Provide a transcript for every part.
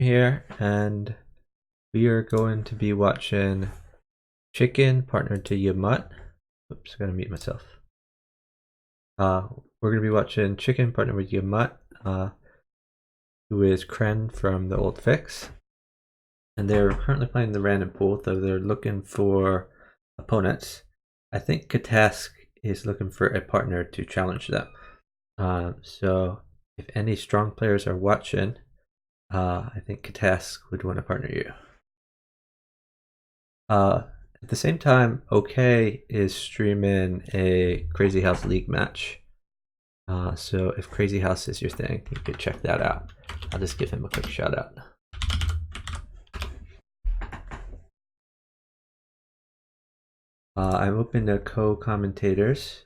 here, and we are going to be watching Chicken partnered to Yamut. Oops, I gotta mute myself. We're gonna be watching Chicken partnered with Yamut, who is Kren from the old fix. And they're currently playing the random pool, though they're looking for opponents. I think Katask is looking for a partner to challenge them. So if any strong players are watching, I think Katask would want to partner you. At the same time, OK is streaming a Crazy House League match. So if Crazy House is your thing, you could check that out. I'll just give him a quick shout out. I'm open to co-commentators.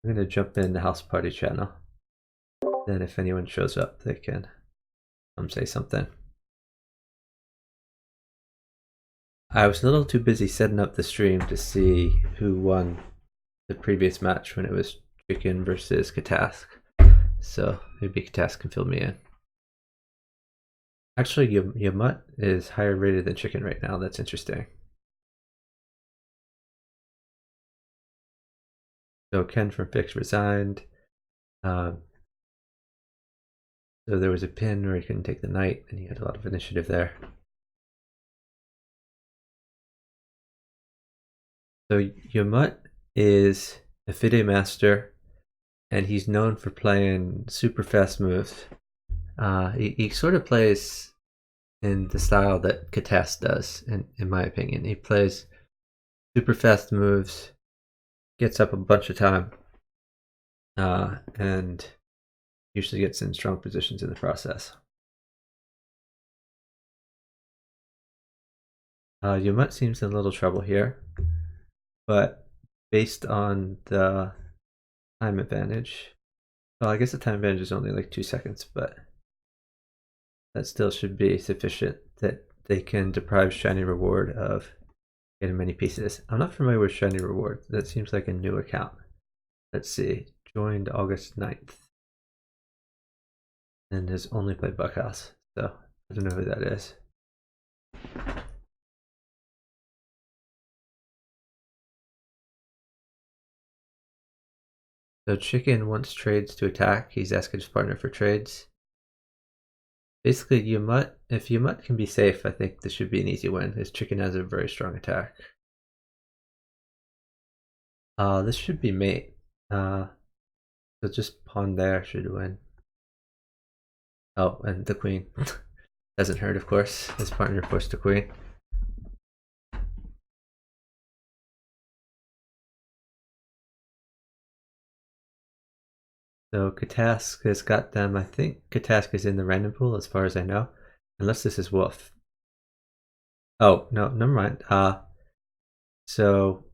I'm going to jump in the house party channel. Then if anyone shows up, they can come say something. I was a little too busy setting up the stream to see who won the previous match when it was Chicken versus Katask. So maybe Katask can fill me in. Actually, Yamut is higher rated than Chicken right now. That's interesting. So Ken from Fix resigned. So there was a pin where he couldn't take the knight, and he had a lot of initiative there. So Yamut is a FIDE master, and he's known for playing super fast moves. He sort of plays in the style that Katask does, in my opinion. He plays super fast moves, gets up a bunch of time, and usually gets in strong positions in the process. Yamut seems in a little trouble here, but based on the time advantage, well, I guess the time advantage is only like 2 seconds, but that still should be sufficient that they can deprive Shiny Reward of getting many pieces. I'm not familiar with Shiny Reward. That seems like a new account. Let's see. Joined August 9th. And has only played Bughouse. So I don't know who that is. So Chicken wants trades to attack. He's asking his partner for trades. Basically, Yamut, if Yamut can be safe, I think this should be an easy win. His Chicken has a very strong attack. This should be mate. So just pawn there should win. Oh, and the queen. Doesn't hurt, of course. His partner forced the queen. So Katask has got them. I think Katask is in the random pool as far as I know. Unless this is Wolf. Oh, no, never mind. So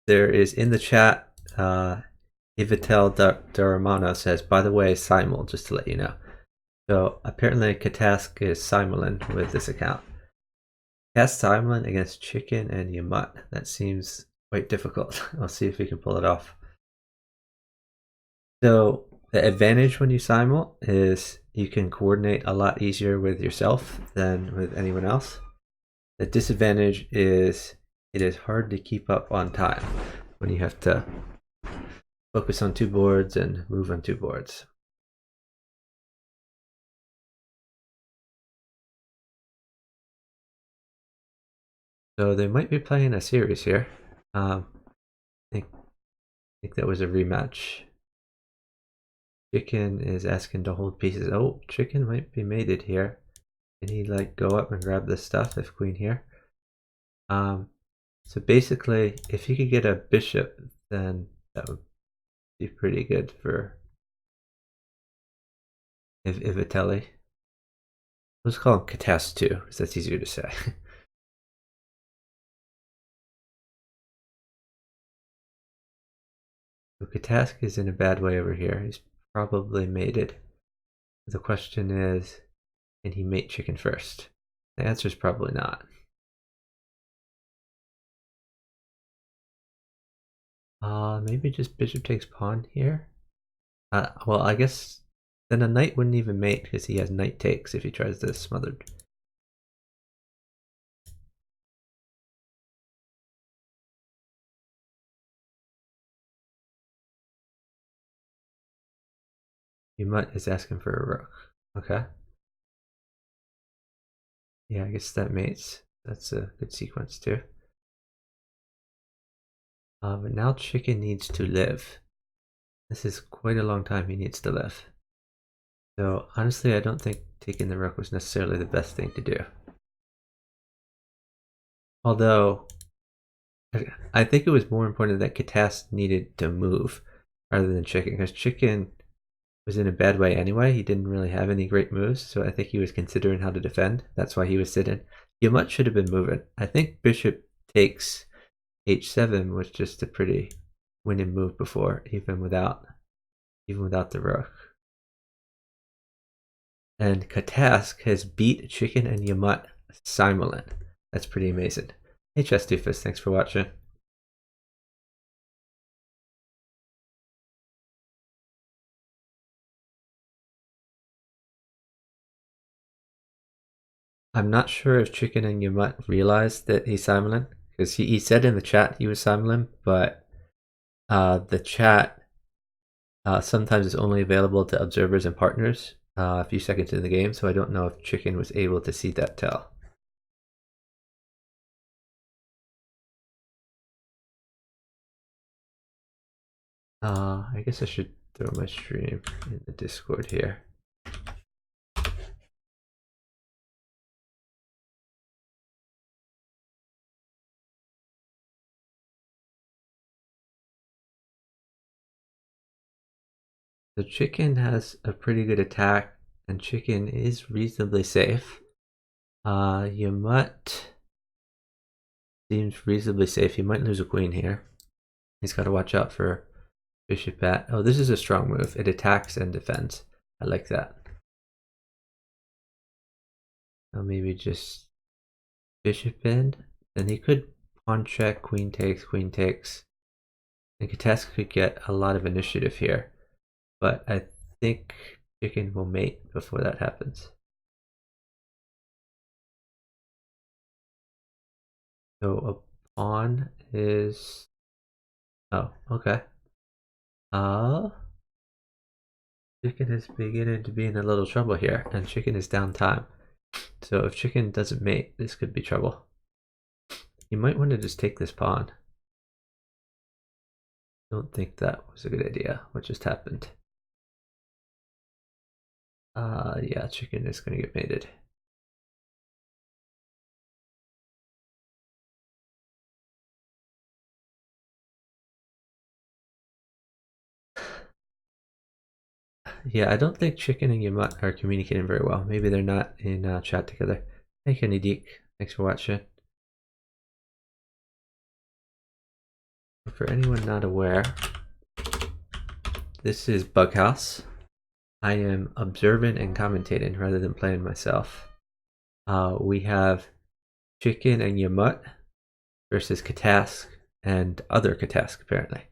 there is in the chat, Ivitel Daramano says, by the way, Simul, just to let you know. So apparently Katask is Simuling with this account. Cast Simuling against Chicken and Yamut. That seems quite difficult. I'll see if we can pull it off. So the advantage when you simul is you can coordinate a lot easier with yourself than with anyone else. The disadvantage is it is hard to keep up on time when you have to focus on 2 boards and move on 2 boards. So they might be playing a series here. I think that was a rematch. Chicken is asking to hold pieces. Oh, Chicken might be mated here. Can he like go up and grab this stuff if queen here? So basically, if he could get a bishop, then that would be pretty good for Ivitelli. Let's call him Katask 2, because that's easier to say. So Katask is in a bad way over here. He's probably mated. The question is, can he mate Chicken first? The answer is probably not. Maybe just bishop takes pawn here. Well, I guess then a knight wouldn't even mate because he has knight takes if he tries this smothered. Mutt is asking for a rook. Okay. Yeah, I guess that mates. That's a good sequence too. But now chicken needs to live. This is quite a long time he needs to live. So honestly, I don't think taking the rook was necessarily the best thing to do. Although, I think it was more important that Katas needed to move rather than chicken, because chicken was in a bad way anyway. He didn't really have any great moves, so I think he was considering how to defend. That's why he was sitting. Yamat should have been moving. I think bishop takes h7 was just a pretty winning move before, even without the rook. And Katask has beat Chicken and Yamat simultaneously. That's pretty amazing. Hey Chess Doofus, thanks for watching. I'm not sure if Chicken and Yamat realized that he's simultaneous, because he said in the chat he was simultaneous, but the chat sometimes is only available to observers and partners a few seconds in the game, so I don't know if Chicken was able to see that tell. I guess I should throw my stream in the Discord here. So Chicken has a pretty good attack, and Chicken is reasonably safe. Yamat seems reasonably safe. He might lose a queen here. He's got to watch out for bishop at. Oh, this is a strong move. It attacks and defends. I like that. Now maybe just bishop in. Then he could pawn check, queen takes, queen takes. And Katesk could get a lot of initiative here. But I think Chicken will mate before that happens. So a pawn is... Oh, okay. Chicken is beginning to be in a little trouble here, and Chicken is down time. So if Chicken doesn't mate, this could be trouble. You might want to just take this pawn. Don't think that was a good idea. What just happened? Yeah, Chicken is going to get mated. Yeah, I don't think Chicken and Yamat are communicating very well. Maybe they're not in chat together. Hey, Kenny Deek. Thanks for watching. For anyone not aware, this is Bughouse. I am observing and commentating rather than playing myself. We have Chicken and Yamat versus Katask and other Katask, apparently.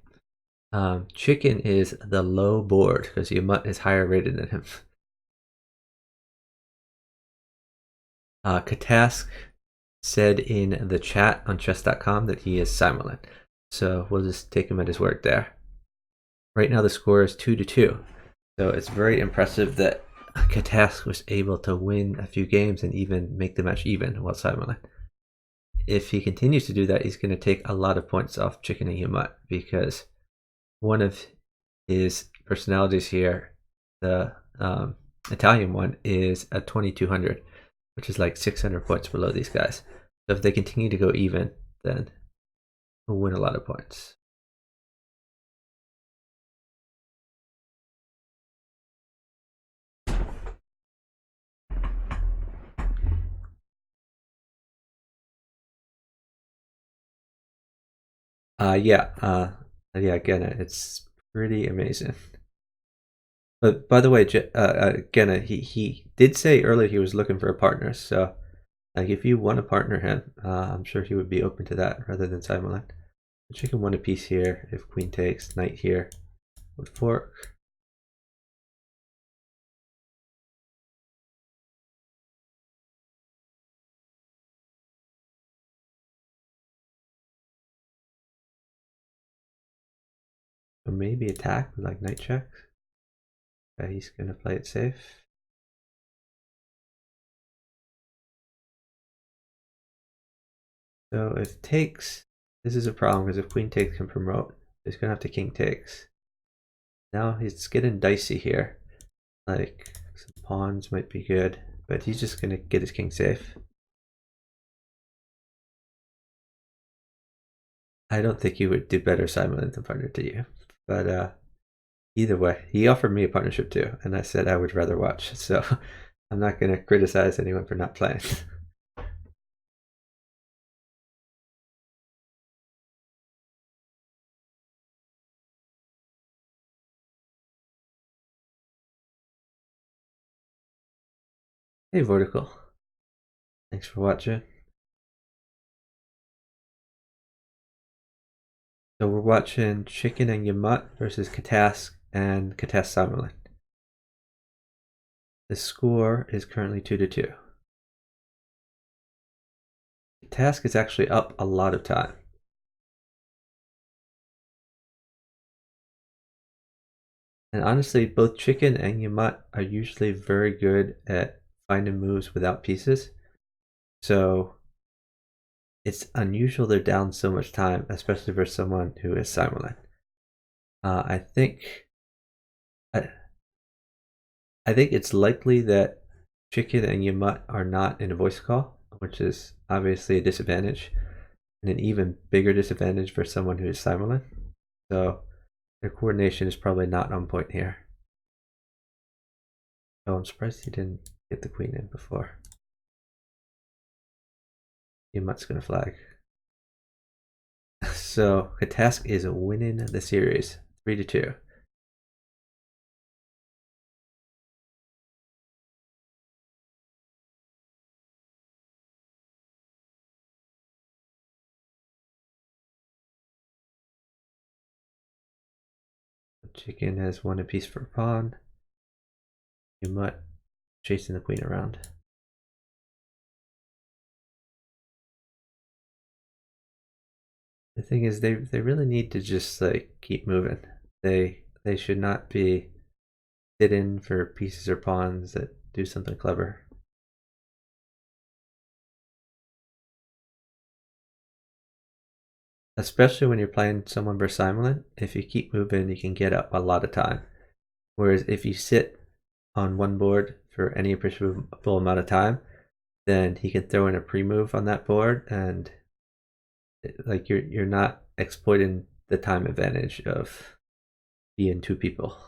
Chicken is the low board because Yamat is higher rated than him. Katask said in the chat on chess.com that he is simultaneous. So we'll just take him at his word there. Right now the score is 2-2. So it's very impressive that Katask was able to win a few games and even make the match even while simultaneous. If he continues to do that, he's going to take a lot of points off Chicken and Yamat because one of his personalities here, the Italian one, is a 2200, which is like 600 points below these guys. So if they continue to go even, then we'll win a lot of points. Yeah, again, it's pretty amazing. But by the way, again, he did say earlier he was looking for a partner. So, like, if you want to partner him, I'm sure he would be open to that rather than simultaneous. Chicken won a piece here. If queen takes, knight here would fork. Or maybe attack with like knight checks. Okay, he's gonna play it safe. So if takes, this is a problem because if queen takes can promote, he's gonna have to king takes. Now he's getting dicey here. Like some pawns might be good, but he's just gonna get his king safe. I don't think he would do better Simon than partner to you, but either way, he offered me a partnership too, and I said I would rather watch. So I'm not gonna criticize anyone for not playing. Hey Vertical, thanks for watching. So we're watching Chicken and Yamut versus Katask and Katask Summerlin. The score is currently 2-2. Katask is actually up a lot of time. And honestly, both Chicken and Yamut are usually very good at finding moves without pieces. So it's unusual they're down so much time, especially for someone who is Summerlin. I think it's likely that Chicken and Yamut are not in a voice call, which is obviously a disadvantage, and an even bigger disadvantage for someone who is Summerlin. So their coordination is probably not on point here. Oh, I'm surprised he didn't get the queen in before. Yamut's gonna flag. So Katask is winning the series 3-2. Chicken has won a piece for a pawn. Yamut chasing the queen around. The thing is, they really need to just like keep moving. They should not be sitting for pieces or pawns that do something clever. Especially when you're playing someone versus Simon, if you keep moving, you can get up a lot of time. Whereas if you sit on one board for any appreciable amount of time, then he can throw in a pre-move on that board, and like you're not exploiting the time advantage of being two people.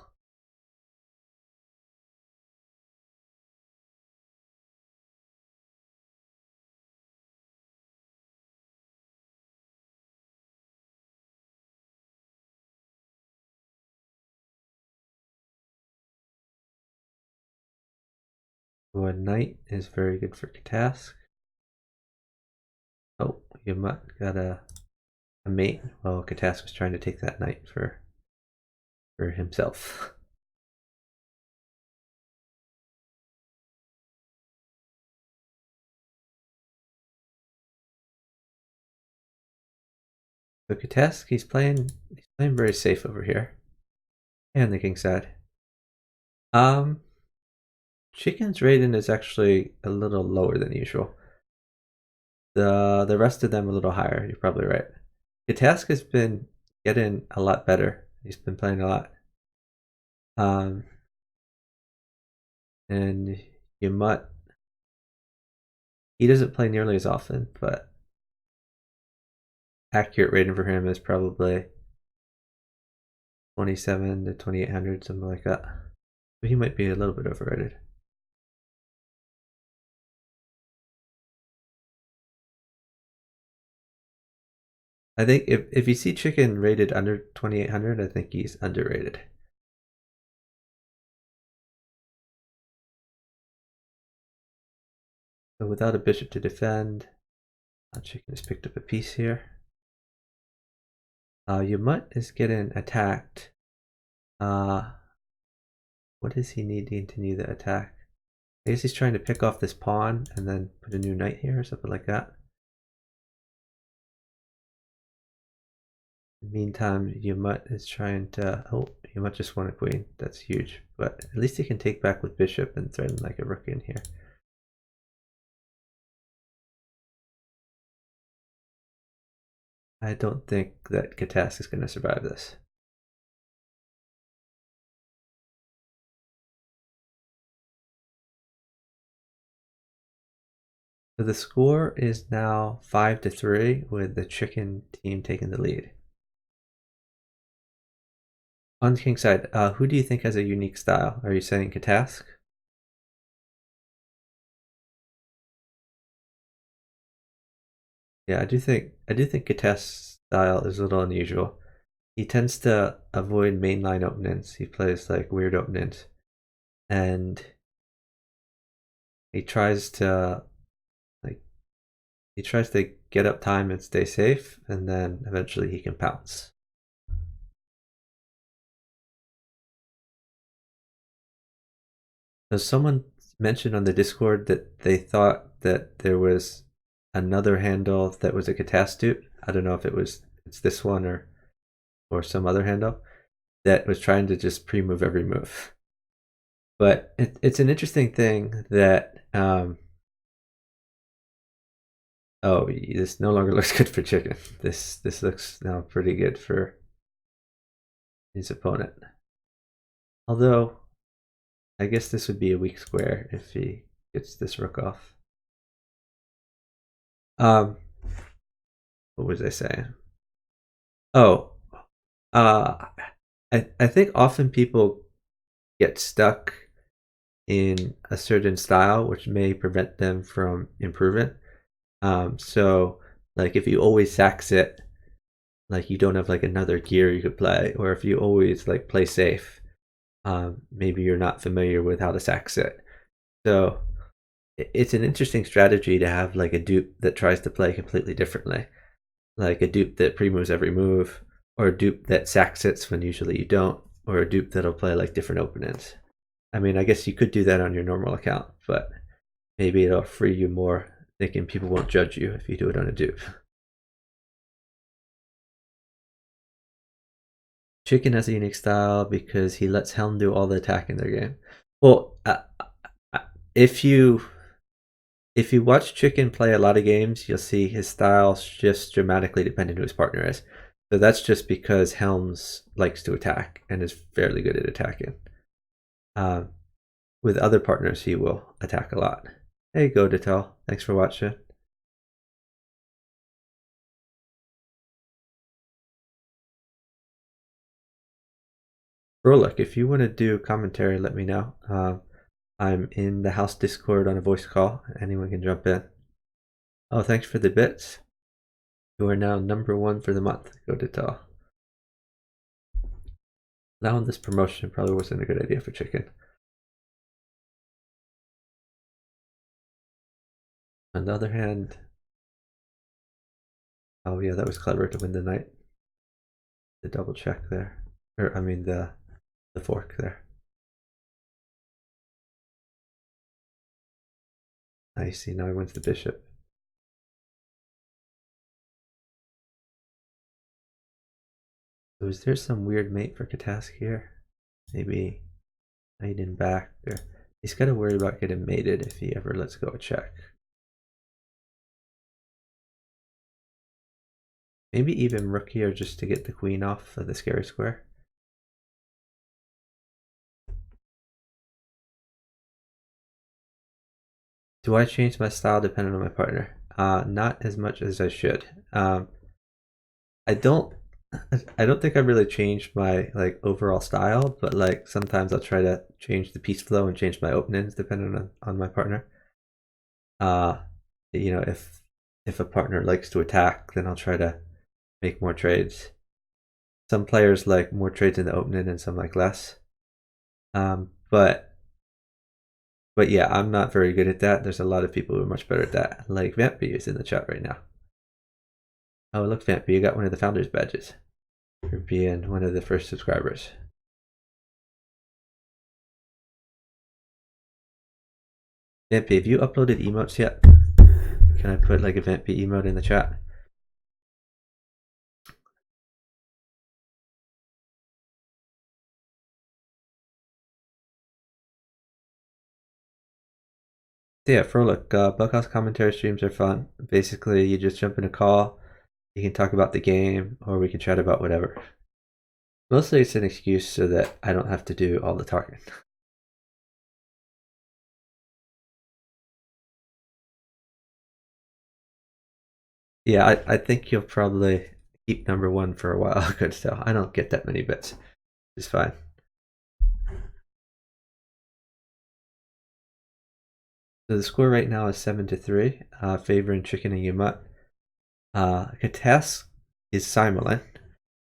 So a knight is very good for Katask. Oh, you might got a mate. Well, Katask was trying to take that knight for himself. So Katask, he's playing very safe over here. And the king side. Chicken's rating is actually a little lower than usual. The rest of them a little higher, you're probably right. Katask has been getting a lot better. He's been playing a lot. And Yamut, he doesn't play nearly as often, but accurate rating for him is probably 27 to 2800, something like that. But he might be a little bit overrated. I think if you see Chicken rated under 2800, I think he's underrated. So without a bishop to defend, Chicken has picked up a piece here. Yamut is getting attacked. What does he need to continue the attack? I guess he's trying to pick off this pawn and then put a new knight here or something like that. In the meantime, Yamut is trying to. Oh, Yamut just won a queen. That's huge. But at least he can take back with bishop and threaten like a rook in here. I don't think that Katas is going to survive this. So the score is now 5-3 with the chicken team taking the lead. On the king side, who do you think has a unique style? Are you saying Katask? Yeah, I do think Katask's style is a little unusual. He tends to avoid mainline openings. He plays like weird openings, and he tries to like get up time and stay safe, and then eventually he can pounce. So someone mentioned on the Discord that they thought that there was another handle that was a Katastup. I don't know if it's this one or some other handle that was trying to just pre-move every move. But it's an interesting thing that oh, this no longer looks good for chicken. This looks now pretty good for his opponent. Although I guess this would be a weak square if he gets this rook off. What was I saying? Oh, I think often people get stuck in a certain style, which may prevent them from improving. So like if you always sax it, like you don't have like another gear you could play, or if you always like play safe, maybe you're not familiar with how to sax it. So it's an interesting strategy to have like a dupe that tries to play completely differently, like a dupe that pre-moves every move, or a dupe that sax sits when usually you don't, or a dupe that'll play like different openings. I mean, I guess you could do that on your normal account, but maybe it'll free you more, thinking people won't judge you if you do it on a dupe. Chicken has a unique style because he lets Helm do all the attack in their game. Well, if you watch Chicken play a lot of games, you'll see his style shifts dramatically depending on who his partner is. So that's just because Helms likes to attack and is fairly good at attacking. With other partners, he will attack a lot. Hey, go Detel. Thanks for watching. Rolik, if you want to do commentary, let me know. I'm in the house Discord on a voice call. Anyone can jump in. Oh, thanks for the bits. You are now #1 for the month. Go Detel. Now this promotion probably wasn't a good idea for Chicken. On the other hand, oh yeah, that was clever to win the knight. The double check there, or I mean the fork there. I see. Now he wins the bishop. So is there some weird mate for Katask here? Maybe knight in back. Or he's got to worry about getting mated if he ever lets go a check. Maybe even rook here just to get the queen off of the scary square. Do I change my style depending on my partner? Not as much as I should. I don't think I've really changed my like overall style, but like sometimes I'll try to change the piece flow and change my openings depending on my partner. You know, if a partner likes to attack, then I'll try to make more trades. Some players like more trades in the opening and some like less. But yeah, I'm not very good at that. There's a lot of people who are much better at that. Like Vampy is in the chat right now. Oh, look, Vampy, you got one of the founders badges for being one of the first subscribers. Vampy, have you uploaded emotes yet? Can I put like a Vampy emote in the chat? Yeah, Frolic, bughouse commentary streams are fun. Basically, you just jump in a call, you can talk about the game, or we can chat about whatever. Mostly it's an excuse so that I don't have to do all the talking. Yeah, I think you'll probably keep number one for a while. Good still. I don't get that many bits. It's fine. So the score right now is 7-3, favoring Chicken and Yamut. Katask is Simulin,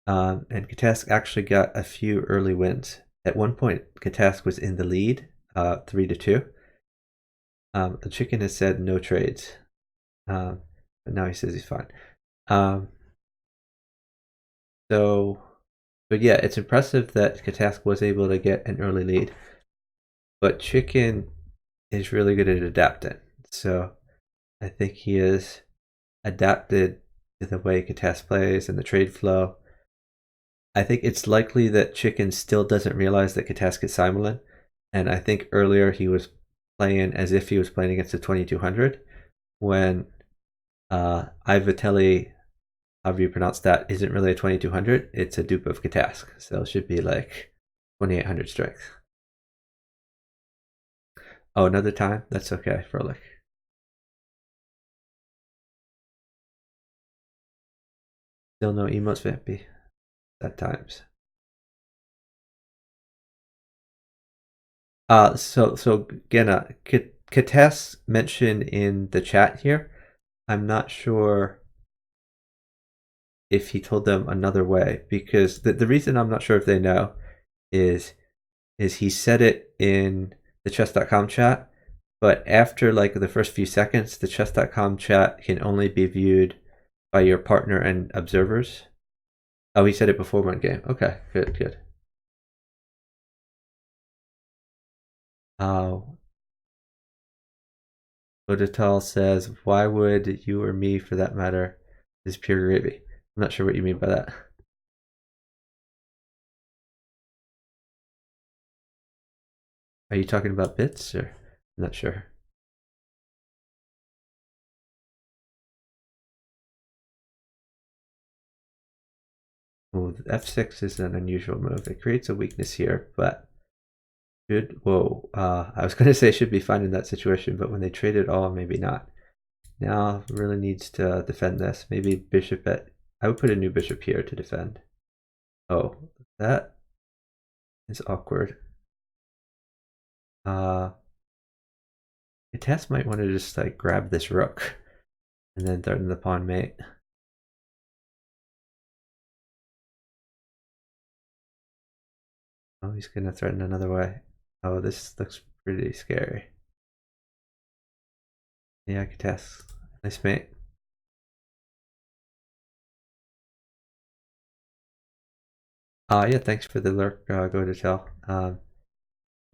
and Katask actually got a few early wins. At one point, Katask was in the lead, 3-2. The Chicken has said no trades, but now he says he's fine. Um, so, but yeah, it's impressive that Katask was able to get an early lead, but Chicken is really good at adapting. So I think he is adapted to the way Katask plays and the trade flow. I think it's likely that Chicken still doesn't realize that Katask is Simulin, and I think earlier he was playing as if he was playing against a 2200 when Ivatelli, however you pronounce that, isn't really a 2200. It's a dupe of Katask, so it should be like 2800 strength. Oh, another time? That's okay, Frolic. Still no emotes, Vampy. At times. So again, Kates mentioned in the chat here. I'm not sure if he told them another way, because the reason I'm not sure if they know is he said it in the chess.com chat, but after like the first few seconds, the chess.com chat can only be viewed by your partner and observers. Oh, he said it before one game. Okay, good. Oh, Odatal says, why would you or me, for that matter, is pure gravy? I'm not sure what you mean by that. Are you talking about bits or? I'm not sure. Oh, F6 is an unusual move. It creates a weakness here, but should, whoa, I was going to say should be fine in that situation, but when they trade it all, maybe not. Now really needs to defend this. Maybe bishop at, I would put a new bishop here to defend. Oh, that is awkward. Tess might want to just like grab this rook and then threaten the pawn mate. Oh, he's gonna threaten another way. Oh, this looks pretty scary. Yeah, Tess. Nice mate. Yeah, thanks for the lurk, go to tell.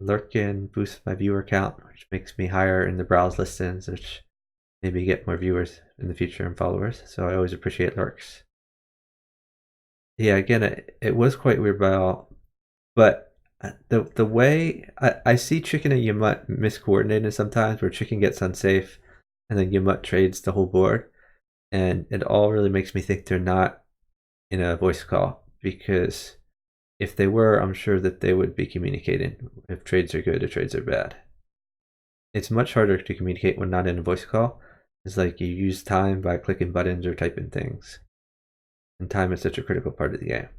Lurkin boosts my viewer count, which makes me higher in the browse listings, which maybe get more viewers in the future and followers. So I always appreciate lurks. Yeah, again, it was quite weird by all, but the way I see Chicken and Yamut miscoordinated sometimes, where Chicken gets unsafe, and then Yamut trades the whole board, and it all really makes me think they're not in a voice call, because if they were, I'm sure that they would be communicating if trades are good or trades are bad. It's much harder to communicate when not in a voice call. It's like you use time by clicking buttons or typing things, and time is such a critical part of the game.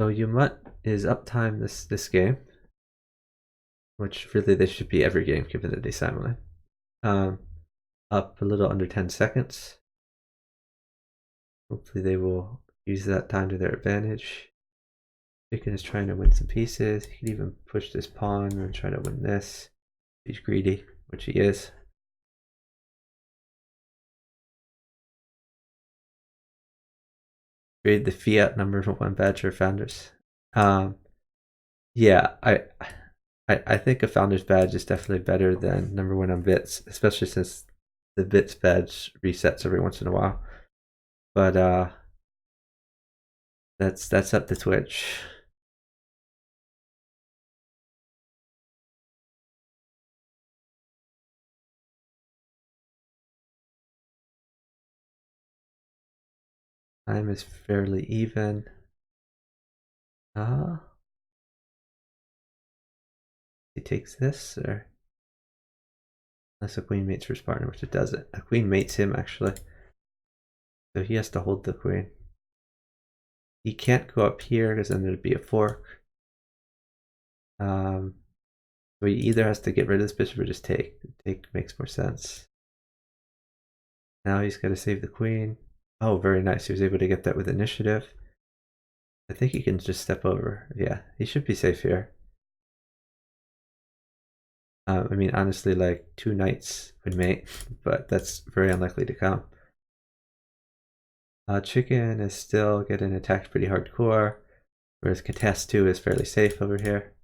So Yamut is uptime this game, which really this should be every game given that they simulate. Up a little under 10 seconds. Hopefully they will use that time to their advantage. Chicken is trying to win some pieces. He can even push this pawn and try to win this. He's greedy, which he is. Create the fiat number one badger founders. Yeah, I think a founder's badge is definitely better than #1 on bits, especially since the bits badge resets every once in a while. But that's up to Twitch. Time is fairly even. He takes this, or unless a queen mates for his partner, which it doesn't. A queen mates him actually, so he has to hold the queen. He can't go up here because then there'd be a fork. So he either has to get rid of this bishop or just take. Take makes more sense. Now he's got to save the queen. Oh, very nice. He was able to get that with initiative. I think he can just step over. Yeah, he should be safe here. I mean, honestly, like 2 knights would mate, but that's very unlikely to come. Chicken is still getting attacked pretty hardcore, whereas Katas 2 is fairly safe over here.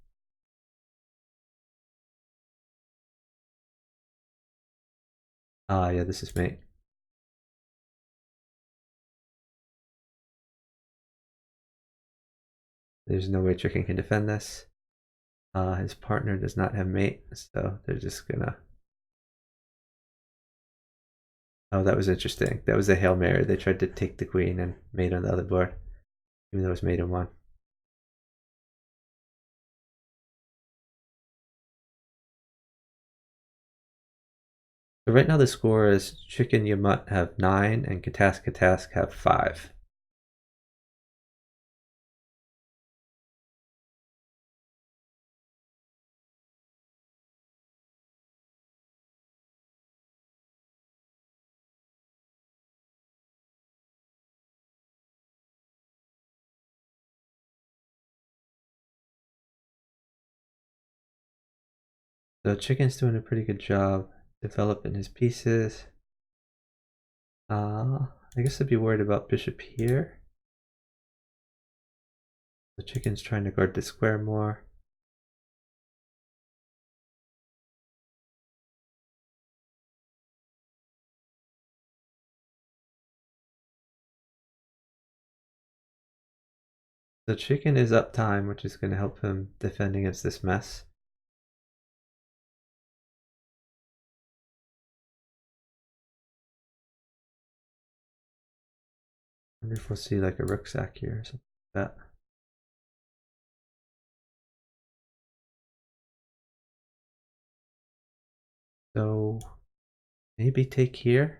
Yeah, this is mate. There's no way Chicken can defend this. His partner does not have mate, so they're just gonna... Oh, that was interesting. That was a Hail Mary. They tried to take the queen and mate on the other board, even though it was mate in 1. So right now the score is Chicken Yamut have 9 and Katask have 5. So Chicken's doing a pretty good job developing his pieces. I guess I'd be worried about bishop here. The Chicken's trying to guard the square more. The Chicken is up time, which is going to help him defend against this mess. I wonder if we'll see like a rook sack here or something like that. So maybe take here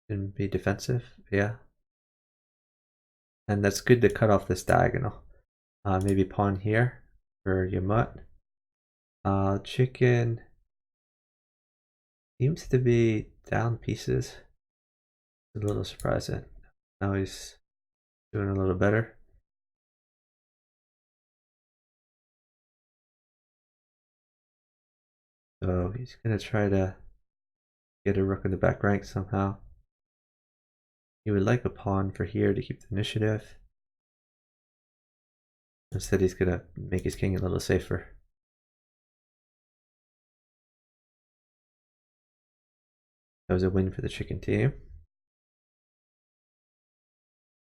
and be defensive. Yeah. And that's good to cut off this diagonal. Maybe pawn here for Yamut. Chicken seems to be down pieces. A little surprising. Now he's doing a little better. So he's gonna try to get a rook in the back rank somehow. He would like a pawn for here to keep the initiative. Instead he's gonna make his king a little safer. That was a win for the Chicken team.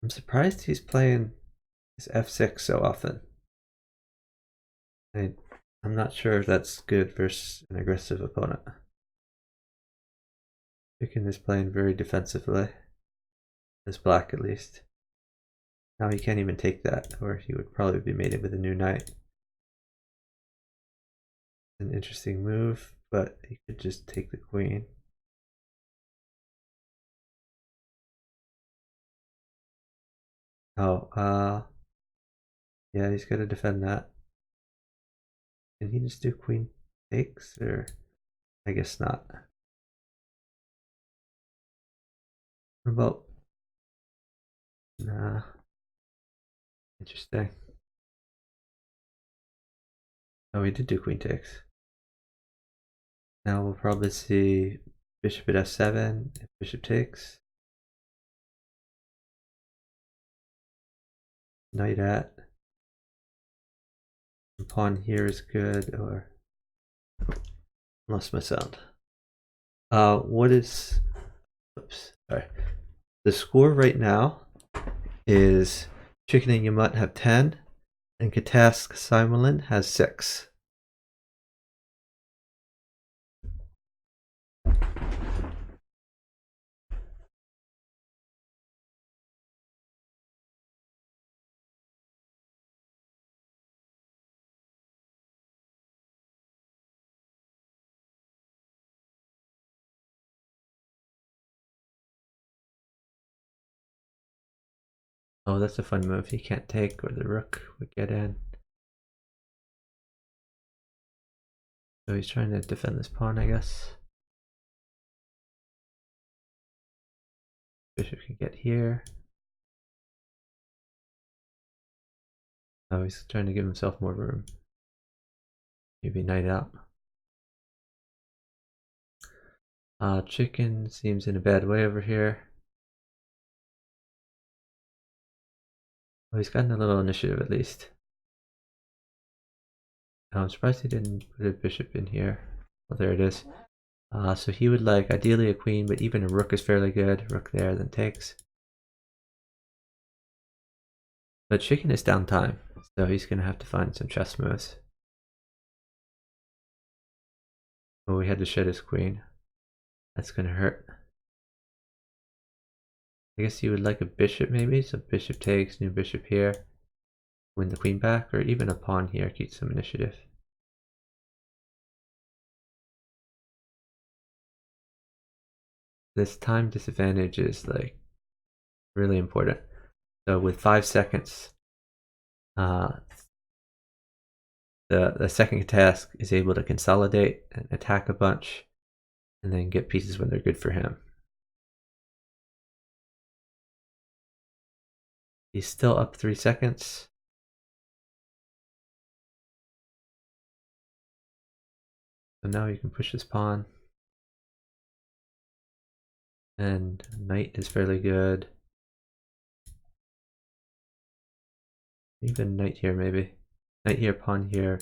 I'm surprised he's playing his f6 so often. I'm not sure if that's good versus an aggressive opponent. Chicken is playing very defensively. As black at least. Now he can't even take that, or he would probably be mated with a new knight. An interesting move, but he could just take the queen. Oh, yeah, he's got to defend that. Can he just do queen takes, or I guess not. What about... Nah. Interesting. Oh, he did do queen takes. Now we'll probably see bishop at f7 if bishop takes. Knight at. Pawn here is good, or lost my sound. What is? Oops, sorry. The score right now is Chicken and Yamut have 10, and Katask Simulin has 6. Oh, that's a fun move. He can't take, or the rook would get in. So he's trying to defend this pawn, I guess. Bishop can get here. Oh, he's trying to give himself more room. Maybe knight up. Chicken seems in a bad way over here. Oh, he's gotten a little initiative at least. I'm surprised he didn't put a bishop in here. Oh, there it is. So he would like ideally a queen, but even a rook is fairly good. Rook there, then takes. But Chicken is down time, so he's going to have to find some chess moves. Oh, we had to shed his queen. That's going to hurt. I guess you would like a bishop maybe, so bishop takes, new bishop here. Win the queen back, or even a pawn here, keep some initiative. This time disadvantage is like really important. So with 5 seconds, the second task is able to consolidate and attack a bunch, and then get pieces when they're good for him. He's still up 3 seconds. So now you can push this pawn. And knight is fairly good. Even knight here maybe. Knight here, pawn here.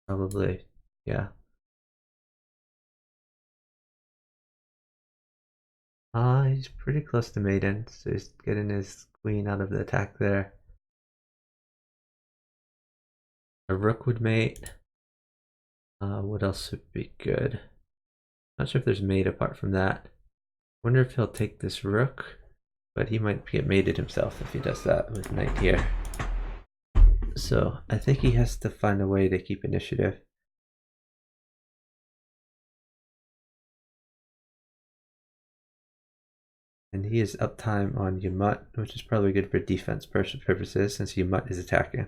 Probably, yeah. He's pretty close to maiden, so he's getting his queen out of the attack there. A rook would mate. What else would be good? Not sure if there's mate apart from that. Wonder if he'll take this rook, but he might get mated himself if he does that with knight here. So I think he has to find a way to keep initiative. And he is uptime on Yamut, which is probably good for defense purposes since Yamut is attacking.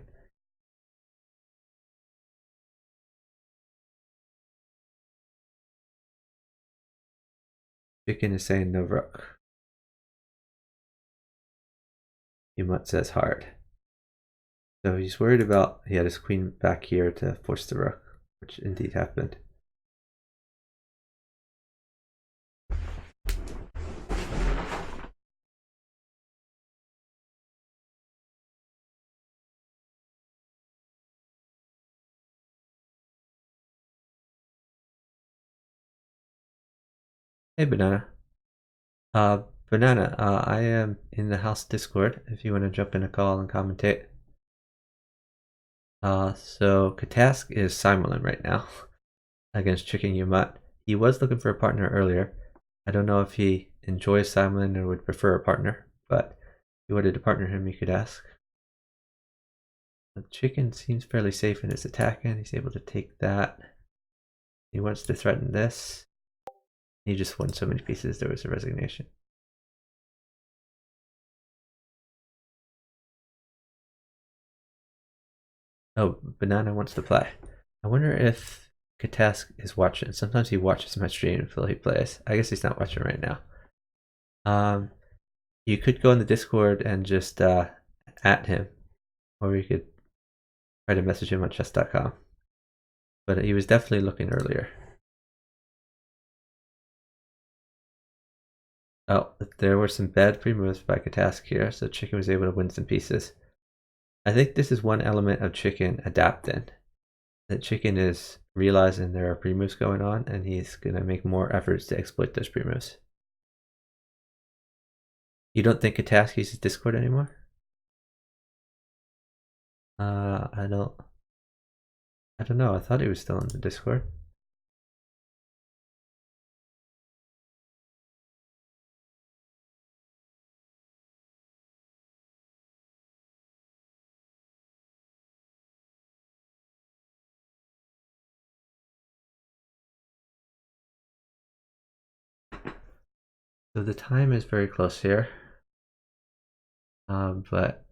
Chicken is saying no rook. Yamut says hard. So he's worried about, he had his queen back here to force the rook, which indeed happened. Hey Banana. Banana, I am in the house Discord if you want to jump in a call and commentate. So Katask is Simulin right now against Chicken Yamut. He was looking for a partner earlier. I don't know if he enjoys Simulin or would prefer a partner, but if you wanted to partner him, you could ask. The Chicken seems fairly safe in his attacking. He's able to take that. He wants to threaten this. He just won so many pieces, there was a resignation. Oh, Banana wants to play. I wonder if Katask is watching. Sometimes he watches my stream until he plays. I guess he's not watching right now. You could go in the Discord and just at him, or you could try to message him on chess.com. But he was definitely looking earlier. Oh, there were some bad pre-moves by Katask here, so Chicken was able to win some pieces. I think this is one element of chicken adapting. That chicken is realizing there are pre-moves going on, and he's gonna make more efforts to exploit those pre-moves. You don't think Katask uses Discord anymore? I don't know. I thought he was still in the Discord. So the time is very close here. But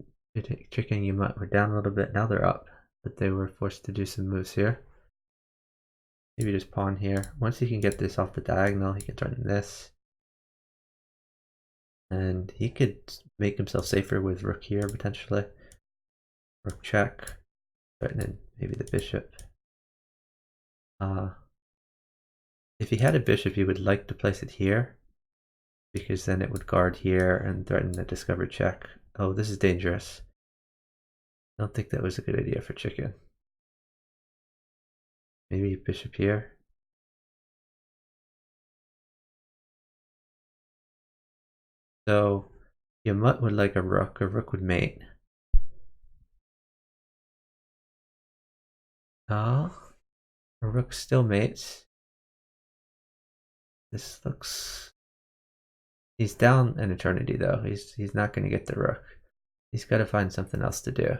Chicken and Yuma were down a little bit. Now they're up, but they were forced to do some moves here. Maybe just pawn here. Once he can get this off the diagonal, he can turn in this. And he could make himself safer with rook here, potentially. Rook check. Threatening maybe the bishop. If he had a bishop, he would like to place it here, because then it would guard here and threaten the discovered check. Oh, this is dangerous. I don't think that was a good idea for Chicken. Maybe bishop here. So Yamut would like a rook would mate. Oh, a rook still mates. This looks... He's down an eternity though. He's not going to get the rook. He's got to find something else to do.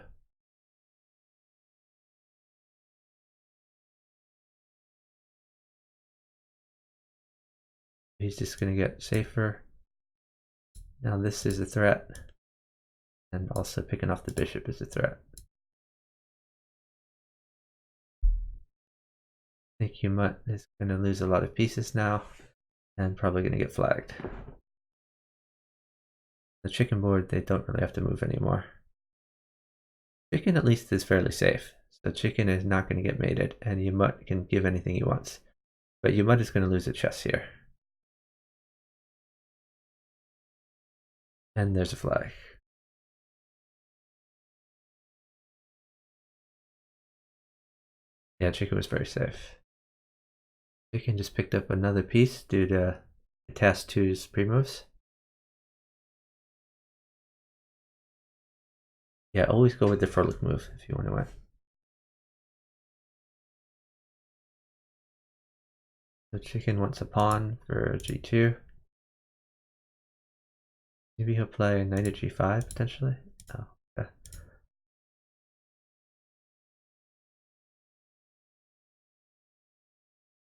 He's just going to get safer. Now this is a threat. And also picking off the bishop is a threat. I think Yamut is going to lose a lot of pieces now. And probably going to get flagged. The chicken board, they don't really have to move anymore. Chicken at least is fairly safe. So Chicken is not going to get mated, and Yamut can give anything he wants. But Yamut is going to lose a chess here. And there's a flag. Yeah, Chicken was very safe. Chicken just picked up another piece due to task 2's pre-moves. Yeah, always go with the frolic move if you want to win. So Chicken wants a pawn for g2. Maybe he'll play knight at g5 potentially. Oh, okay.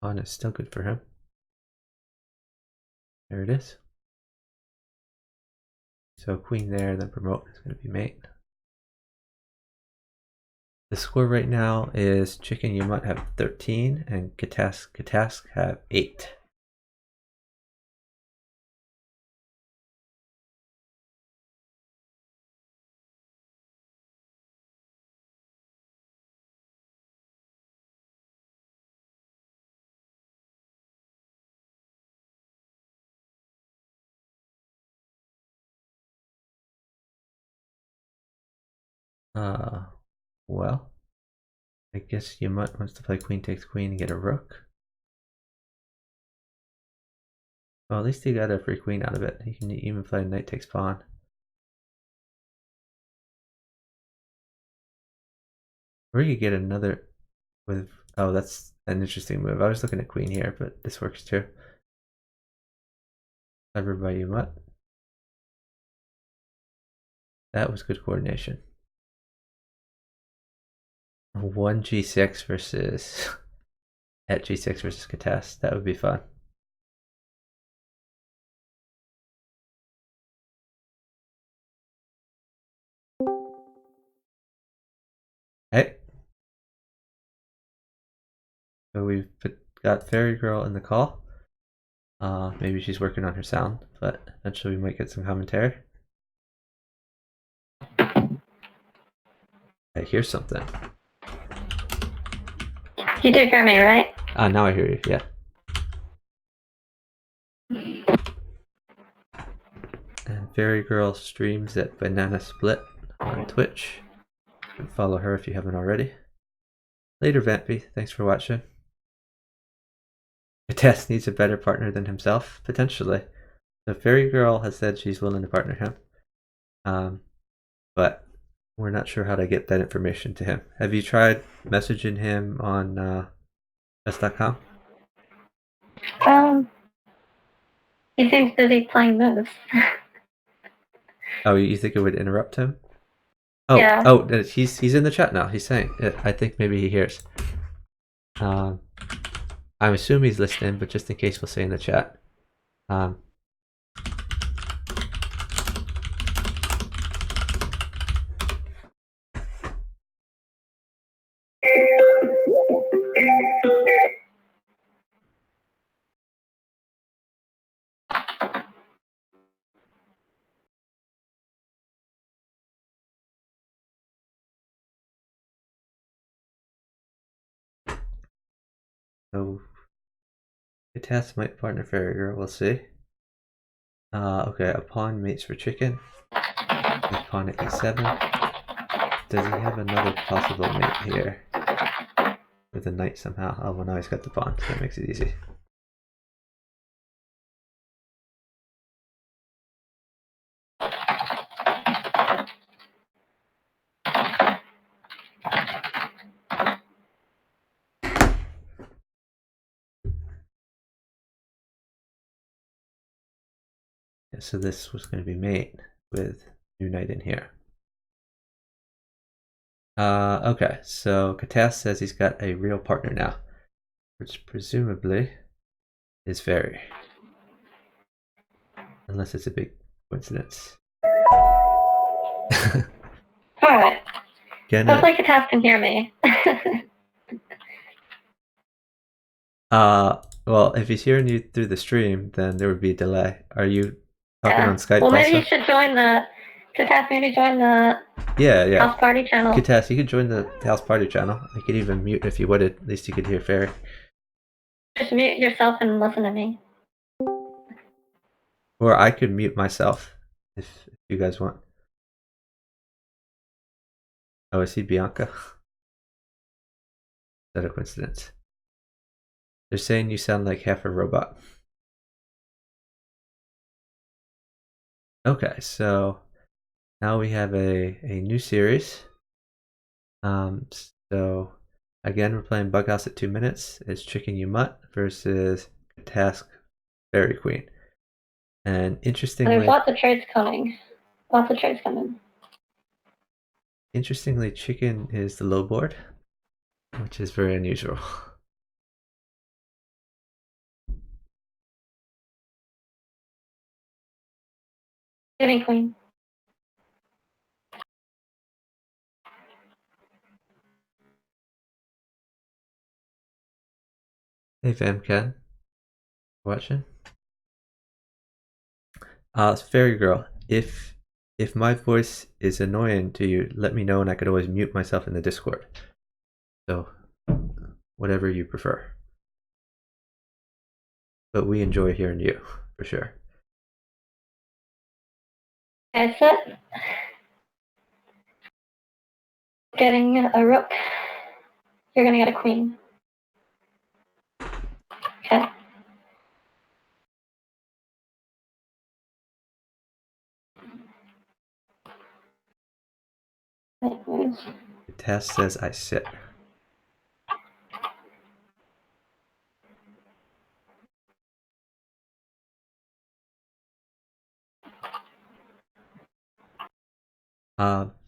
Pawn is still good for him. There it is. So queen there, then promote is going to be mate. The score right now is Chicken Yamut have 13 and Katask have 8. Well, I guess Yamut wants to play queen takes queen and get a rook. Well, at least he got a free queen out of it. He can even play knight takes pawn. Or you could get another with... Oh, that's an interesting move. I was looking at queen here, but this works too. Clever by Yamut. That was good coordination. 1 g6 versus... at g6 versus Katask. That would be fun. Hey. So we've got Fairy Girl in the call. Maybe she's working on her sound, but eventually we might get some commentary. I hear something. You did hear me, right? Now I hear you, yeah. And Fairy Girl streams at Banana Split on Twitch. Follow her if you haven't already. Later, Vampy. Thanks for watching. Tess needs a better partner than himself, potentially. The fairy girl has said she's willing to partner him, but we're not sure how to get that information to him. Have you tried messaging him on chess.com? He seems busy playing moves. Oh, you think it would interrupt him? Oh, Yeah. he's in the chat now. He's saying, I think maybe he hears. I'm assuming he's listening, but just in case, we'll say in the chat. So, Tess might partner fairy girl. We'll see. Okay, a pawn mates for chicken. A pawn at e7. Does he have another possible mate here? With a knight somehow. Oh, well, now he's got the pawn, so that makes it easy. Yeah, so this was going to be mate with new knight in here. Okay, so Katas says he's got a real partner now, which presumably is fairy. Unless it's a big coincidence. Alright. Hopefully Katas can hear me. Well, if he's hearing you through the stream, then there would be a delay. Are you talking on Skype well, maybe also? you should join the... Katas, maybe join the house party channel. Katas, you could join the house party channel. I could even mute if you would. At least you could hear fairy. Just mute yourself and listen to me. Or I could mute myself if you guys want. Oh, I see Bianca. Is that a coincidence? They're saying you sound like half a robot. Okay, so now we have a new series. So again, we're playing Bughouse at 2 minutes. It's Chicken You Mutt versus Task Fairy Queen. And interestingly, there's lots of trades coming. Lots of trades coming. Interestingly, Chicken is the low board, which is very unusual. Getting queen. Hey Famcan, watching? Fairy Girl, if my voice is annoying to you, let me know and I could always mute myself in the Discord. So, whatever you prefer. But we enjoy hearing you, for sure. That's it. Getting a rook. You're gonna get a queen. Okay. The test says I sit.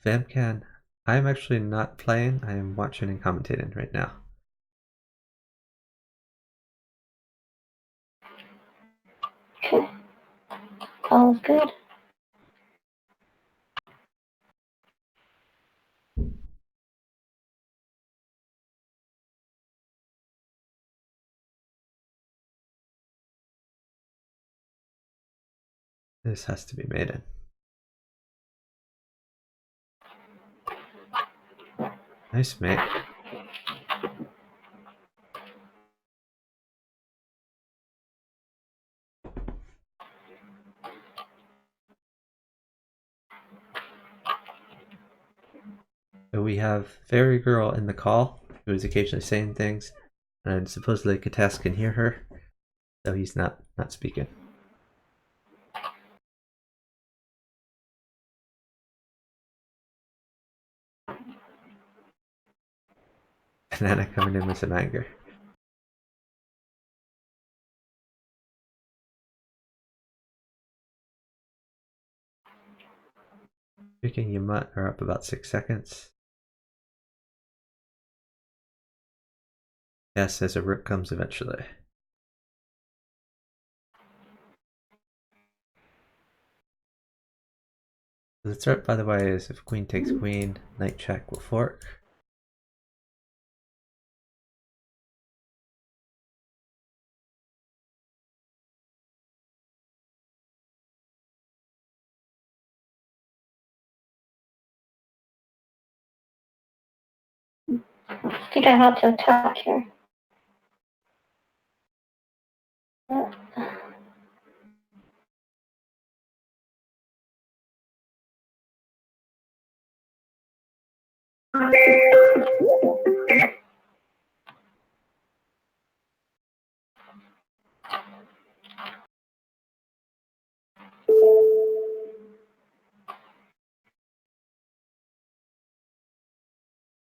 Vamcan, I'm actually not playing. I am watching and commentating right now. Okay. All's good. This has to be maiden. Nice mate. So we have Fairy Girl in the call, who is occasionally saying things, and supposedly Katas can hear her, though he's not speaking. Banana coming in with some anger. Picking your mutt are up about 6 seconds. Yes, as a rook comes eventually. The threat, by the way, is if queen takes queen, knight check will fork. I think I had to attack here.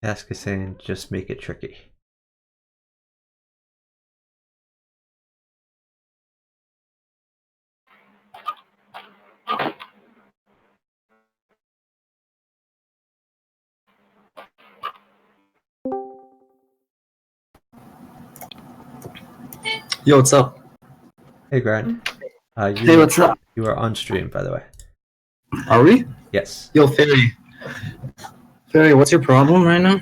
Task is saying just make it tricky. Yo, what's up? Hey, Grind. Hey, what's up? You are on stream, by the way. Are we? Yes. Yo, Fairy. Fairy, what's your problem right now?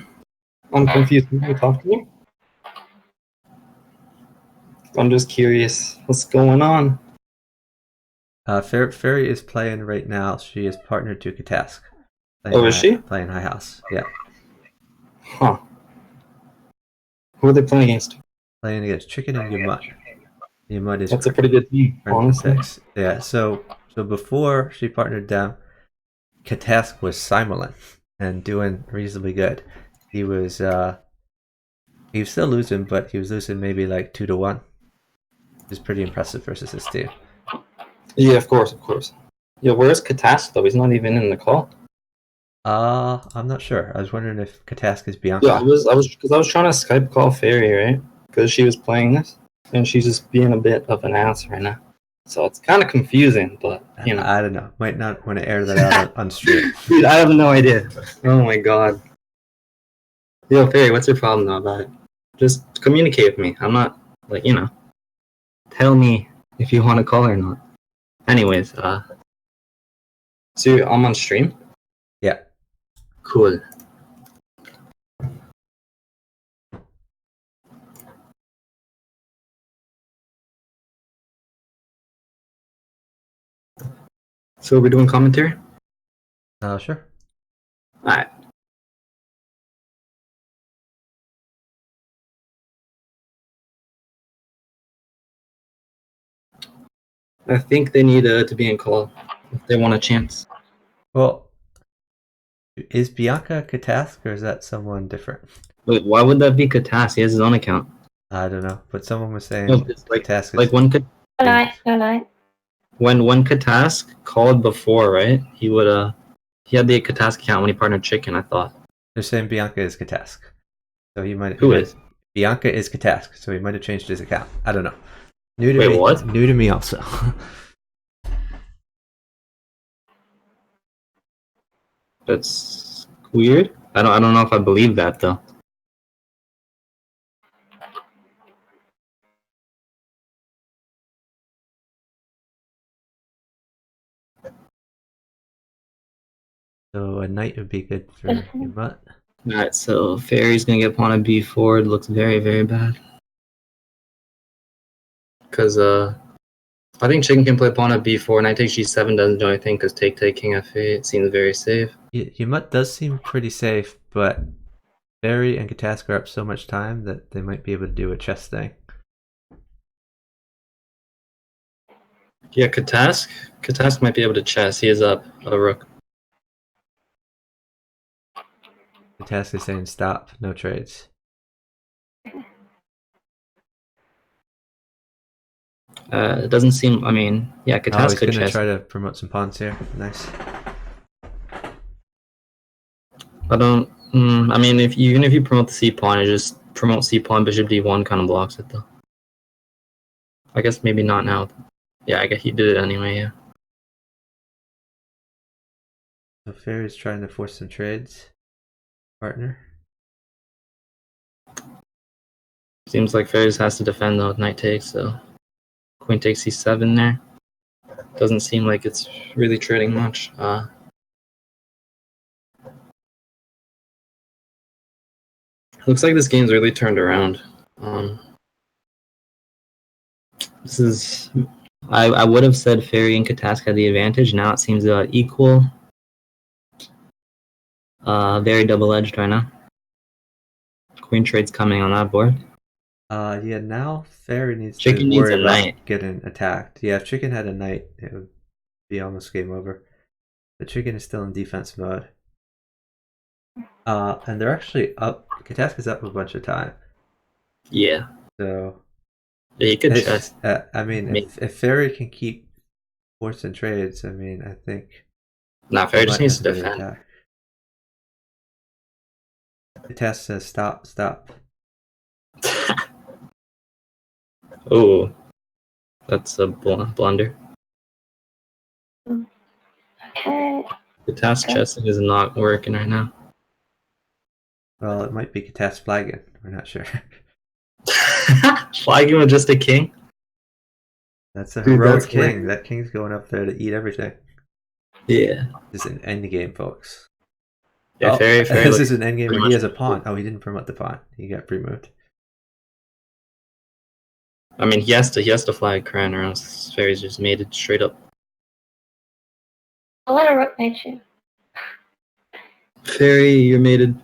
I'm confused. Can you talk to me? I'm just curious. What's going on? Fairy is playing right now. She is partnered to Katask. Oh, is she? Playing High House. Yeah. Huh. Who are they playing against? Playing against Chicken and Yamut. Yamut is That's a pretty good team, honestly. Yeah. So before she partnered down, Katask was Simulin and doing reasonably good. He was still losing, but he was losing maybe like 2-1. Which is pretty impressive versus his team. Yeah, of course. Yeah, where's Katask though? He's not even in the call. I'm not sure. I was wondering if Katask is Bianca. Yeah, I was trying to Skype call Fairy, right? Because she was playing this, and she's just being a bit of an ass right now. So it's kind of confusing, but you know. I don't know. Might not want to air that out on stream. Dude, I have no idea. Oh my god. Yo, Fairy, what's your problem though about it? Just communicate with me. I'm not like, you know. Tell me if you want to call or not. Anyways, so I'm on stream? Yeah. Cool. So we're doing commentary? Sure. Alright. I think they need to be in call if they want a chance. Well, is Bianca Katask or is that someone different? Wait, why would that be Katas? He has his own account. I don't know, but someone was saying No, it's like Katask is when Good night. when Katas called before, right? He would he had the Katas account when he partnered Chicken, I thought. They're saying Bianca is Katask. So he might. Who is? Bianca is Katask, so he might have changed his account. I don't know. New to Wait, me. what? New to me also. That's weird. I don't know if I believe that though. So a knight would be good for Yamut. Alright, so Fairy's gonna get pawn on b4. It looks very, very bad. Because I think Chicken can play pawn at b4. Knight takes g7 doesn't do anything because take king f8 seems very safe. Yamut does seem pretty safe, but Fairy and Katask are up so much time that they might be able to do a chess thing. Yeah, Katask might be able to chess. He is up a rook. Task is saying stop, no trades. It doesn't seem. I mean, yeah, Oh, Katas he's could gonna chess. try to promote some pawns here. Nice. I don't. I mean, even if you promote the C pawn, it just promote C pawn, bishop D1 kind of blocks it though. I guess maybe not now. Yeah, I guess he did it anyway. Yeah. So Fairy's trying to force some trades. Partner. Seems like Ferris has to defend though with knight takes, so queen takes c7 there. Doesn't seem like it's really trading much. Looks like this game's really turned around. This is. I would have said Fairy and Katask had the advantage. Now it seems equal. Very double-edged right now. Queen trade's coming on that board. Yeah, now Fairy needs Chicken to needs worry a about knight. getting attacked. Yeah, if Chicken had a knight, it would be almost game over. But Chicken is still in defense mode. And they're actually up. Katask is up a bunch of time. Yeah. So Yeah, he could chess. I mean, if Fairy can keep forcing trades, I mean, I think Nah, Fairy just needs to really defend. attack. Katask says stop, stop. Oh, that's a blunder. Okay. The task Okay. chessing is not working right now. Well, it might be Katask flagging. We're not sure. Flagging with just a king? That's a Dude, heroic that's king. weird. That king's going up there to eat everything. Yeah. This is an endgame, folks. Yeah, oh, Fairy this like, is an endgame pretty where he much- has a pawn. Oh, he didn't promote the pawn. He got pre-moved. I mean, he has to flag Kran or else Fairy's just made it straight up. I'll let a rook mate you. Fairy, you're mated.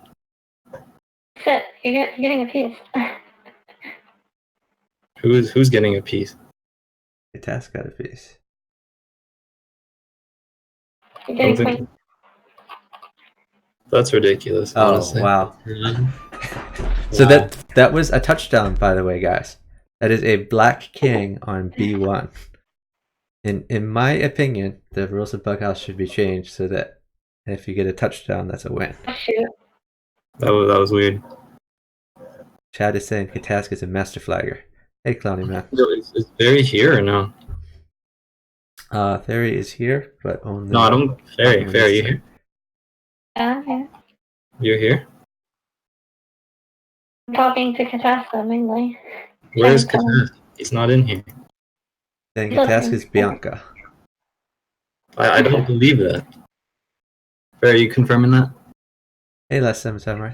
Sit. You're getting a piece. Who's getting a piece? Katask got a piece. You're getting Something- queen. That's ridiculous, Oh, honestly. wow. Mhm. So Wow. that was a touchdown, by the way, guys. That is a black king on b1. In my opinion, the rules of bughouse should be changed so that if you get a touchdown, that's a win. Shoot. That was weird. Chad is saying Katask is a master flagger. Hey, Clowny man. Yo, is Fairy here or no? Fairy is here, but only. No, I don't. Fairy, only Fairy, you this here? Yeah. You're here? I'm talking to Katasta mainly. Where's Trying to Katask? He's not in here. Saying Katask is Bianca. I don't believe that. Fairy, are you confirming that? Hey, Last Samurai.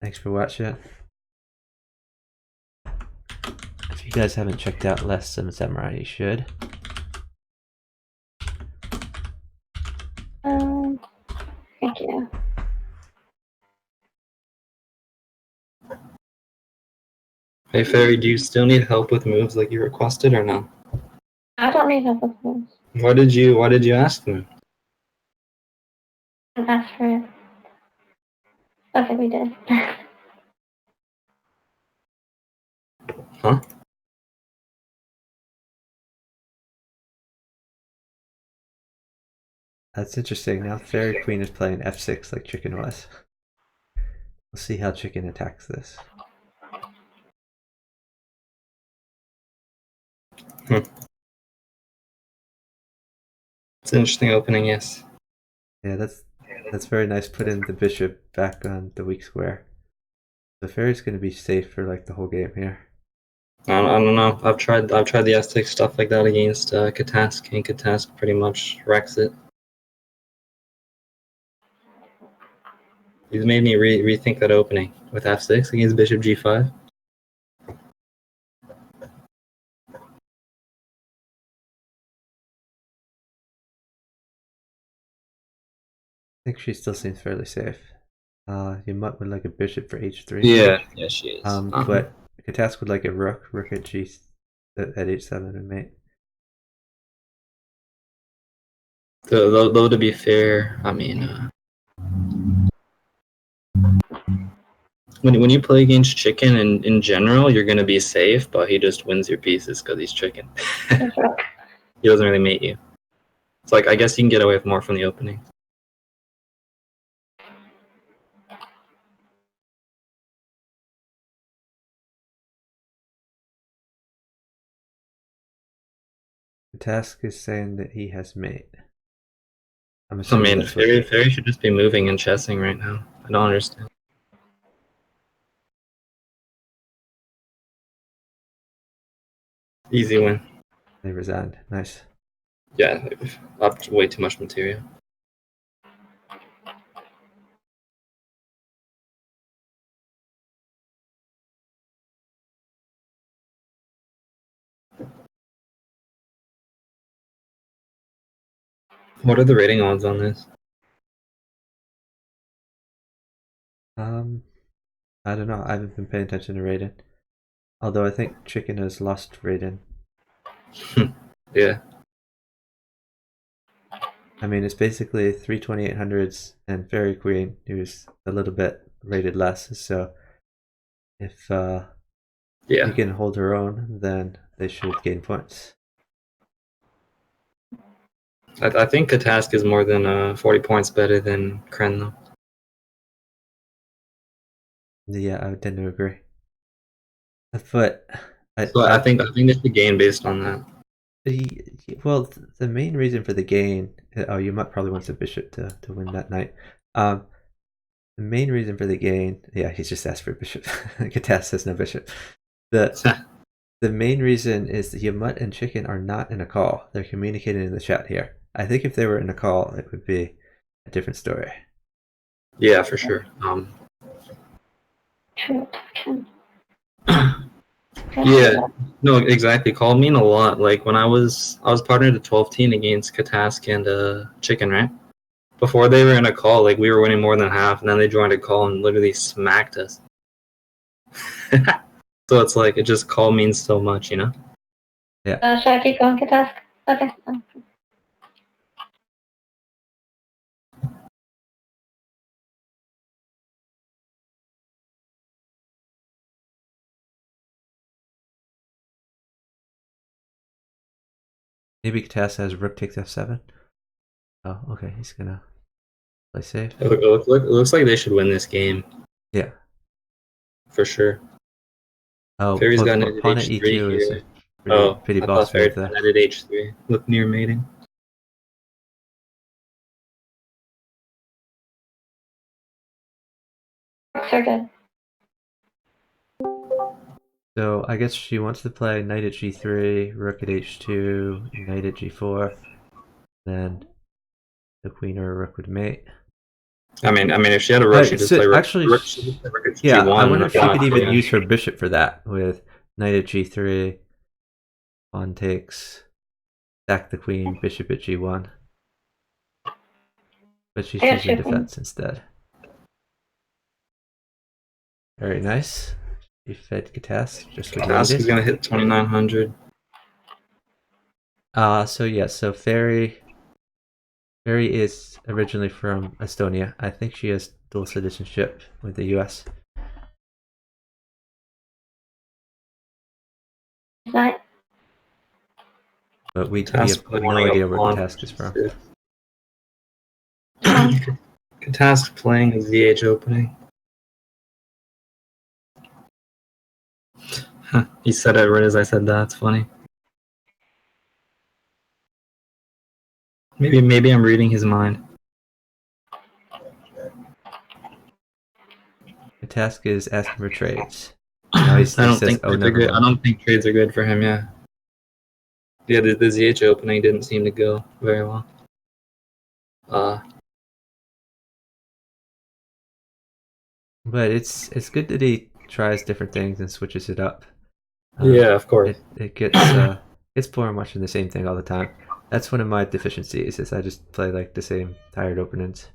Thanks for watching. If you guys haven't checked out Last Samurai, you should. Thank you. Hey Fairy, do you still need help with moves like you requested or no? I don't need help with moves. Why did you ask me? And ask for it. Okay, we did. Huh? That's interesting. Now Fairy Queen is playing f6 like Chicken was. We'll see how Chicken attacks this. It's an interesting opening, yes. Yeah, that's very nice. Putting the bishop back on the weak square. The Fairy's going to be safe for like the whole game here. I don't know. I've tried the S6 stuff like that against Katask, and Katask pretty much wrecks it. He's made me rethink that opening with f6 against bishop g5. I think she still seems fairly safe. You might would like a bishop for h3. Yeah, she is. But Katask would like a rook at at h7 and mate. Though to be fair, I mean, when you play against chicken in general, you're gonna be safe, but he just wins your pieces because he's chicken. It's rook. He doesn't really mate you. It's like I guess you can get away with more from the opening. The task is saying that he has mate. I'm I assuming mean, that's what. Fairy should just be moving and chessing right now. I don't understand. Easy win. They resigned. Nice. Yeah, up way too much material. What are the rating odds on this? I don't know. I haven't been paying attention to rating. Although I think chicken has lost rating. Yeah. I mean, it's basically 32800s and Fairy Queen, who's a little bit rated less. So if Yeah. you can hold her own, then they should gain points. I think Katask is more than 40 points better than Kren, though. Yeah, I would tend to agree. But So I think they should gain based on that. well, the main reason for the gain. Oh, you might probably want the bishop to win that night. The main reason for the gain. Yeah, he's just asked for a bishop. Katas has no bishop. The main reason is that Yamut and Chicken are not in a call. They're communicating in the chat here. I think if they were in a call, it would be a different story. Yeah, for sure. Yeah, no, exactly. Call mean a lot. Like when I was partnered to 12-team against Katask and Chicken, right? Before they were in a call, like we were winning more than half, and then they joined a call and literally smacked us. So it's like it just call means so much, you know? Yeah. Should I keep going to task? Okay. Maybe Katas has rook takes f7. Oh, okay. He's gonna play safe. It looks like they should win this game. Yeah. For sure. Oh, Fairy's got pawn netted at h3 e2 is here. a pretty I boss thought Fairy move there. netted h3. Look near mating. Rooks are good. So I guess she wants to play knight at g3, rook at h2, knight at g4, then the queen or rook would mate. I mean, if she had a rook, she'd just play rook. Actually, rook at yeah, g1. I wonder if she could even Yeah. use her bishop for that with knight at g3, pawn takes, sack the queen, bishop at g1. But she's I got choosing you. defense instead. Very nice. She fed Katas just what Katask is needed. gonna hit 2900. So Fairy is originally from Estonia. I think she has dual citizenship with the US. Not. But we Katask have no idea where Katas is from. Katask playing a ZH opening. He said it right as I said that. It's funny. Maybe I'm reading his mind. Katas is asking for trades. Now he says, "Oh, never good. mind." I don't think trades are good for him. Yeah. Yeah, the ZH opening didn't seem to go very well. But it's good that he tries different things and switches it up. Yeah, of course. It gets boring watching the same thing all the time. That's one of my deficiencies. Is I just play like the same tired openings.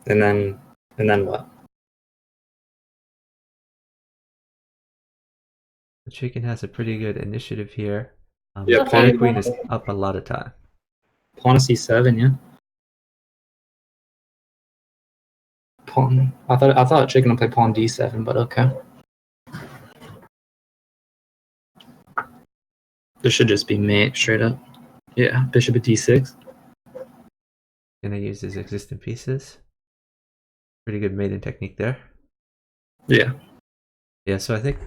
And then what? The chicken has a pretty good initiative here. Yeah, Fairy pawn- Queen is up a lot of time. Pawn to c7, yeah. Pawn. I thought chicken would play pawn d7, but okay. This should just be mate straight up. Yeah, bishop at d6. Gonna use his existing pieces. Pretty good mating technique there. Yeah. Yeah, so I think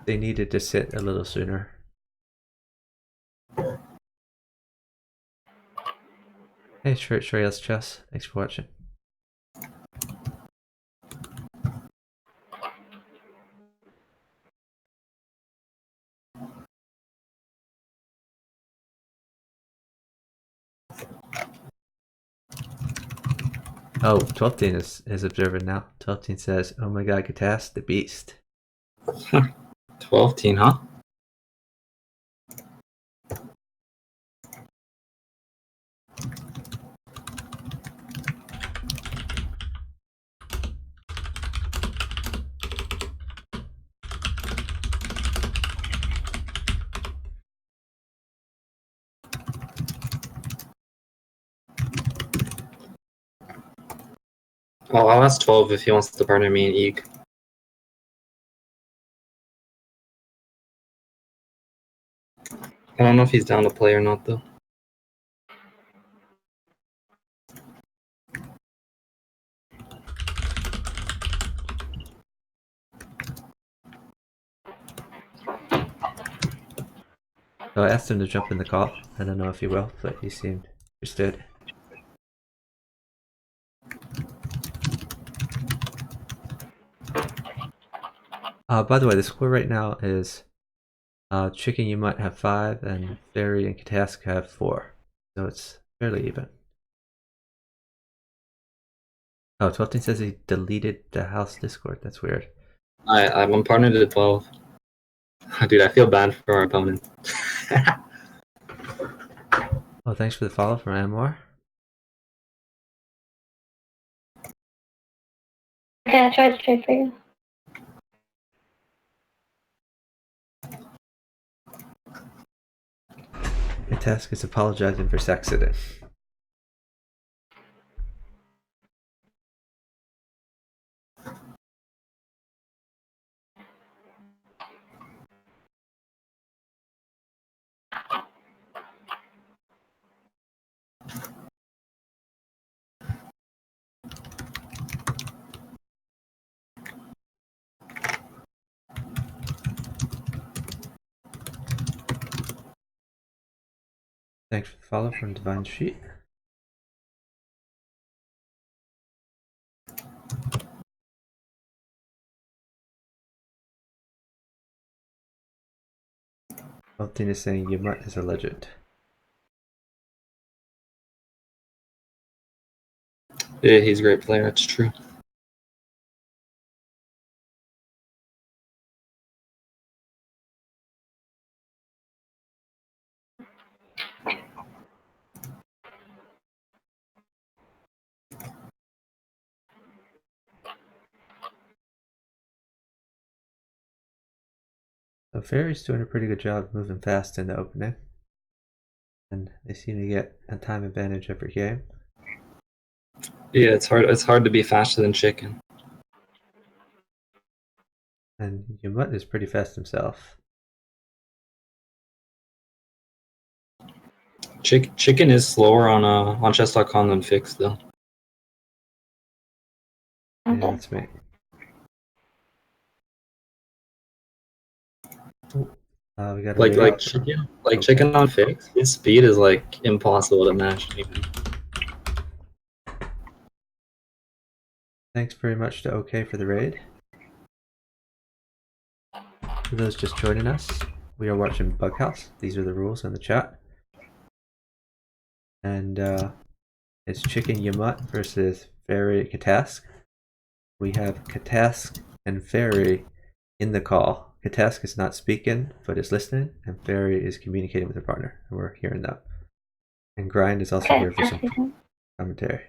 they needed to sit a little sooner. Hey, Shreya's Chess. Thanks for watching. Oh, 12 is observing now. 12 says, oh my god, Katas, the beast. 12 teen, huh? Oh, I'll ask 12 if he wants to partner me in Eeg. I don't know if he's down to play or not, though. So I asked him to jump in the call. I don't know if he will, but he seemed interested. By the way, the score right now is Chicken, you might have 5, and Fairy and Katask have 4. So it's fairly even. Oh, 12 says he deleted the house Discord. That's weird. I'm partnered to 12. Dude, I feel bad for our opponent. Oh, thanks for the follow from Amor. Okay, I tried to trade for you. Katask is apologizing for accident. Thanks for the follow from Divine Sheet. Something is saying Yamut is a legend. Yeah, he's a great player, that's true. So Fairy's doing a pretty good job moving fast in the opening. And they seem to get a time advantage every game. Yeah, it's hard to be faster than chicken. And Yamut is pretty fast himself. Chicken is slower on chess.com than Fix though. Yeah, Okay. that's me. Ooh, we got a Like chicken. chicken on Fix. His speed is like impossible to match. Even. Thanks very much to OK for the raid. For those just joining us, we are watching Bughouse. These are the rules in the chat. And it's Chicken Yamut versus Fairy Katask. We have Katask and Fairy in the call. Katask is not speaking, but is listening, and Fairy is communicating with her partner, and we're hearing that. And Grind is also Okay, here for some perfect. commentary.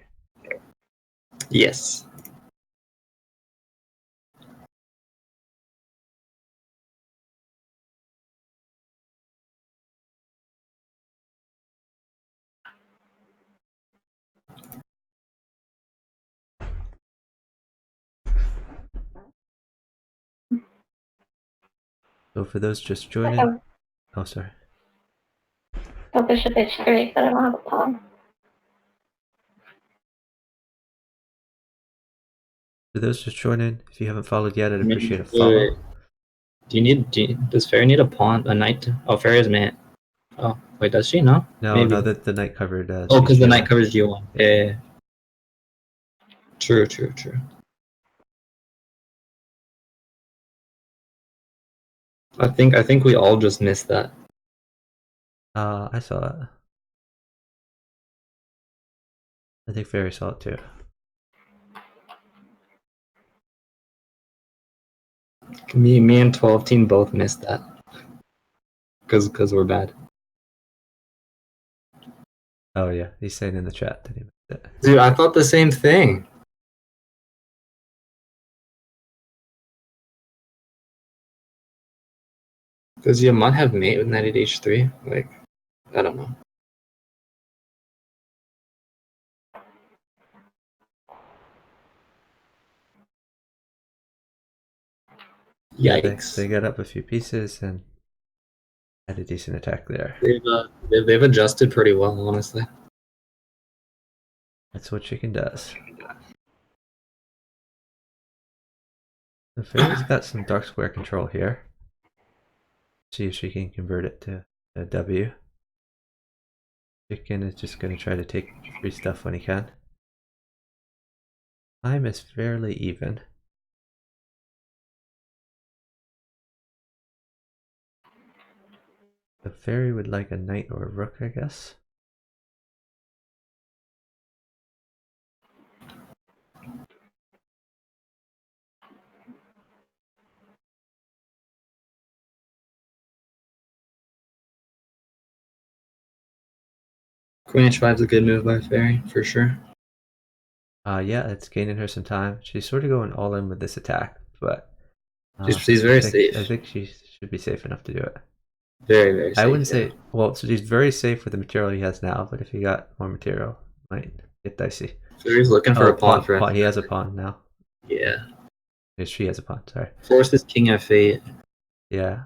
Yes. So for those just joining, Oh, oh sorry. oh, bishop h3, but I don't have a pawn. For those just joining, if you haven't followed yet, I'd I mean, appreciate a wait. follow. Does Fairy need a pawn, a knight? Oh, Fairy's mate. Oh, wait, does she? No? No, Maybe. no, the knight covered Oh, because the G1. knight covers G1. Yeah. True. I think we all just missed that. I saw it. I think Fairy saw it too. Me and 12 team both missed that. Because we're bad. Oh yeah, he's saying in the chat that he missed it. Dude, I thought the same thing. Does Yaman have mate with knight at h3? Like, I don't know. Yeah, Yikes. they got up a few pieces and had a decent attack there. They've adjusted pretty well, honestly. That's what chicken does. The Fairy's got some dark square control here. See if she can convert it to a W. Chicken is just going to try to take free stuff when he can. Time is fairly even. The Fairy would like a knight or a rook, I guess. Queen h5 is a good move by Fairy, for sure. Yeah, it's gaining her some time. She's sort of going all in with this attack, but She's very safe. I think she should be safe enough to do it. Very safe. I wouldn't say, well, so she's very safe with the material he has now, but if he got more material, it might get dicey. Fairy's looking for a pawn for pawn. He has a pawn now. Yeah. She has a pawn, sorry. Forces king f8. Yeah.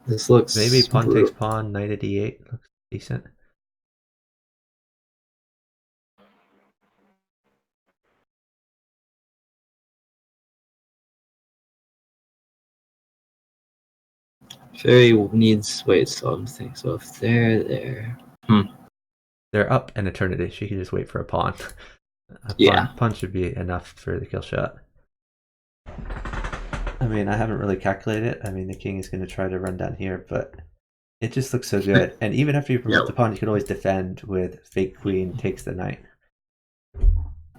This looks Maybe pawn takes pawn, knight at e8. Looks decent. Fairy needs so I'm thinking so if they're there. They're up an eternity. She can just wait for a pawn. Pawn should be enough for the kill shot. I mean, I haven't really calculated it. I mean, the king is going to try to run down here, but it just looks so good. And even after you promote the pawn, you can always defend with fake queen takes the knight.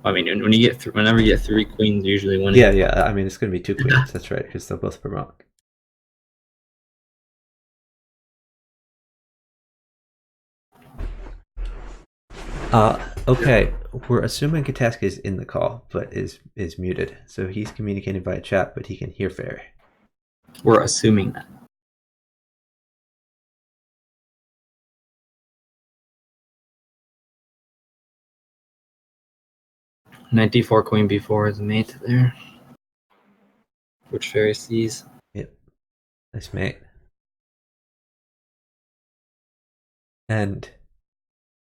I mean, when you get whenever you get 3 queens, usually winning. Yeah. I mean, it's going to be 2 queens. That's right, because they'll both promote. Okay, we're assuming Kataska is in the call, but is muted. So he's communicating via chat, but he can hear Fairy. We're assuming that. Knight d4, queen b4 is a mate there. Which Fairy sees. Yep. Nice mate. And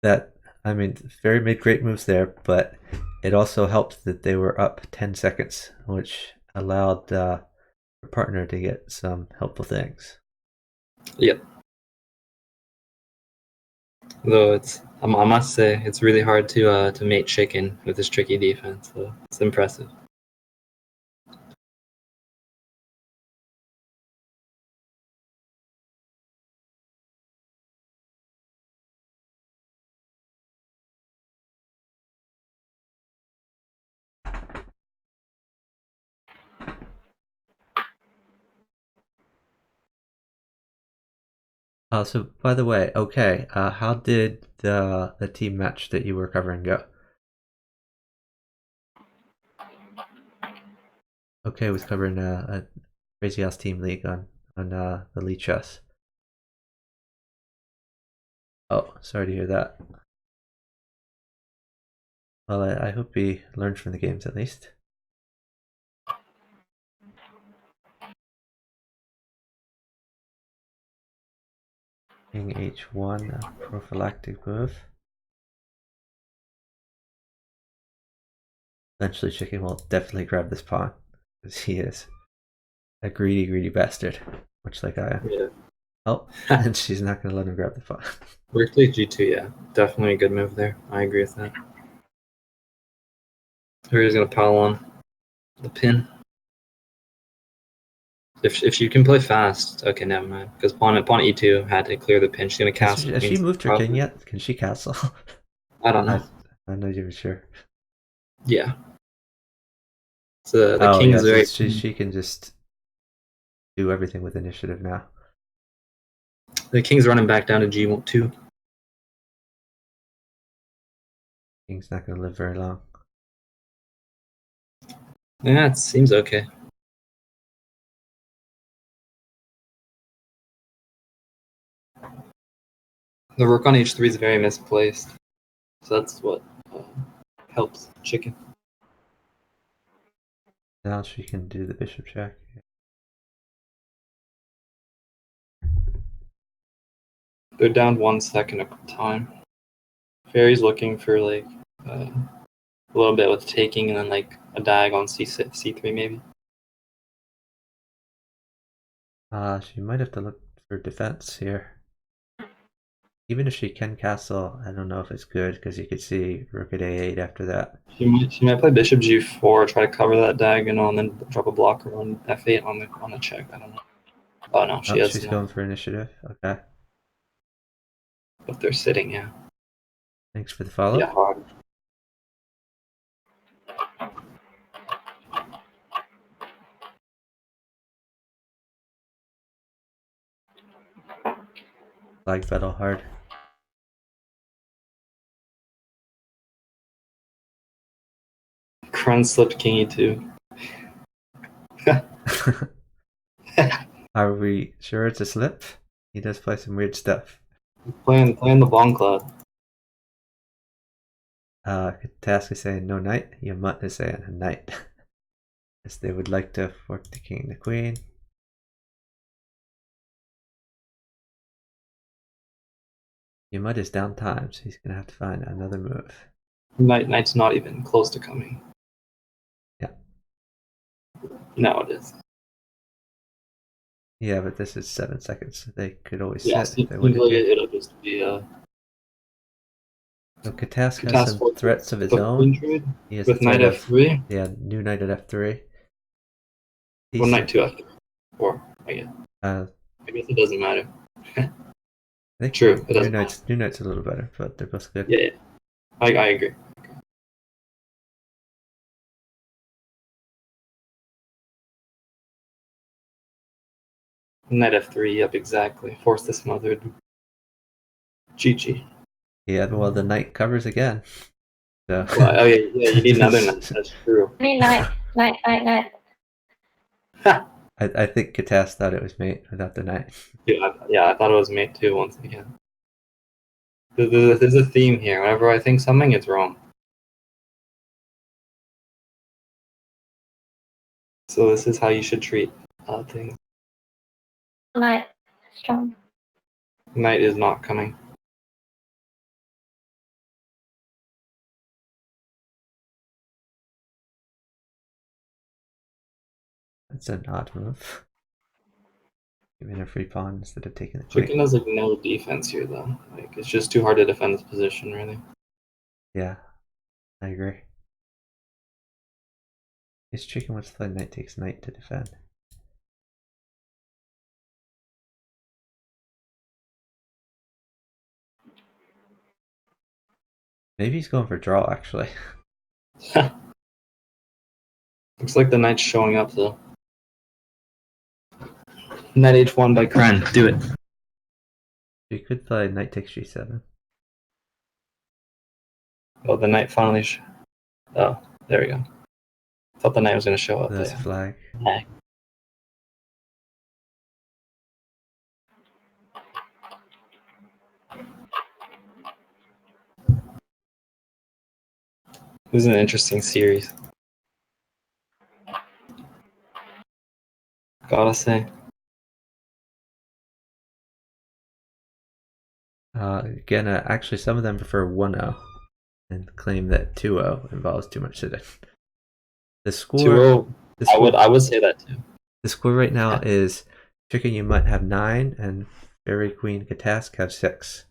that, I mean, Fairy made great moves there, but it also helped that they were up 10 seconds, which allowed her partner to get some helpful things. Yep. Though I must say, it's really hard to mate chicken with this tricky defense. So it's impressive. So by the way, okay, how did the team match that you were covering go? Okay, was covering a Crazy House Team League on the Lead Chess. Oh, sorry to hear that. Well, I hope he learned from the games at least. King h1, a prophylactic move. Eventually chicken will definitely grab this pawn, because he is a greedy, greedy bastard, much like I am. Yeah. Oh, and she's not going to let him grab the pawn. Rook plays g2, yeah. Definitely a good move there. I agree with that. Here he's going to pile on the pin. If she can play fast, okay, never mind. Because pawn e2 had to clear the pin. She's going to castle. Has she moved her king yet? Can she castle? I don't know. I'm not even sure. Yeah. So the Oh, king's yeah, very. she can just do everything with initiative now. The king's running back down to g2. King's not going to live very long. Yeah, it seems okay. The rook on h3 is very misplaced. So that's what helps chicken. Now she can do the bishop check. They're down 1 second of time. Fairy's looking for like a little bit with taking and then like a diag on c6, c3 maybe. She might have to look for defense here. Even if she can castle, I don't know if it's good because you could see rook at a8 after that. She might play bishop g4, try to cover that diagonal, and then drop a blocker on f8 on the check. I don't know. Oh no, she has she's no. going for initiative. Okay. But they're sitting, yeah. Thanks for the follow. Yeah, hard. Flag battle hard. Kron slipped king e2. Are we sure it's a slip? He does play some weird stuff. Playing the bomb cloud. Task is saying no knight. Yamut is saying a knight. As they would like to fork the king and the queen. Yamut is down time, so he's gonna have to find another move. Knight's not even close to coming. Yeah. No, it is. Yeah, but this is 7 seconds. They could always Yeah, sit if they wanted to. it'll just be So Katask has some threats of his own. He has with the threat knight of f3. yeah, new knight at f3. Well, knight 2 f3. Or I guess it doesn't matter. I think True, it doesn't matter. New knight's a little better, but they're both good. Yeah. I agree. Knight f3, yep, exactly. Force the smothered. GG. Yeah, well, the knight covers again. So. Well, oh, yeah, you need another knight. That's true. I need knight. I think Katas thought it was mate without the knight. Yeah, I thought it was mate too once again. There's a theme here. Whenever I think something, it's wrong. So this is how you should treat things. Knight. Strong. Knight is not coming. That's an odd move. Giving a free pawn instead of taking the queen. Chicken has like no defense here though. Like it's just too hard to defend this position, really. Yeah, I agree. It's chicken wants to play knight takes knight to defend. Maybe he's going for draw actually. Looks like the knight's showing up though. Knight h1 by Kren. Do it. You could play knight takes g7. Oh, the knight finally. Oh, there we go. Thought the knight was going to show up. That's a flag. Nah. This is an interesting series. Gotta say. Again, actually, some of them prefer 1-0 and claim that 2-0 involves too much sitting. The score, 2-0. the I score, would say that too. the score right now Yeah. is Chicken You Might have 9 and Fairy Queen Katask have 6.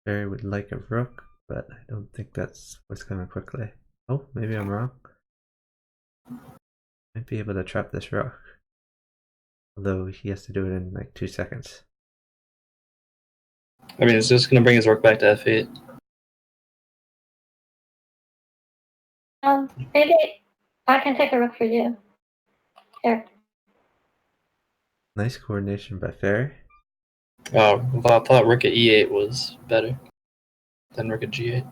Fairy would like a rook, but I don't think that's what's coming quickly. Oh, maybe I'm wrong. Might be able to trap this rook. Although he has to do it in like 2 seconds. I mean, it's just gonna bring his rook back to f8. Maybe I can take a rook for you. Here. Nice coordination by Fairy. I thought rook at e8 was better than rook at g8.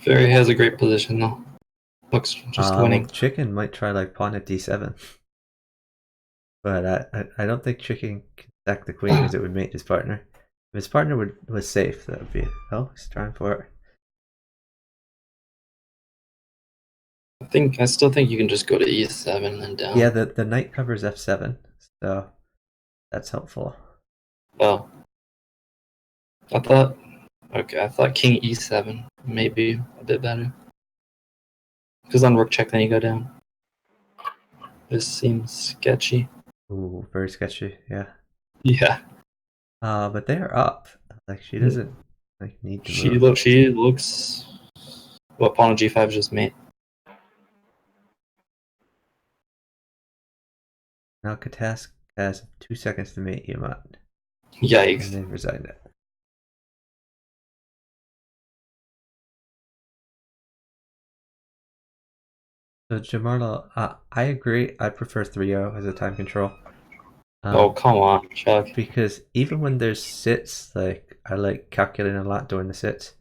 Fairy has a great position though. Rook's just winning. Well, Chicken might try like pawn at d7. But I don't think Chicken can stack the queen because it would mate his partner. If his partner was safe, that would be... Oh, he's trying for it. I still think you can just go to e7 and then down. Yeah, the knight covers f7, so that's helpful. Oh. I thought king e7 may be a bit better. Because on rook check, then you go down. This seems sketchy. Ooh, very sketchy, yeah. Yeah. But they're up. Like, she doesn't like need to move. She looks. Well, pawn on g5 is just mate. Now Katask has 2 seconds to mate Yamat. And Yikes. they've resigned it. So Jamarla, I agree. I prefer 3-0 as a time control. Oh, come on, Chuck. Because even when there's sits, like I like calculating a lot during the sits.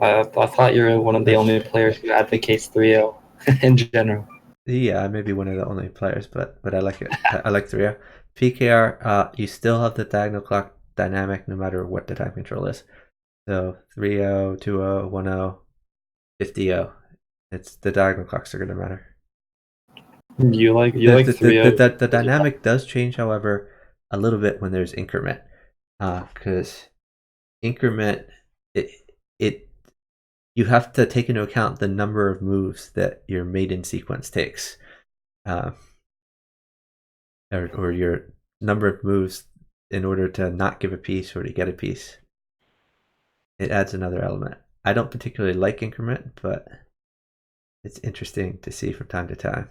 I thought you were one of the only players who advocates 3-0 in general. Yeah, I may be one of the only players, but I like it. I like 3-0. PKR, you still have the diagonal clock dynamic no matter what the time control is. So 3-0, 2-0, 1-0, 50-0. It's the diagonal clocks are gonna matter. You like 3-0. The dynamic does change, however, a little bit when there's increment. Because increment it you have to take into account the number of moves that your maiden sequence takes. Or your number of moves in order to not give a piece or to get a piece. It adds another element. I don't particularly like increment, but it's interesting to see from time to time.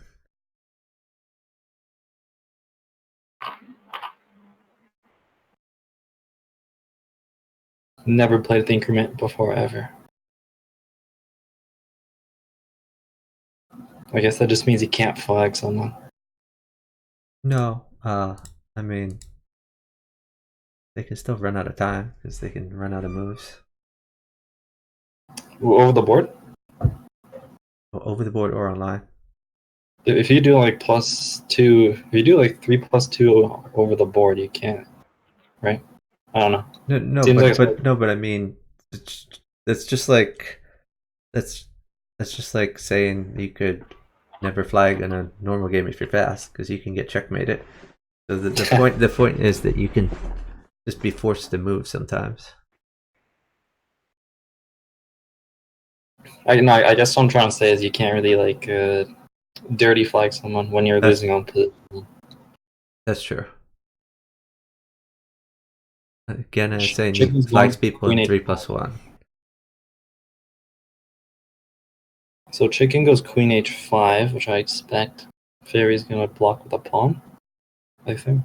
Never played the increment before, ever. I guess that just means you can't flag someone. No, I mean, they can still run out of time because they can run out of moves. Over the board? Over the board or online. If you do like +2, if you do like 3+2 over the board, you can't, right? I don't know. No, Seems like but I mean, that's just like that's just like saying you could never flag in a normal game if you're fast because you can get checkmated. So the point is that you can just be forced to move sometimes. I guess what I'm trying to say is you can't really like dirty flag someone when you're losing on position. That's true. Again, I'm saying you Chicken's flags going people queen in h5. 3+1. So chicken goes queen h5, which I expect Fairy's gonna block with a pawn, I think.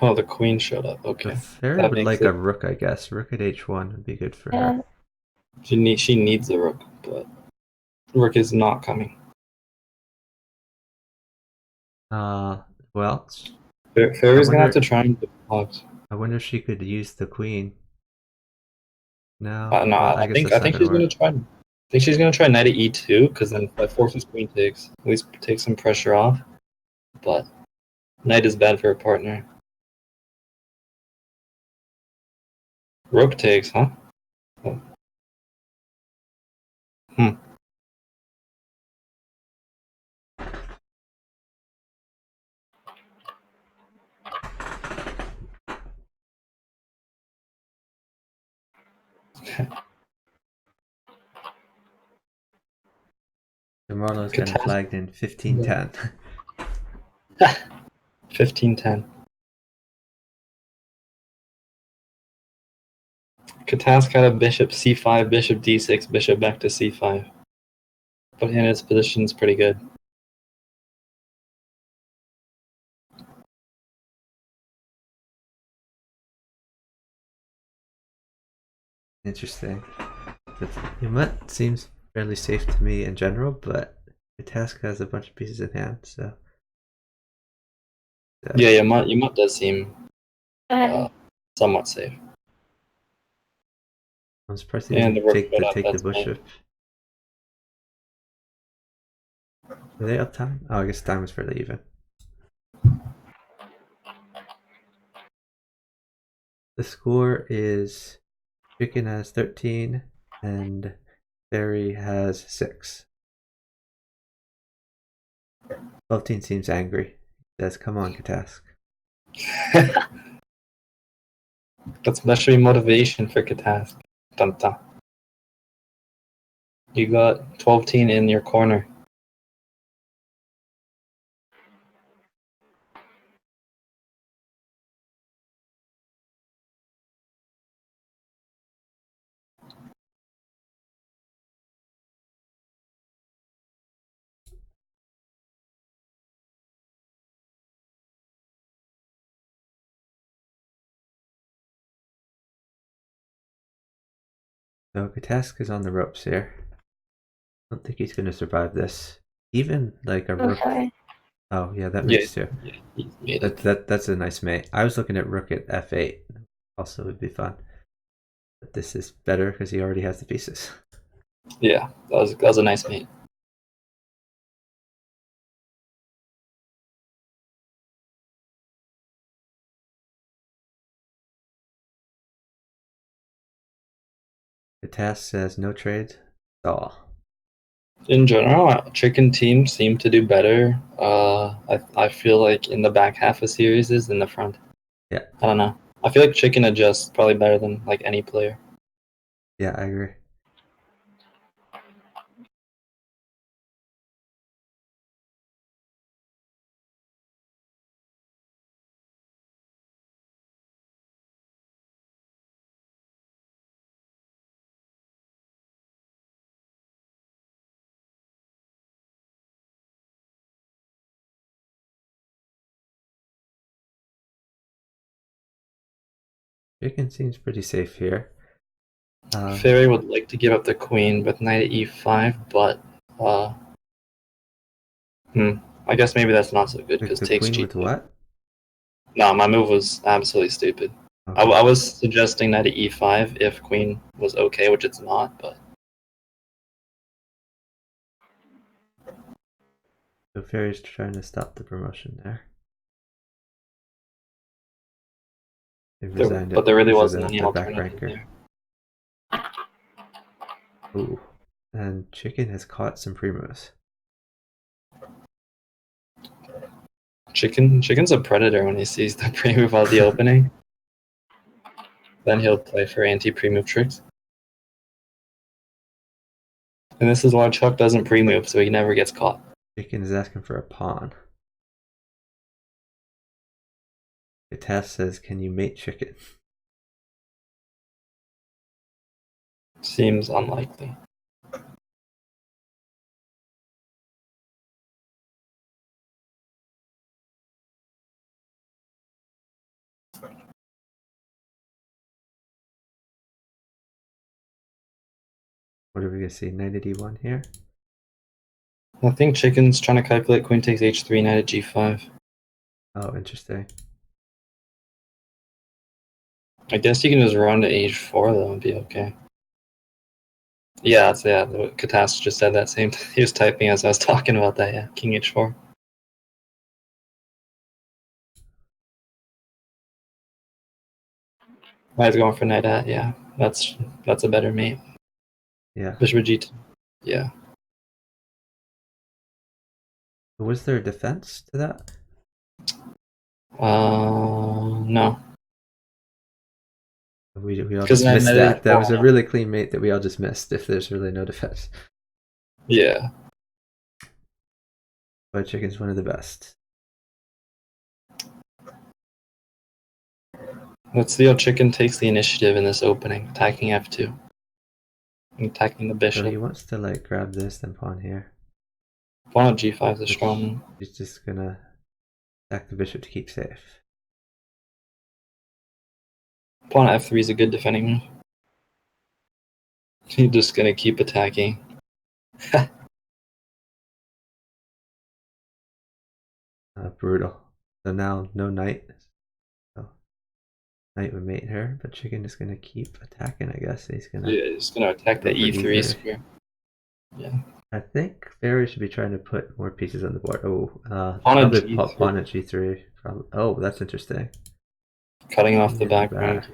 Oh, the queen showed up. The Okay, fairy that would makes like it. a rook, I guess. Rook at h1 would be good for Yeah. her. She needs a rook, but rook is not coming. Well, I Fairy's gonna have to wonder. try and block. I wonder if she could use the queen. No, No, well, I guess I that's not think gonna she's gonna work. try. I think she's gonna try knight at e2 because then if that forces queen takes, at least take some pressure off. But knight is bad for a partner. Rook takes, huh? Oh. Hmm. Marlowe's getting Catastrophe. flagged in 1510. 15-10. Katask had a bishop c5, bishop d6, bishop back to c5. But in its position's pretty good. Interesting. Yumet seems fairly safe to me in general, but the task has a bunch of pieces in hand, so. Yeah, Yamut does seem Um, somewhat safe. I'm surprised he And the didn't rook showed up, take the that's fine. bishop. Are they up time? Oh, I guess time was fairly even. The score is Chicken has 13 and Fairy has 6. 12 seems angry. He says, come on, Katask. That should be motivation for Katask. Dun, dun. You got 12 teen in your corner. So Katask is on the ropes here. I don't think he's going to survive this. Even like a I'm rook. sorry. Oh, yeah, that Yeah, mates too. yeah, he made it. That's a nice mate. I was looking at rook at f8. Also would be fun. But this is better because he already has the pieces. Yeah, that was a nice mate. The task says no trades. All. In general, chicken teams seem to do better. I feel like in the back half of series is in the front. Yeah. I don't know. I feel like chicken adjusts probably better than like any player. Yeah, I agree. Chicken seems pretty safe here. Fairy would like to give up the queen with knight at e5, but I guess maybe that's not so good because the takes queen with g2. what? No, my move was absolutely stupid. Okay. I was suggesting knight at e5 if queen was okay, which it's not, but So Fairy's trying to stop the promotion there. They resigned it there really because of wasn't any the back alternative ranker. there. Ooh. And Chicken has caught some primos. Chicken's a predator when he sees the pre-move out the opening. Then he'll play for anti-pre-move tricks. And this is why Chuck doesn't pre-move, so he never gets caught. Chicken is asking for a pawn. The task says, can you mate Chicken? Seems unlikely. What are we gonna see? Knight at e1 here. I think chicken's trying to calculate queen takes h3, knight at g5. Oh, interesting. I guess you can just run to h4 though and be okay. Yeah, Katas just said that same. He was typing as I was talking about that. Yeah, king h4. White's going for knight at. Yeah, that's a better mate. Yeah. Bishop g2. Yeah. Was there a defense to that? No. We all Because just missed that. That was a h4. really clean mate that we all just missed if there's really no defense. Yeah. But chicken's one of the best. Let's see how chicken takes the initiative in this opening, attacking f2. Attacking the So bishop. he wants to like grab this, then pawn here. Pawn at g5 is a strong move. He's just gonna attack the bishop to keep safe. Pawn at f3 is a good defending move. He's just gonna keep attacking. Brutal. So now no knight. So knight would mate her, but chicken is gonna keep attacking. I guess he's gonna. Yeah, he's gonna attack the e3 square. Yeah. I think Barry should be trying to put more pieces on the board. Oh, Pawn at probably g3. pawn at g3. Probably. Oh, that's interesting. Cutting off the back Back. rank.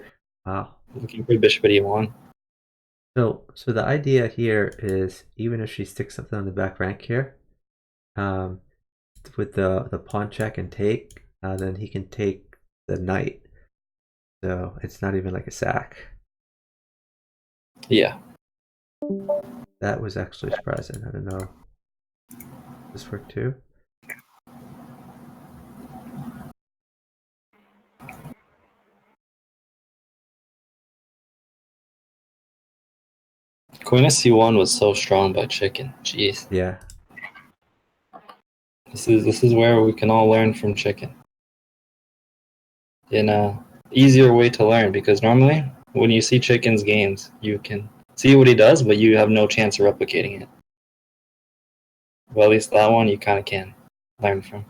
Wow. Looking for bishop at e1. So the idea here is even if she sticks something on the back rank here, with the pawn check and take, then he can take the knight. So it's not even like a sack. Yeah. That was actually surprising. I don't know. This worked too. Queen at c1 was so strong by chicken. Jeez. Yeah. This is where we can all learn from chicken. In a easier way to learn, because normally when you see chicken's games, you can see what he does, but you have no chance of replicating it. Well, at least that one you kind of can learn from.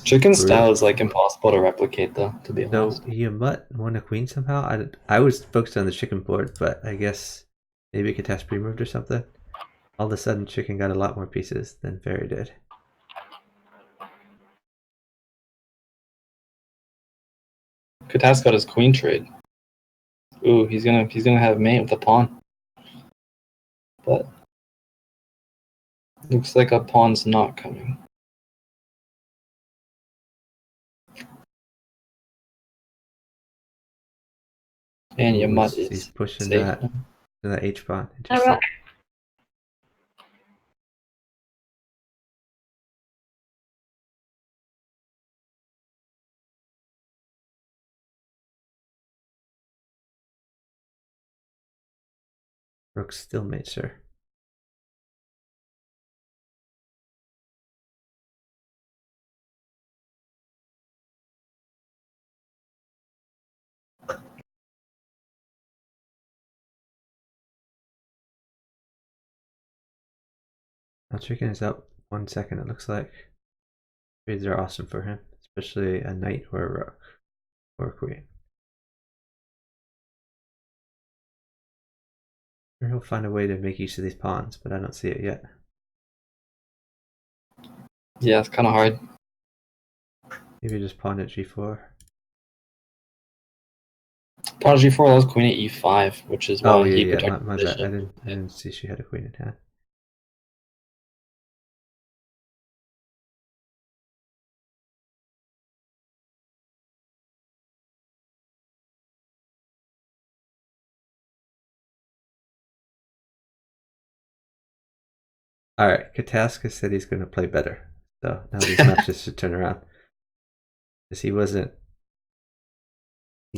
Chicken's style is like impossible to replicate, though, to be honest. So Yamut won a queen somehow. I was focused on the chicken board, but I guess maybe Katas pre-moved or something. All of a sudden, chicken got a lot more pieces than Fairy did. Katas got his queen trade. Ooh, he's gonna have mate with a pawn. But looks like a pawn's not coming. And Yamut is he's pushing safe. that H pawn. Alright. Rook still mates her. Now chicken is up 1 second, it looks like. Trades are awesome for him, especially a knight or a rook or a queen. Sure, he'll find a way to make use of these pawns, but I don't see it yet. Yeah, it's kind of hard. Maybe just pawn at g4. Pawn at g4 allows queen at e5, which is why he yeah, protected my the bad. bishop. I didn't see she had a queen in hand. Alright, Kataska said he's going to play better. So now these matches should turn around. Because he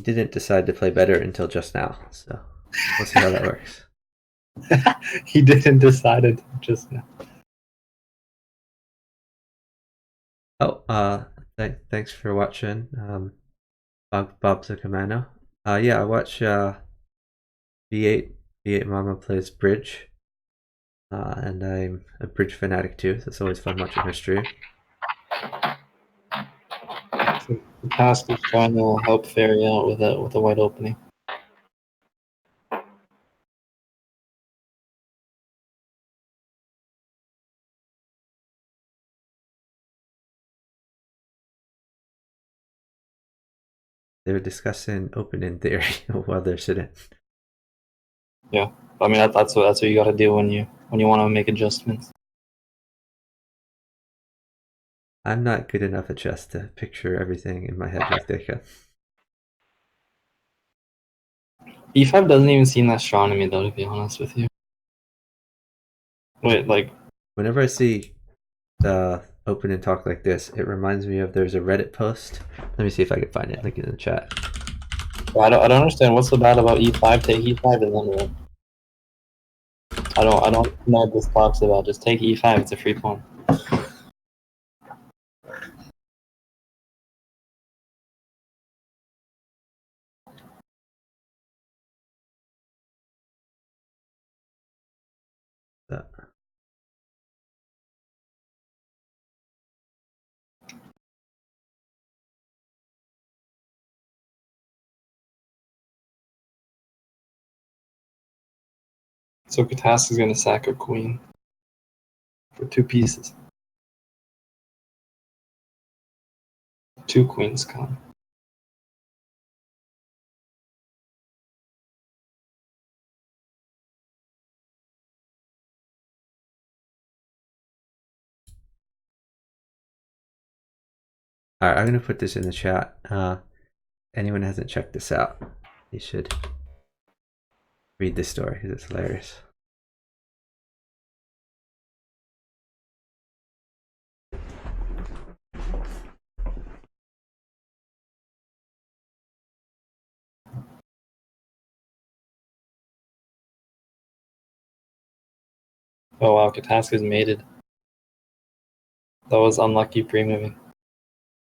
didn't decide to play better until just now. So we'll see how that works. He didn't decide it just now. Oh, thanks for watching. Bob the Commando. Yeah, I watch B8 Mama plays bridge, and I'm a bridge fanatic too, so it's always fun watching her stream. So the task is trying to help Fairy out with a white opening. They were discussing opening theory while they're sitting. Yeah, I mean that's what you got to do when you want to make adjustments. I'm not good enough at chess to picture everything in my head like they can. E5 doesn't even seem that strong to me, though, to be honest with you. Wait, like... Whenever I see the open and talk like this, it reminds me of there's a Reddit post. Let me see if I can find it. Link it in the chat. I don't understand what's so bad about E5. Take E5 and then win. I don't know what this talks about. Just take E5. It's a free pawn. So Katas is going to sack a queen for 2 pieces. 2 queens come. All right, I'm gonna put this in the chat. Anyone hasn't checked this out, you should read this story because it's hilarious. Oh wow, Kataska's mated. That was unlucky pre-moving.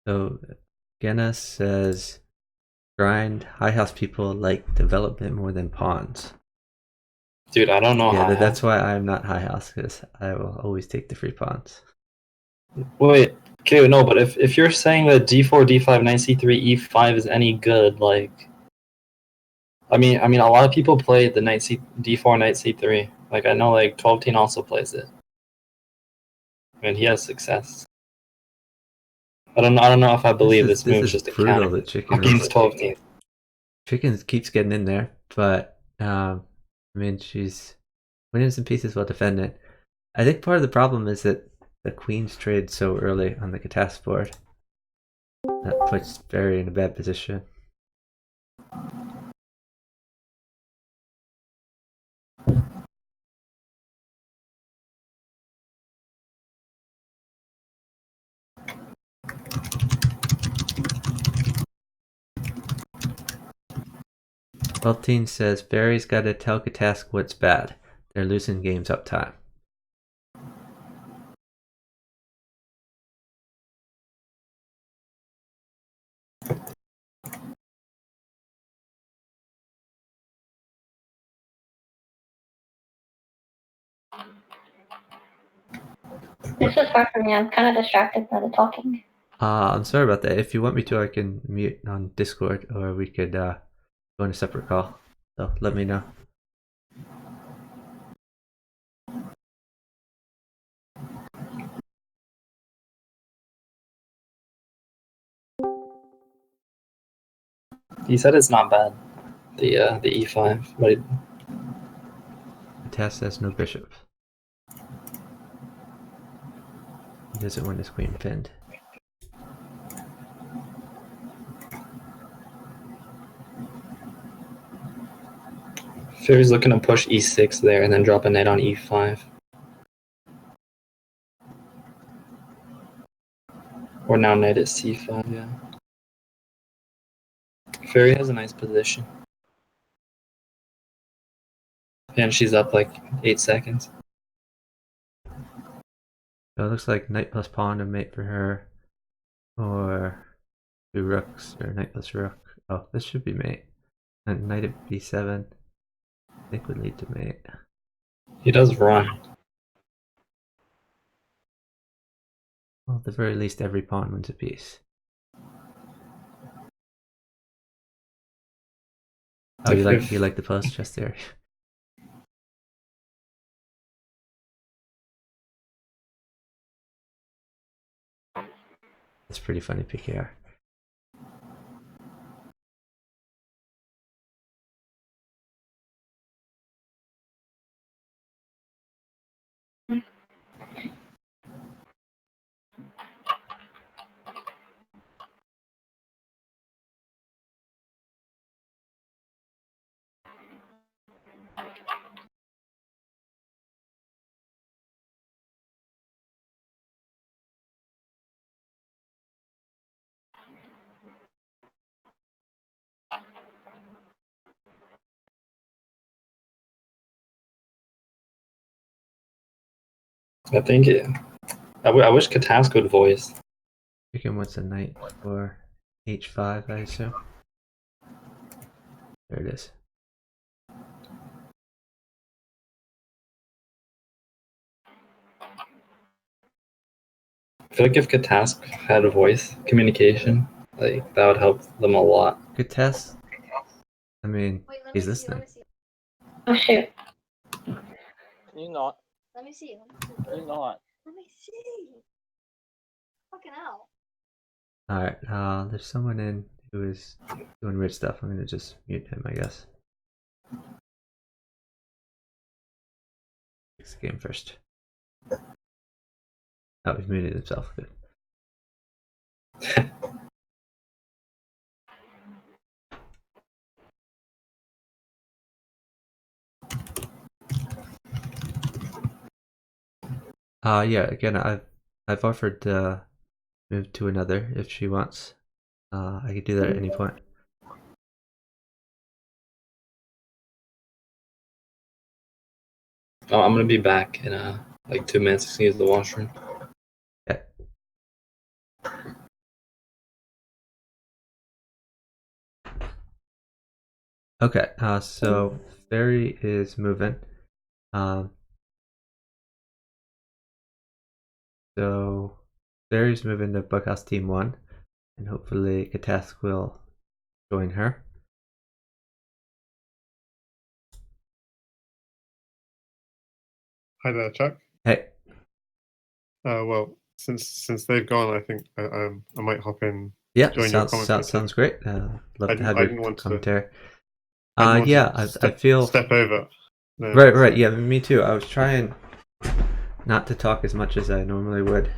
So Genna says, grind high house people like development more than pawns. Dude, I don't know Yeah, how. that's why I'm not high house, because I will always take the free pawns. Wait, okay, no, but if you're saying that d4, d5, knight c3, e5 is any good, like, I mean, a lot of people play the d4, knight c3. Like, I know, like, 12 teen also plays it. I mean, he has success. I don't know if I believe this move is just a brutal counter that Chicken against 12 teen. Chicken keeps getting in there, but I mean, she's winning some pieces while defending. I think part of the problem is that the queens trade so early on the Katas board. That puts Barry in a bad position. Beltine says Barry's got to tell Katas what's bad. They're losing games uptime. This is far from me. I'm kind of distracted by the talking. I'm sorry about that. If you want me to, I can mute on Discord, or we could go on a separate call. So let me know. He said it's not bad, the e5, but Katas has no bishop. He doesn't want his queen pinned. Fairy's looking to push e6 there and then drop a knight on e5. Or now knight at c5, yeah. Fairy has a nice position. And she's up like 8 seconds. So it looks like knight plus pawn to mate for her, or 2 rooks, or knight plus rook. Oh, this should be mate. And knight at b7. think would lead to mate. He does run. Well, at the very least, every pawn wins a piece. Oh, you like the post just there? It's pretty funny, PKR. I think I wish Katask would voice. Chicken wants a knight for h5, I assume. There it is. I feel like if Katask had a voice communication, like that would help them a lot. Good test. I mean, he's listening. Oh shoot. Can you not? Let me see. Can you not? Let me see. Fucking hell. Alright, there's someone in who is doing weird stuff. I'm gonna just mute him, I guess. Fix the game first. Oh, he's muted himself. Good. Yeah, again, I've offered to move to another if she wants. I could do that at any point. Oh, I'm gonna be back in like 2 minutes. Just use the washroom. Okay. Okay, so Fairy is moving. So Fairy's moving to Bughouse Team 1, and hopefully Katask will join her. Hi there, Chuck. Hey, Well, since they've gone, I think I might hop in. yeah, Join your commentary sounds great. Love to have I didn't your want to- commentary. I didn't Yeah, want to I feel step over. No, right. Yeah, me too. I was trying not to talk as much as I normally would.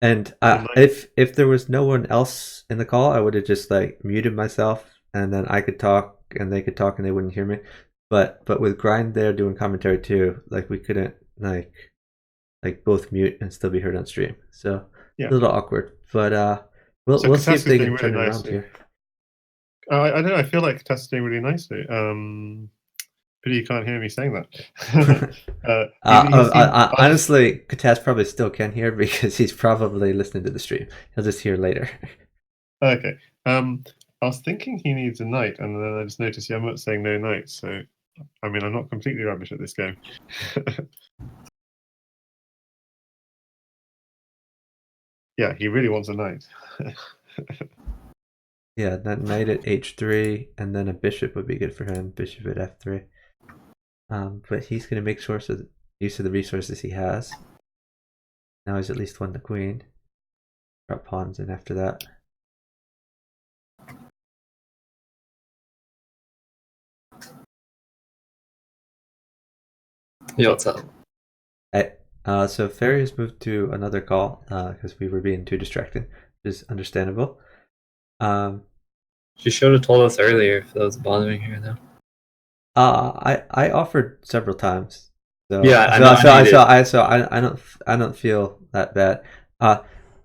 And if there was no one else in the call, I would have just like muted myself, and then I could talk, and they could talk, and they wouldn't hear me. But with Grind there doing commentary too, like we couldn't like both mute and still be heard on stream. So Yeah. a little awkward. But we'll see if Katask they is can doing turn really it around nicely. here. I don't know. I feel like Tess is doing really nicely. But you can't hear me saying that. Honestly, Katas probably still can hear because he's probably listening to the stream. He'll just hear later. Okay. I was thinking he needs a knight, and then I just noticed I'm not saying no knight. So, I mean, I'm not completely rubbish at this game. Yeah, he really wants a knight. Yeah, that knight at h3, and then a bishop would be good for him. Bishop at f3. But he's going to make use of the resources he has. Now he's at least won the queen. Drop pawns in after that. Yo, what's up? Hey, so Fairy has moved to another call because we were being too distracted, which is understandable. She should have told us earlier if that was bothering her, though. I offered several times. So Yeah, I don't feel that bad.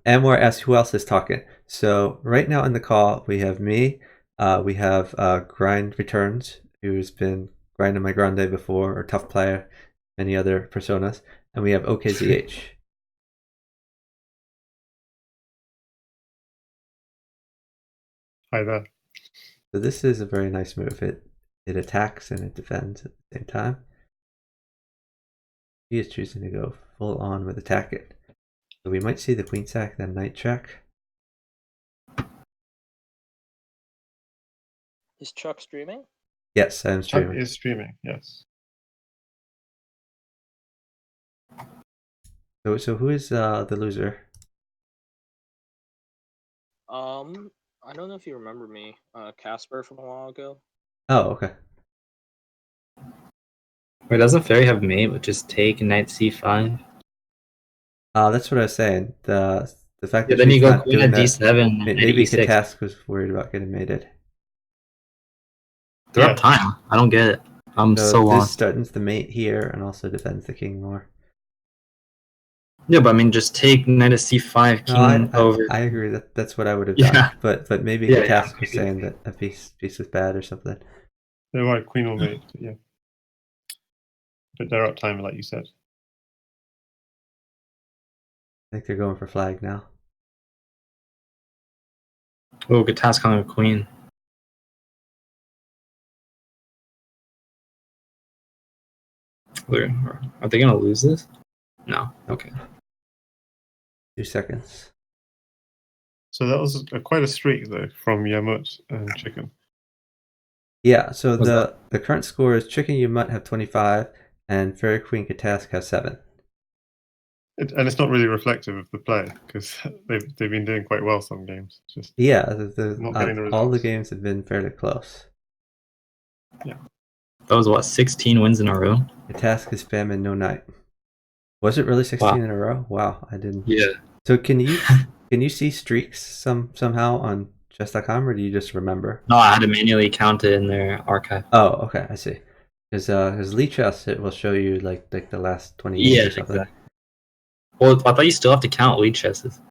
Amor asks who else is talking. So right now in the call we have me. We have Grind Returns, who's been grinding my grande before, or Tough Player, many other personas, and we have OKZH. Hi there. So this is a very nice move. it attacks and it defends at the same time. He is choosing to go full on with attack it. So we might see the queen sack, then knight check. Is Chuck streaming? Yes, I'm Chuck streaming. is streaming, yes. So who is the loser? I don't know if you remember me, Casper from a while ago. Oh, okay. Wait, doesn't Fairy have mate, but just take knight c5? That's what I was saying. The fact Yeah, that then you she's go not queen doing at that. d7, knight Maybe e6. Katask was worried about getting mated. They're Yeah. up time. I don't get it. I'm so this lost. threatens the mate here and also defends the king more. Yeah, but I mean, just take knight at c5, No, king over. I agree that that's what I would have Yeah. done. But maybe Yeah, Katask was maybe. saying that a piece was bad or something. They're right, queen or mate, yeah. But they're up time, like you said. I think they're going for flag now. Oh, good task on a queen. Are they gonna lose this? No. Okay. 2 seconds. So that was quite a streak, though, from Yamut and Chicken. Yeah, so What's the current score is Chicken Yamut have 25 and Fairy Queen Katask have 7. And it's not really reflective of the play, because they've been doing quite well some games. It's just Yeah, not getting the all the results. games have been fairly close. That was what, 16 wins in a row? Katask is spamming no knight. Was it really 16 in a row? Wow, I didn't. Yeah. So can you see streaks somehow on chess.com, or do you just remember? No, I had to manually count it in their archive. Oh, okay, I see. Because Lee Chess, it will show you like the last 20 games Yeah, or something. exactly. Well, I thought you still have to count lead chesses.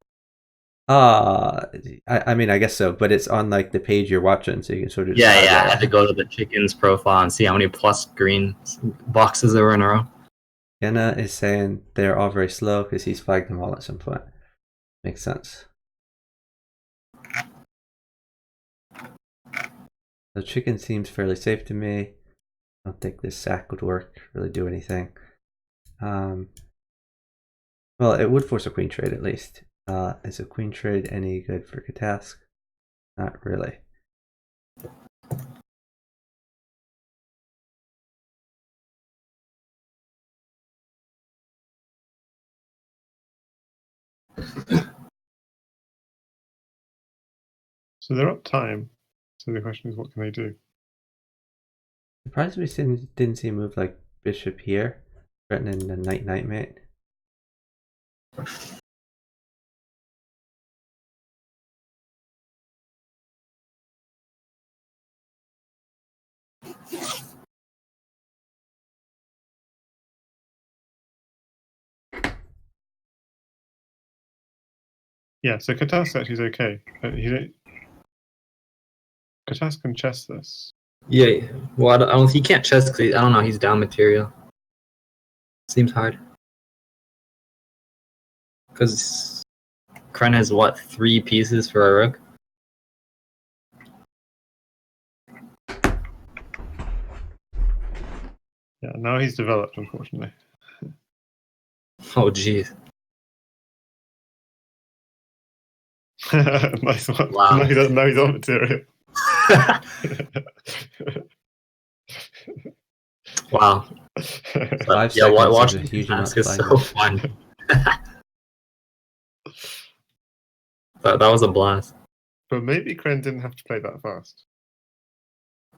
I mean, I guess so, but it's on like the page you're watching, so you can sort of Yeah, decide I that. had to go to the chicken's profile and see how many plus green boxes there were in a row. Yenna is saying they're all very slow because he's flagged them all at some point. Makes sense. The chicken seems fairly safe to me. I don't think this sack would work, really do anything. Well, it would force a queen trade at least. Is a queen trade any good for Katask? Not really. So they're up time. So the question is, what can they do? Surprised we didn't see a move like bishop here, threatening the knight mate. Yeah, so Katask actually is okay. Katask can chess this. Yeah, well, I don't. He can't chess because I don't know. He's down material. Seems hard. Because Kren has what, 3 pieces for a rook? Yeah, now he's developed, unfortunately. Oh, jeez. Nice one. Wow. Now he's on material. Wow. 5 Yeah, seconds watching is a huge task amount is of so flag. fun. that was a blast. But maybe Kren didn't have to play that fast.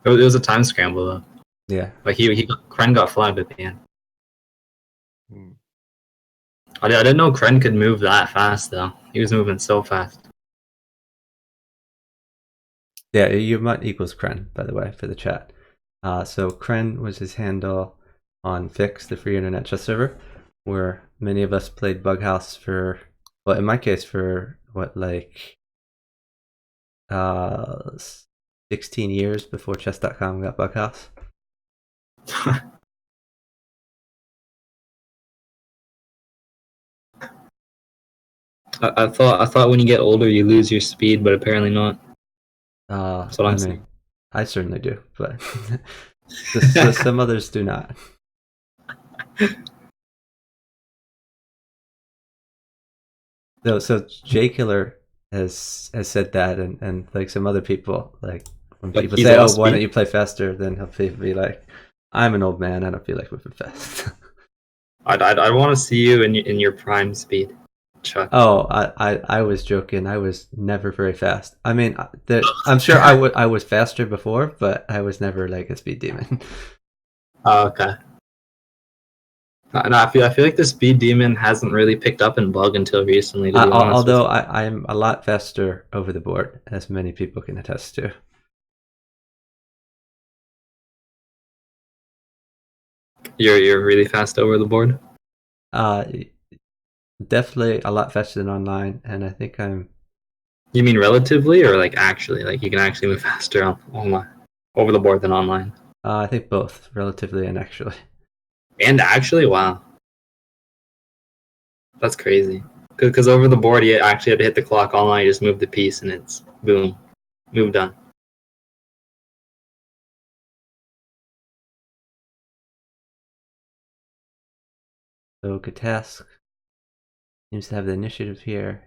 It was a time scramble though. Yeah. Like Kren got flagged at the end. Hmm. I didn't know Kren could move that fast though. He was moving so fast. Yeah, Yamut equals Kren, by the way, for the chat. So Kren was his handle on Fix, the free internet chess server, where many of us played Bughouse for, well, in my case, for what, like 16 years before chess.com got Bughouse. I thought when you get older you lose your speed, but apparently not. That's what I'm saying. I certainly do, but Some others do not. So J Killer has said that, and like some other people, like when Like people he's say, "Oh, lost why don't speed? you play faster?" Then he'll be like, "I'm an old man. I don't feel like moving fast." I want to see you in your prime speed, Chuck. Oh, I was joking. I was never very fast. I mean, I'm sure I was faster before, but I was never like a speed demon. Oh, okay. No, I feel like the speed demon hasn't really picked up in bug until recently, to be honest with Although you. I'm a lot faster over the board, as many people can attest to. You're really fast over the board. Uh, Definitely a lot faster than online, and I think I'm. You mean relatively, or like actually? Like you can actually move faster online, over the board than online. I think both, relatively and actually. And actually, wow, that's crazy. Because over the board, you actually have to hit the clock. Online, you just move the piece, and it's boom, move done. So Katask seems to have the initiative here,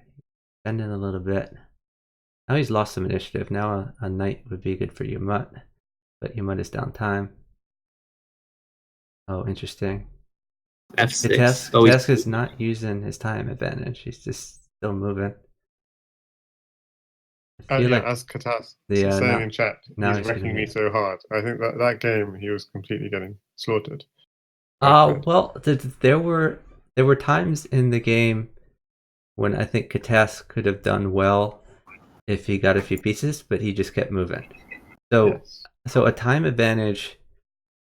bending a little bit. Now he's lost some initiative. Now a knight would be good for Yamut, but Yamut is down time. Oh, interesting. F6. Katask is not using his time advantage. He's just still moving. I feel Yeah, like as Katas now saying in chat, now he's he's gonna wrecking me be. so hard. I think that game he was completely getting slaughtered. by Fred. Well, there were times in the game when I think Katask could have done well if he got a few pieces, but he just kept moving. So Yes. a time advantage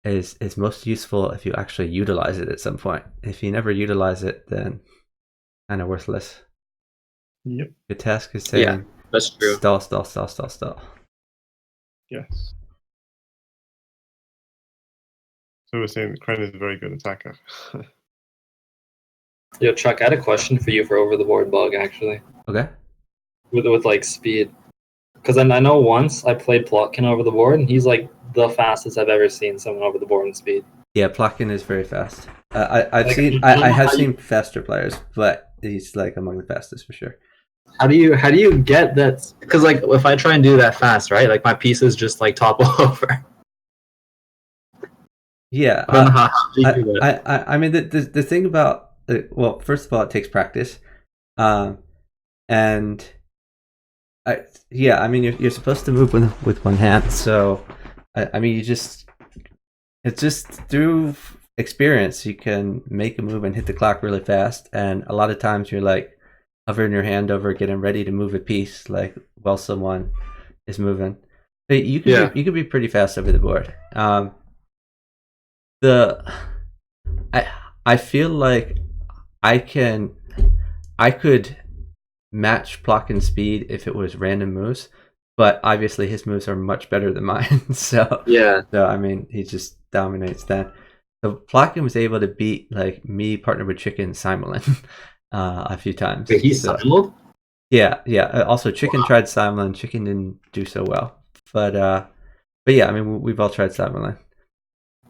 is most useful if you actually utilize it at some point. If you never utilize it, then kind of worthless. Yep. Katask is saying, Yeah, that's true. stall. Yes. So we're saying that Kren is a very good attacker. Yo, Chuck, I had a question for you for over the board bug actually, Okay. with like speed. Because I know once I played Plotkin over the board, and he's like the fastest I've ever seen someone over the board in speed. Yeah, Plotkin is very fast. I've Like, seen I don't I know have how you- seen faster players, but he's like among the fastest for sure. How do you get that? Because like if I try and do that fast, right? Like my pieces just like topple over. Yeah, I don't know how you do that. I mean the thing about well, first of all, it takes practice, and yeah, I mean you're supposed to move with one hand, so I mean it's just through experience you can make a move and hit the clock really fast, and a lot of times you're like hovering your hand over, getting ready to move a piece, like while someone is moving. But you can be pretty fast over the board. I feel like I could match Plotkin's speed if it was random moves, but obviously his moves are much better than mine. So I mean he just dominates that. So Plotkin was able to beat like me partnered with Chicken Simulin a few times. Wait, he's simuled? Yeah. Also, Chicken tried Simulin. Chicken didn't do so well, but yeah, I mean we've all tried Simulin.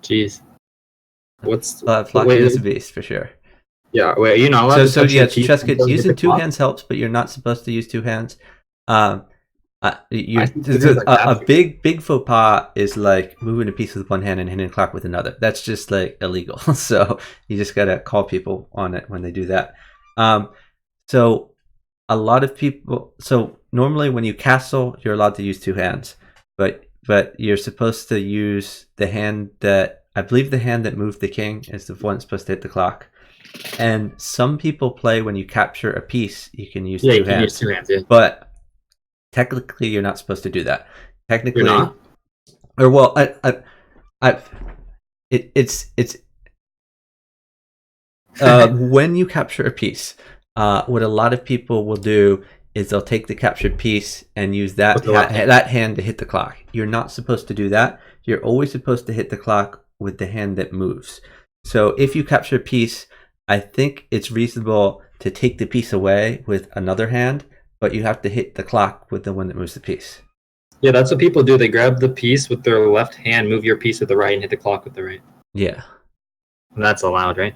Jeez. Plotkin is a beast for sure. Yeah, wait, you're not allowed to touch yeah, your teeth Cheska, until you hit using the two clock? hands helps, but you're not supposed to use two hands. I think it is like A that. big faux pas is like moving a piece with one hand and hitting a clock with another. That's just like illegal. So you just gotta call people on it when they do that. So a lot of people. So normally when you castle, you're allowed to use two hands, but you're supposed to use the hand that I believe the hand that moved the king is the one supposed to hit the clock. And some people play when you capture a piece, you can use two hands. Use two hands, yeah. But technically, you're not supposed to do that. Technically, You're not? or well, it's when you capture a piece, what a lot of people will do is they'll take the captured piece and use that hand to hit the clock. You're not supposed to do that. You're always supposed to hit the clock with the hand that moves. So if you capture a piece, I think it's reasonable to take the piece away with another hand, but you have to hit the clock with the one that moves the piece. Yeah, that's what people do. They grab the piece with their left hand, move your piece with the right, and hit the clock with the right. Yeah. That's allowed, right?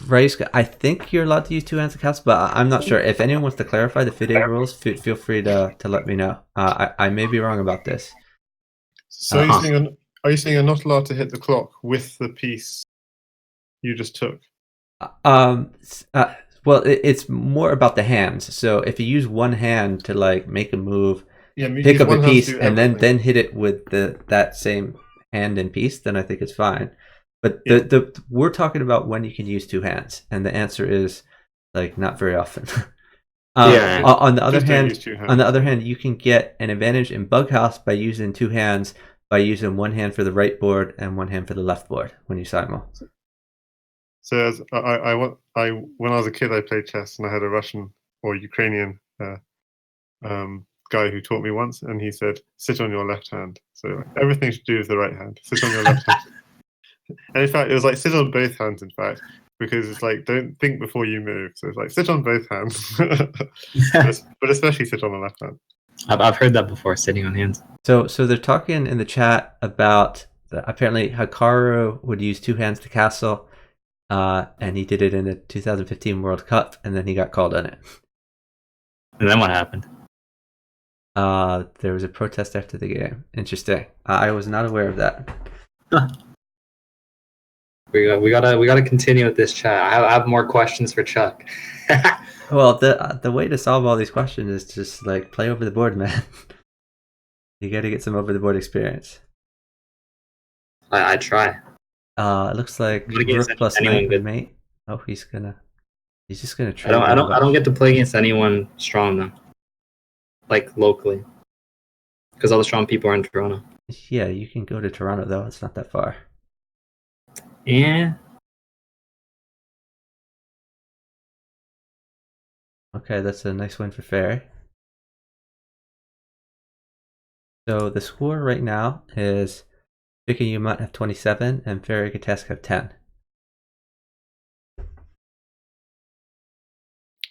Race, I think you're allowed to use two hands to cast, but I'm not sure. If anyone wants to clarify the FIDE rules, feel free to let me know. I may be wrong about this. So are you saying you're not allowed to hit the clock with the piece you just took? Well, it's more about the hands. So if you use one hand to like make a move, pick up a piece, and then hit it with that same hand and piece, then I think it's fine. But we're talking about when you can use two hands, and the answer is like not very often. On the other hand, you can get an advantage in Bughouse by using two hands, by using one hand for the right board and one hand for the left board when you simul. So as when I was a kid, I played chess, and I had a Russian or Ukrainian guy who taught me once, and he said, "Sit on your left hand." So everything should do with the right hand. Sit on your left hand. And in fact, it was like sit on both hands. In fact, because it's like don't think before you move. So it's like sit on both hands, but especially sit on the left hand. I've heard that before, sitting on hands. So they're talking in the chat about apparently Hikaru would use two hands to castle. And he did it in the 2015 World Cup, and then he got called on it. And then what happened? There was a protest after the game. Interesting. I was not aware of that. We gotta continue with this chat. I have more questions for Chuck. Well, the way to solve all these questions is just like play over the board, man. You got to get some over the board experience. I try. It looks like Rook plus knight with mate. Oh, he's just gonna try. I don't get to play against anyone strong though, like locally, because all the strong people are in Toronto. Yeah, you can go to Toronto though. It's not that far. Yeah. Okay, that's a nice win for Fairy. So the score right now is Vicky, you might have 27, and Fairy Katask have 10.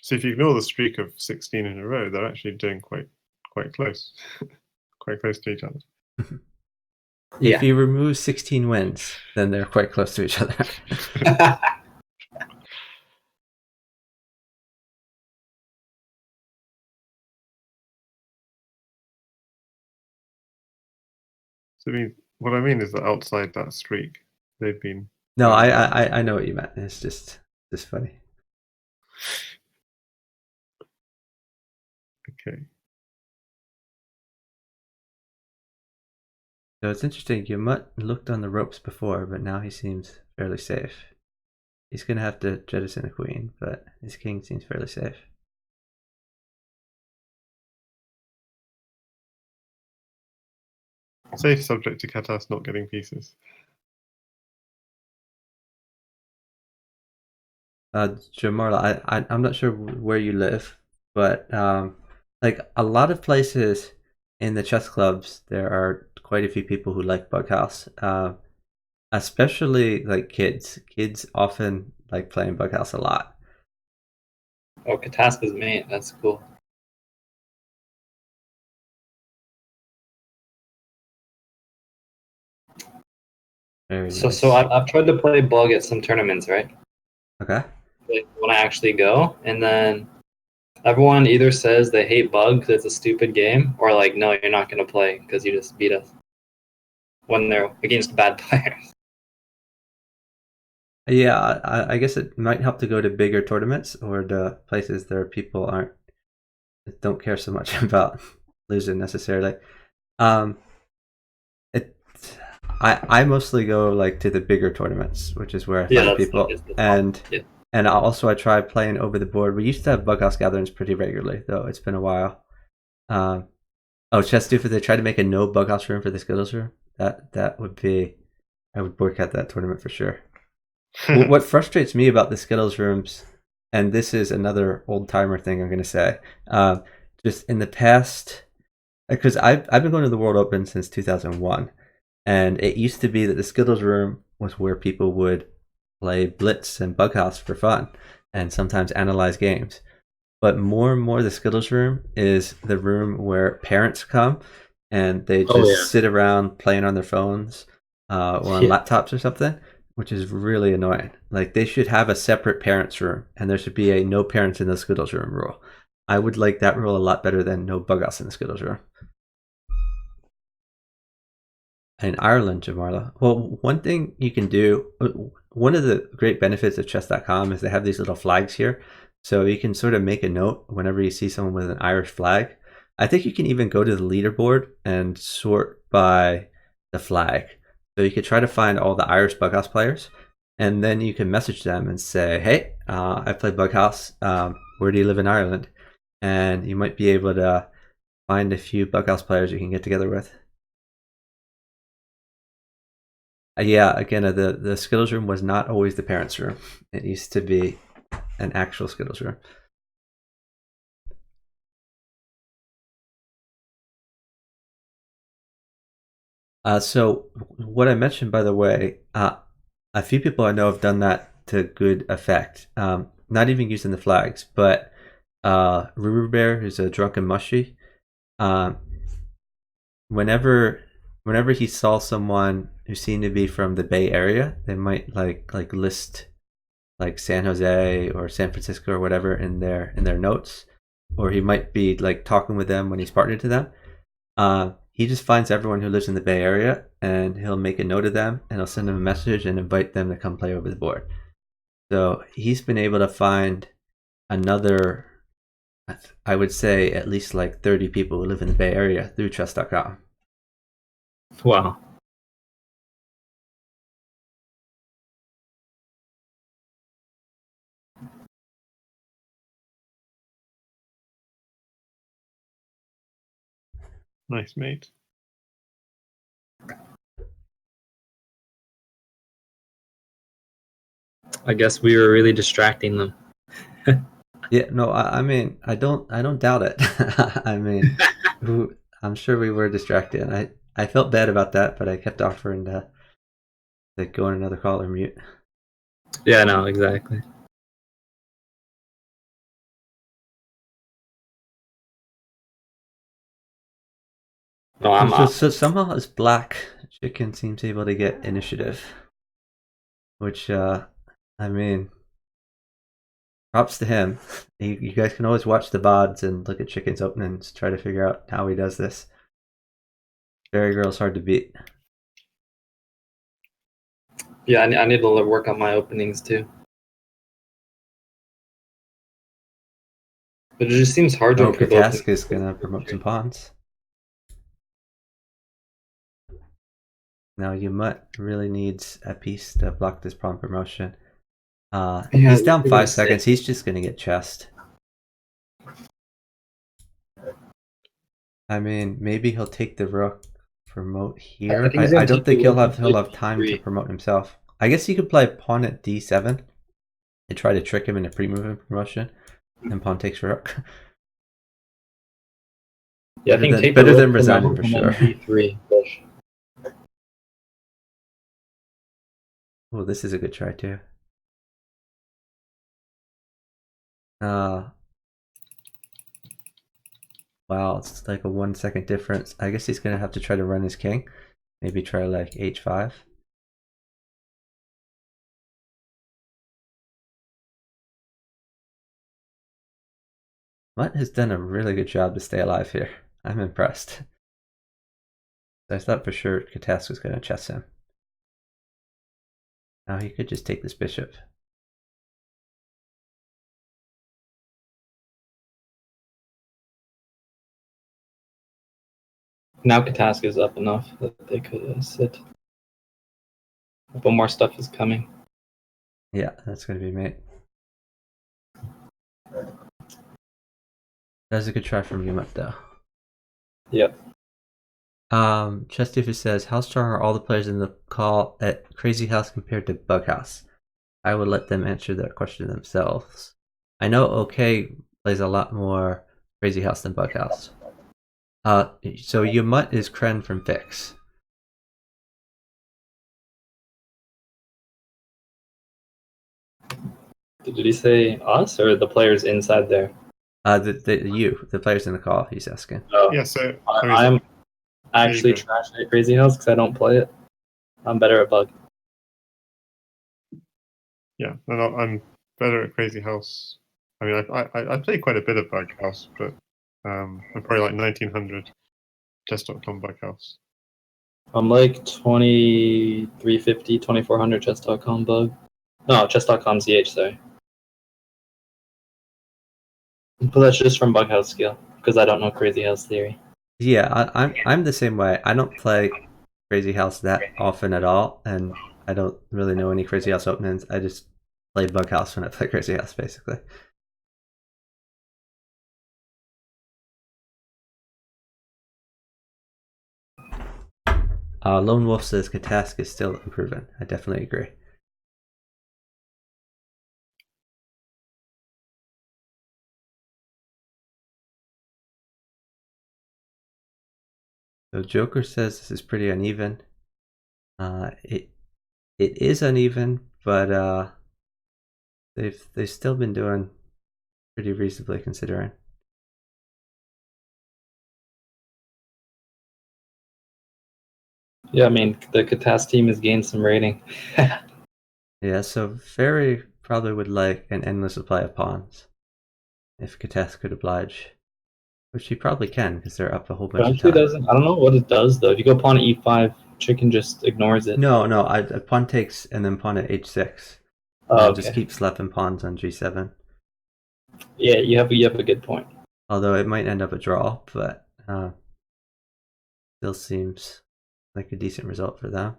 So if you ignore the streak of 16 in a row, they're actually doing quite close, quite close to each other. Yeah. If you remove 16 wins, then they're quite close to each other. So what I mean is that outside that streak, they've been. No, I know what you meant. It's just funny. Okay. So it's interesting. Yamut looked on the ropes before, but now he seems fairly safe. He's gonna have to jettison a queen, but his king seems fairly safe. Safe subject to Katas not getting pieces. Jamarla, I'm not sure where you live, but like a lot of places in the chess clubs, there are quite a few people who like Bughouse, especially like kids. Kids often like playing Bughouse a lot. Oh, Kataspa's mate. That's cool. So I've tried to play Bug at some tournaments, right? Okay. Like when I actually go, and then everyone either says they hate Bug because it's a stupid game, or like, no, you're not going to play because you just beat us when they're against bad players. Yeah, I guess it might help to go to bigger tournaments or to places where people don't care so much about losing necessarily. I mostly go like to the bigger tournaments, which is where I find people. And also I try playing over the board. We used to have Bughouse gatherings pretty regularly, though it's been a while. Chess Doofus, they tried to make a no Bughouse room for the Skittles room. That would be, I would boycott that tournament for sure. What frustrates me about the Skittles rooms, and this is another old timer thing I'm going to say, just in the past, because I've been going to the World Open since 2001. And it used to be that the Skittles room was where people would play Blitz and Bughouse for fun and sometimes analyze games. but more and more the Skittles room is the room where parents come and they Oh just yeah. sit around playing on their phones or on Yeah. laptops or something, which is really annoying. Like they should have a separate parents room, and there should be a no parents in the Skittles room rule. I would like that rule a lot better than no bughouse in the Skittles room. In Ireland, Jamarla. Well, one thing you can do, one of the great benefits of chess.com is they have these little flags here. So you can sort of make a note whenever you see someone with an Irish flag. I think you can even go to the leaderboard and sort by the flag. So you could try to find all the Irish bughouse players, and then you can message them and say, hey, I play bughouse. Where do you live in Ireland? And you might be able to find a few bughouse players you can get together with. Yeah, again, the Skittles room was not always the parents' room. It used to be an actual Skittles room. So what I mentioned, by the way, a few people I know have done that to good effect. Not even using the flags, but Ruru Bear, who's a drunken mushy, um, whenever he saw someone who seemed to be from the Bay Area, they might like list like San Jose or San Francisco or whatever in their notes, or he might be like talking with them when he's partnered to them. He just finds everyone who lives in the Bay Area and he'll make a note of them and he'll send them a message and invite them to come play over the board. So he's been able to find another, I would say at least like 30 people who live in the Bay Area through chess.com. Wow. Nice, mate. I guess we were really distracting them. Yeah, no, I mean, I don't doubt it. I mean, I'm sure we were distracted. I felt bad about that, but I kept offering to go on another call or mute. Yeah, no, exactly. No, I'm So somehow this black chicken seems able to get initiative, which I mean, props to him. You guys can always watch the VODs and look at Chicken's openings, try to figure out how he does this. Fairy Girl's hard to beat. Yeah, I need to work on my openings too. But it just seems hard to Oh, improve Katask openings. is gonna promote some pawns. Now Yamut really needs a piece to block this pawn promotion. Yeah, He's down you're 5 gonna seconds. say. He's just gonna get chessed. I mean, maybe he'll take the rook, promote here. I think he's gonna I don't take the think he'll rook and have play time to d3. promote himself. I guess he could play pawn at d7 and try to trick him into pre-moving promotion, and pawn takes rook. Yeah, I think take the better rook, than resigning promote, for and then sure. d3 push. Oh, this is a good try too. Wow, it's like a 1 second difference. I guess he's gonna have to try to run his king. Maybe try like h5. Mutt has done a really good job to stay alive here. I'm impressed. I thought for sure Katask was gonna chess him. Now he could just take this bishop. Now Katask is up enough that they could sit. But more stuff is coming. Yeah, that's gonna be mate. That's a good try from Yumut though. Yep. Chess Doofus says, how strong are all the players in the call at Crazy House compared to Bughouse? I would let them answer that question themselves. I know OK plays a lot more Crazy House than Bughouse. So Yumut is Kren from Fix. Did he say us or the players inside there? The players in the call. He's asking. Oh, Yeah, so I'm actually go. trash at Crazy House because I don't play it. I'm better at Bug. Yeah, no, I'm better at Crazy House. I mean, I play quite a bit of Bughouse, but I'm probably like 1900 chess.com Bughouse. I'm like 2350, 2400 chess.com Bug. No, chess.com ZH, sorry. But that's just from Bughouse skill because I don't know Crazy House theory. Yeah, I'm the same way. I don't play Crazy House that often at all, and I don't really know any Crazy House openings. I just play Bughouse when I play Crazy House, basically. Lone Wolf says Katask is still improving. I definitely agree. So Joker says this is pretty uneven. It is uneven, but they've still been doing pretty reasonably considering. Yeah, I mean, the Katas team has gained some rating. Yeah, so Fairy probably would like an endless supply of pawns if Katask could oblige, which he probably can because they're up a whole But bunch of actually time. doesn't. I don't know what it does though. If you go pawn e5, chicken just ignores it. No, pawn takes and then pawn at h6. Oh, Just okay. keep slapping pawns on g7. Yeah, you have a good point. Although it might end up a draw, but still seems like a decent result for them.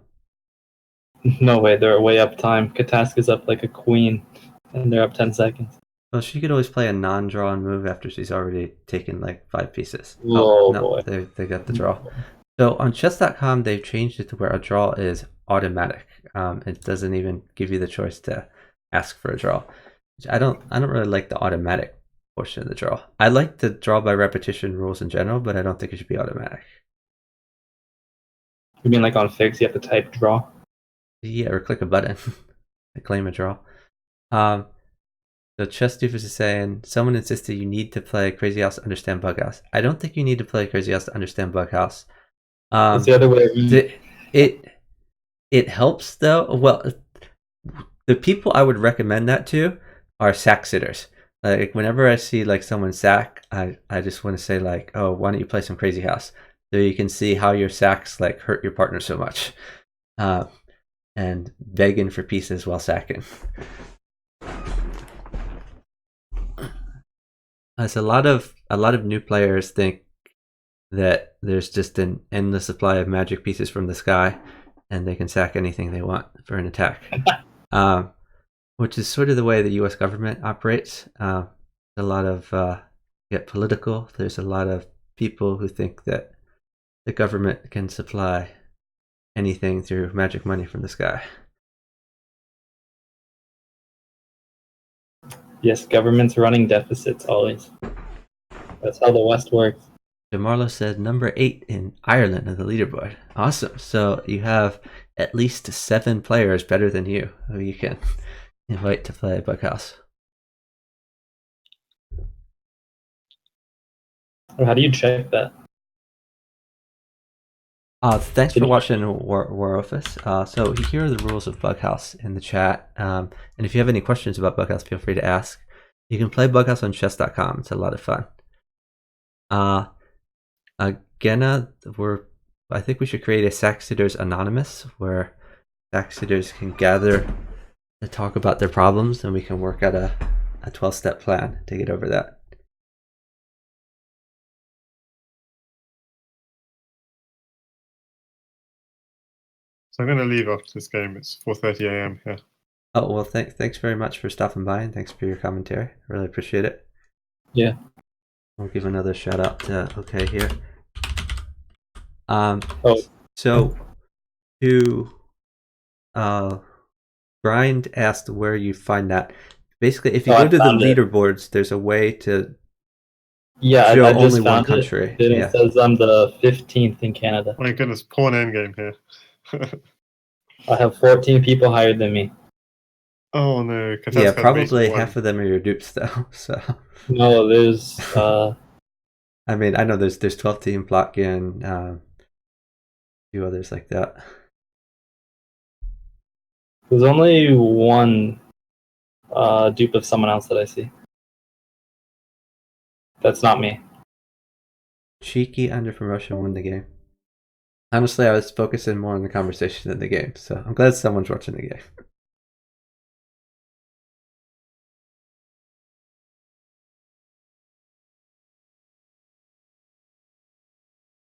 No way, they're way up time. Katask is up like a queen, and they're up 10 seconds. Well, she could always play a non-drawn move after she's already taken like 5 pieces. Oh, no, boy. they got the draw. So on chess.com, they've changed it to where a draw is automatic. It doesn't even give you the choice to ask for a draw. I don't really like the automatic portion of the draw. I like the draw by repetition rules in general, but I don't think it should be automatic. You mean like on Fix, you have to type draw? Yeah, or click a button to claim a draw. So Chess Doofus is saying, someone insisted you need to play Crazy House to understand Bughouse. I don't think you need to play Crazy House to understand Bughouse. It's the other way around. It helps though. Well, the people I would recommend that to are sack sitters. Like whenever I see like someone sack, I just want to say like, oh, why don't you play some Crazy House so you can see how your sacks like hurt your partner so much, and begging for pieces while sacking. As a lot of new players think that there's just an endless supply of magic pieces from the sky, and they can sack anything they want for an attack, which is sort of the way the U.S. government operates. A lot of get political. There's a lot of people who think that the government can supply anything through magic money from the sky. Yes, government's running deficits always. That's how the West works. DeMarlo said number 8 in Ireland on the leaderboard. Awesome. So you have at least 7 players better than you who you can invite to play Bughouse. How do you check that? Thanks for watching War Office. So here are the rules of Bughouse in the chat. And if you have any questions about Bughouse, feel free to ask. You can play Bughouse on chess.com. It's a lot of fun. Again, I think we should create a Sack Sitters Anonymous where Sack Sitters can gather to talk about their problems, and we can work out a 12-step plan to get over that. So I'm going to leave after this game. It's 4:30 a.m. here. Oh, well, thanks very much for stopping by, and thanks for your commentary. I really appreciate it. Yeah. I'll give another shout out to OK here. So to Brian asked where you find that. Basically, if you go to the leaderboards, there's a way to show I just only one found country. It says I'm the 15th in Canada. My goodness, pawn endgame here. I have 14 people higher than me. Oh no, Kataska Yeah, has probably rated 1. half of them are your dupes though. So No, there's I mean, I know there's 12 team Plotkin, a few others like that. there's only one dupe of someone else that I see. That's not me. Cheeky under promotion won the game. Honestly, I was focusing more on the conversation than the game, so I'm glad someone's watching the game.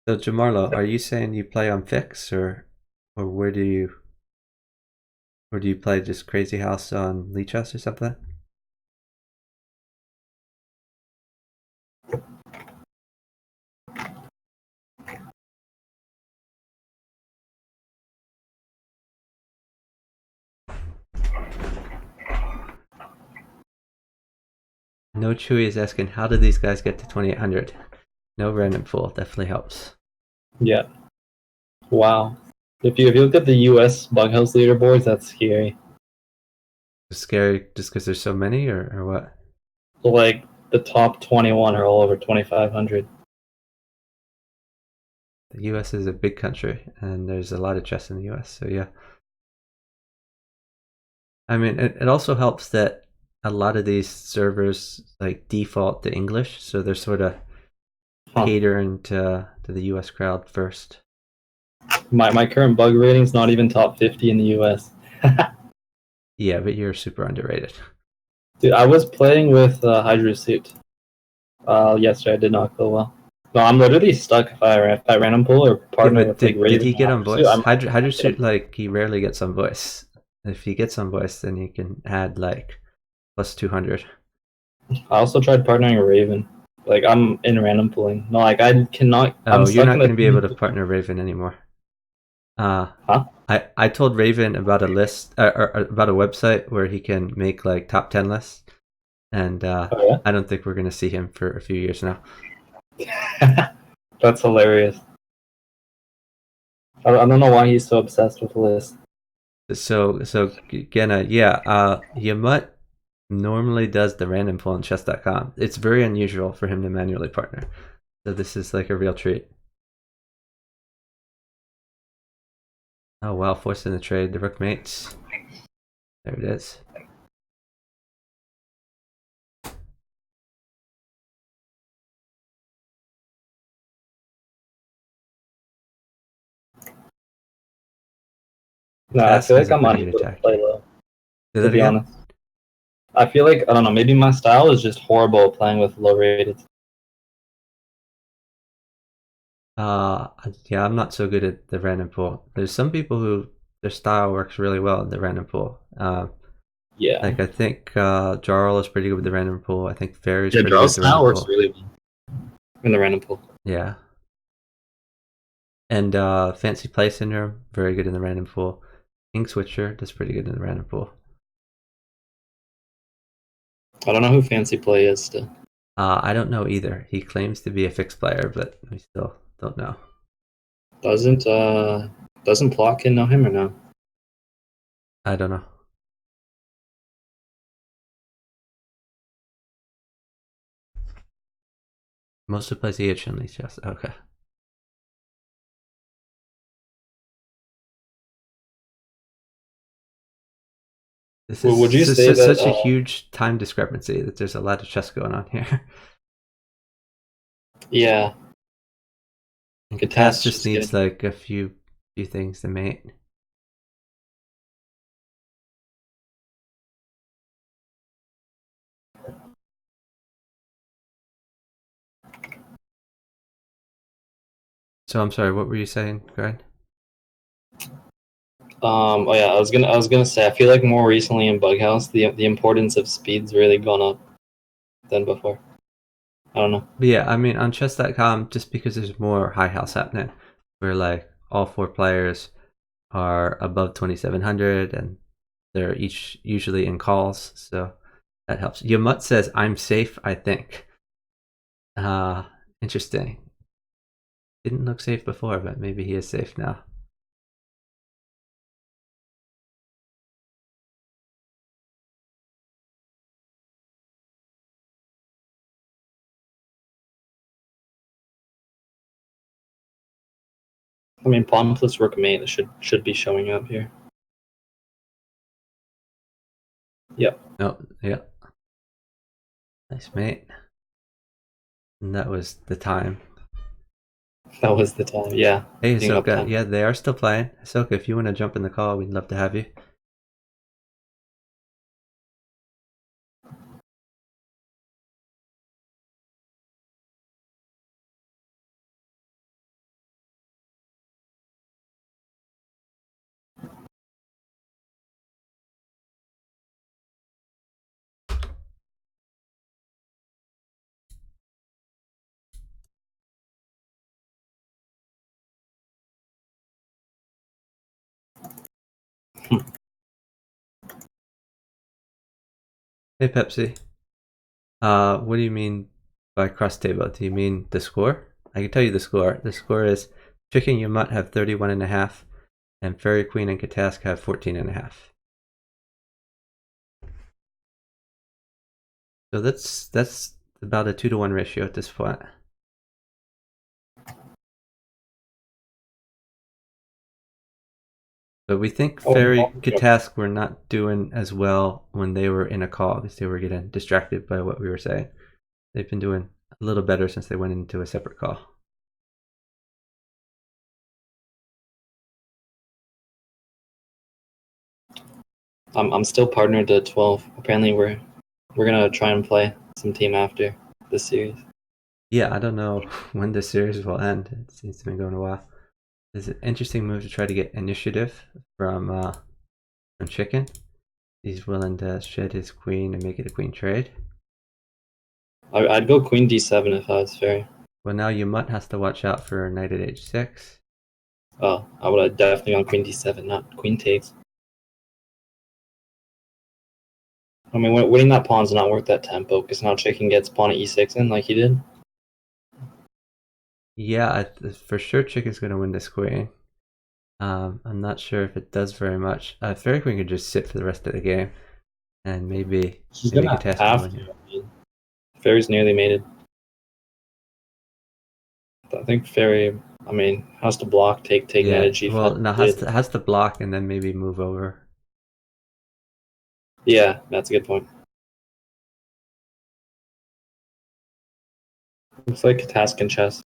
So Jamarlo, are you saying you play on Fix or where do you play just Crazy House on Leech House or something? No Chewy is asking, how did these guys get to 2800? No random pool definitely helps. Yeah. Wow. If you look at the U.S. bughouse leaderboards, that's scary. It's scary just because there's so many, or what? Like the top 21 are all over 2,500. The U.S. is a big country, and there's a lot of chests in the U.S. So yeah. I mean, it also helps that a lot of these servers like default to English, so they're sort of catering to the U.S. crowd first. My current bug rating's not even top 50 in the U.S. Yeah, but you're super underrated. Dude, I was playing with Hydra Suit. Yesterday I did not go well. No, I'm literally stuck if I random pull or partner Yeah, but with like Raven. did he get on voice? I'm Hydra Suit, like, he rarely gets on voice. If he gets on voice, then you can add like plus 200. I also tried partnering with Raven. Like I'm in random pulling. No, like I cannot. Oh, I'm you're stuck not in going to be able to partner Raven anymore. Huh? I told Raven about a list or about a website where he can make like top 10 lists, and Oh, yeah? I don't think we're going to see him for a few years now. That's hilarious. I don't know why he's so obsessed with the list. So Genna, yeah, Yamut normally does the random pull on chess.com. It's very unusual for him to manually partner. So this is like a real treat. Oh wow, forcing the trade, the rook mates. There it is. No, I Cass feel has like a I'm pretty good unable to attack. play low, Say to that be again? honest. I feel like, I don't know, maybe my style is just horrible at playing with low rated. Yeah, I'm not so good at the random pool. There's some people who their style works really well in the random pool. Yeah. Like I think Jarl is pretty good with the random pool. I think Fairy's Yeah, pretty good draw with the style random works pool. really well in the random pool. Yeah. And Fancy Play Syndrome, very good in the random pool. King Switcher does pretty good in the random pool. I don't know who Fancy Play is still. I don't know either. He claims to be a fixed player, but we still don't know. Doesn't Plotkin know him or no? I don't know. Mostly plays EH on these chests. Okay. This Well, is would you say that such a huge time discrepancy that there's a lot of chess going on here. yeah. Cass just Getting... needs like a few things to mate. So I'm sorry, what were you saying, Greg? Oh yeah, I was gonna say I feel like more recently in Bughouse the importance of speed's really gone up than before. I don't know. But yeah, I mean on chess.com, just because there's more high house happening, where like all 4 players are above 2700 and they're each usually in calls, so that helps. Yamut says I'm safe, I think. Interesting. Didn't look safe before, but maybe he is safe now. I mean, pawn plus rook mate should be showing up here. Yep. Oh, yeah. Nice mate. And that was the time. That was the time. Yeah. Hey, Being up Ahsoka. 10. Yeah, they are still playing. Ahsoka, if you want to jump in the call, we'd love to have you. Hey, Pepsi. What do you mean by cross table? Do you mean the score? I can tell you the score. The score is Chicken Yamut have 31.5, and Fairy Queen and Katask have 14.5. So that's about a 2-to-1 ratio at this point. But we think Fairy Katask were not doing as well when they were in a call because they were getting distracted by what we were saying. They've been doing a little better since they went into a separate call. I'm still partnered to 12. Apparently, we're gonna try and play some team after this series. Yeah, I don't know when this series will end. It seems to be going a while. It's an interesting move to try to get initiative from Chicken. He's willing to shed his queen and make it a queen trade. I'd go queen d7 if I was Fairy. Well, now Yamut has to watch out for knight at h6. Oh, I would have definitely gone queen d7, not queen takes. I mean, winning that pawn's not worth that tempo because now Chicken gets pawn at e6 in like he did. Yeah, for sure Chicken's going to win this queen. I'm not sure if it does very much. Fairy Queen could just sit for the rest of the game. And maybe Gonna Katask have can win. to. Fairy's nearly mated. I think Fairy, I mean, has to block, take knight at g5. Well, no, has to block and then maybe move over. Yeah, that's a good point. Looks like a task in chess.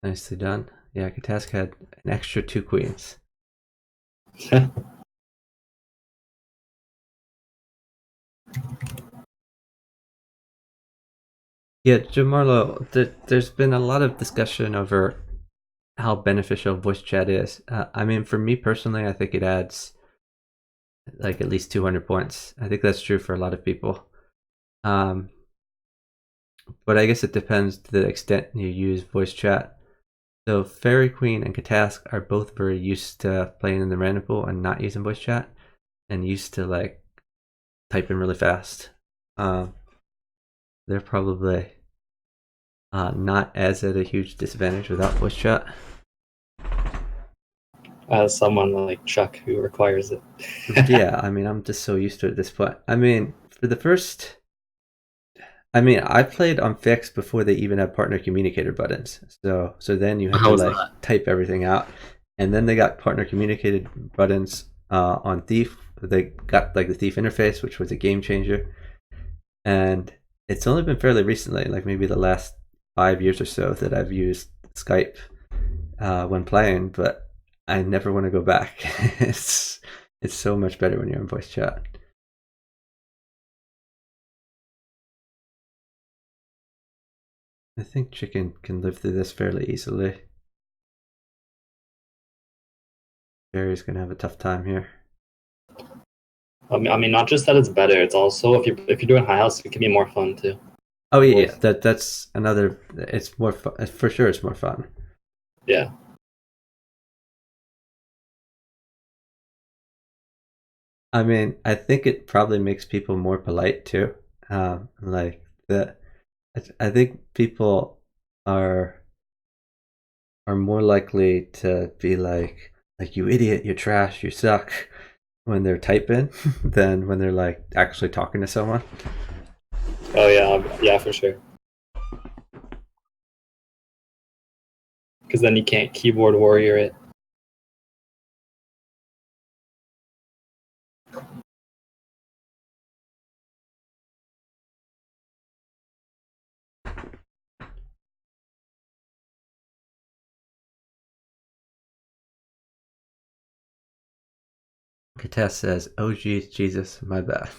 Nicely done. Yeah, Katask had an extra 2 queens. Yeah, Jamarlo, there's been a lot of discussion over how beneficial voice chat is. I mean, for me personally, I think it adds like at least 200 points. I think that's true for a lot of people. But I guess it depends to the extent you use voice chat. So Fairy Queen and Katask are both very used to playing in the random pool and not using voice chat, and used to like typing really fast. They're probably not as at a huge disadvantage without voice chat. As someone like Chuck who requires it. Yeah, I mean, I'm just so used to it at this point. I mean, for the first... I mean, I played on fixed before they even had partner communicator buttons. So then you had to like type everything out. And then they got partner communicated buttons on Thief. They got like the Thief interface, which was a game changer. And it's only been fairly recently, like maybe the last 5 years or so, that I've used Skype when playing, but I never want to go back. It's so much better when you're in voice chat. I think Chicken can live through this fairly easily. Barry's gonna have a tough time here. I mean, not just that it's better. It's also if you're doing high house, it can be more fun too. Oh yeah, that's another. It's more fun for sure. It's more fun. Yeah. I mean, I think it probably makes people more polite too. Like the, I think people are more likely to be like, like, you idiot, you trash, you suck, when they're typing than when they're like actually talking to someone. Oh yeah, for sure. Because then you can't keyboard warrior it. Kates says, "Oh geez, Jesus, my bad."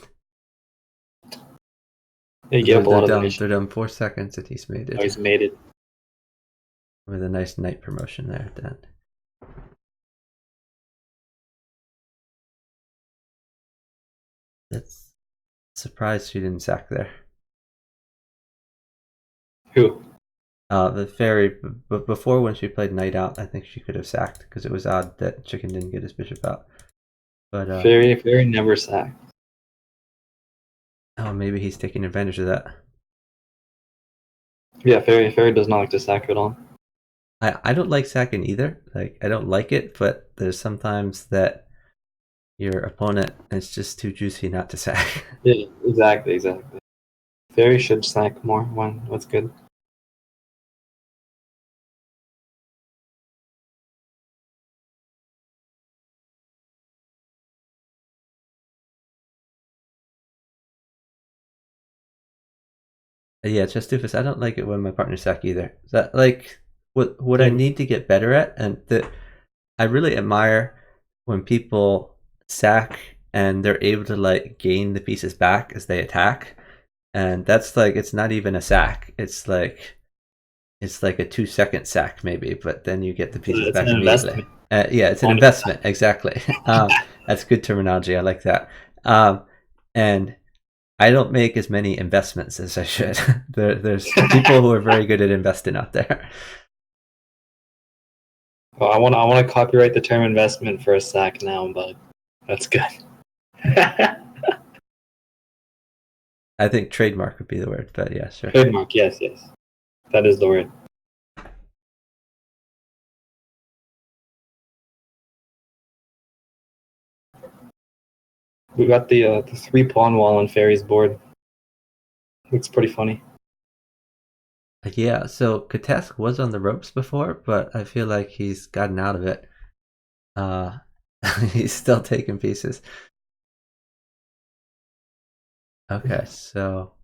They get up a lot of They're initiative. done 4 seconds and he's made Oh, he's it made it. with a nice knight promotion there. Then that's surprised she didn't sack there. Who? The fairy, before when she played knight out, I think she could have sacked because it was odd that Chicken didn't get his bishop out. But Fairy never sacked. oh, maybe he's taking advantage of that. Yeah, Fairy does not like to sack at all. I don't like sacking either. Like, I don't like it, but there's sometimes that your opponent is just too juicy not to sack. Yeah, exactly. Fairy should sack more when what's good. Yeah, just Doofus, I don't like it when my partner sack either. That, like, what I Same. need to get better at, and that I really admire when people sack and they're able to like gain the pieces back as they attack, and that's like, it's not even a sack. It's like a 2-second sack maybe, but then you get the pieces It's back an immediately. investment. Yeah, it's an investment, exactly. That's good terminology. I like that. And I don't make as many investments as I should. There's people who are very good at investing out there. Well, I want to copyright the term investment for a sack now, but that's good. I think trademark would be the word, but yeah, sure. Trademark, yes, that is the word. We got the 3-pawn wall on Fairy's board. Looks pretty funny. Yeah, so Katesk was on the ropes before, but I feel like he's gotten out of it. He's still taking pieces. Okay, so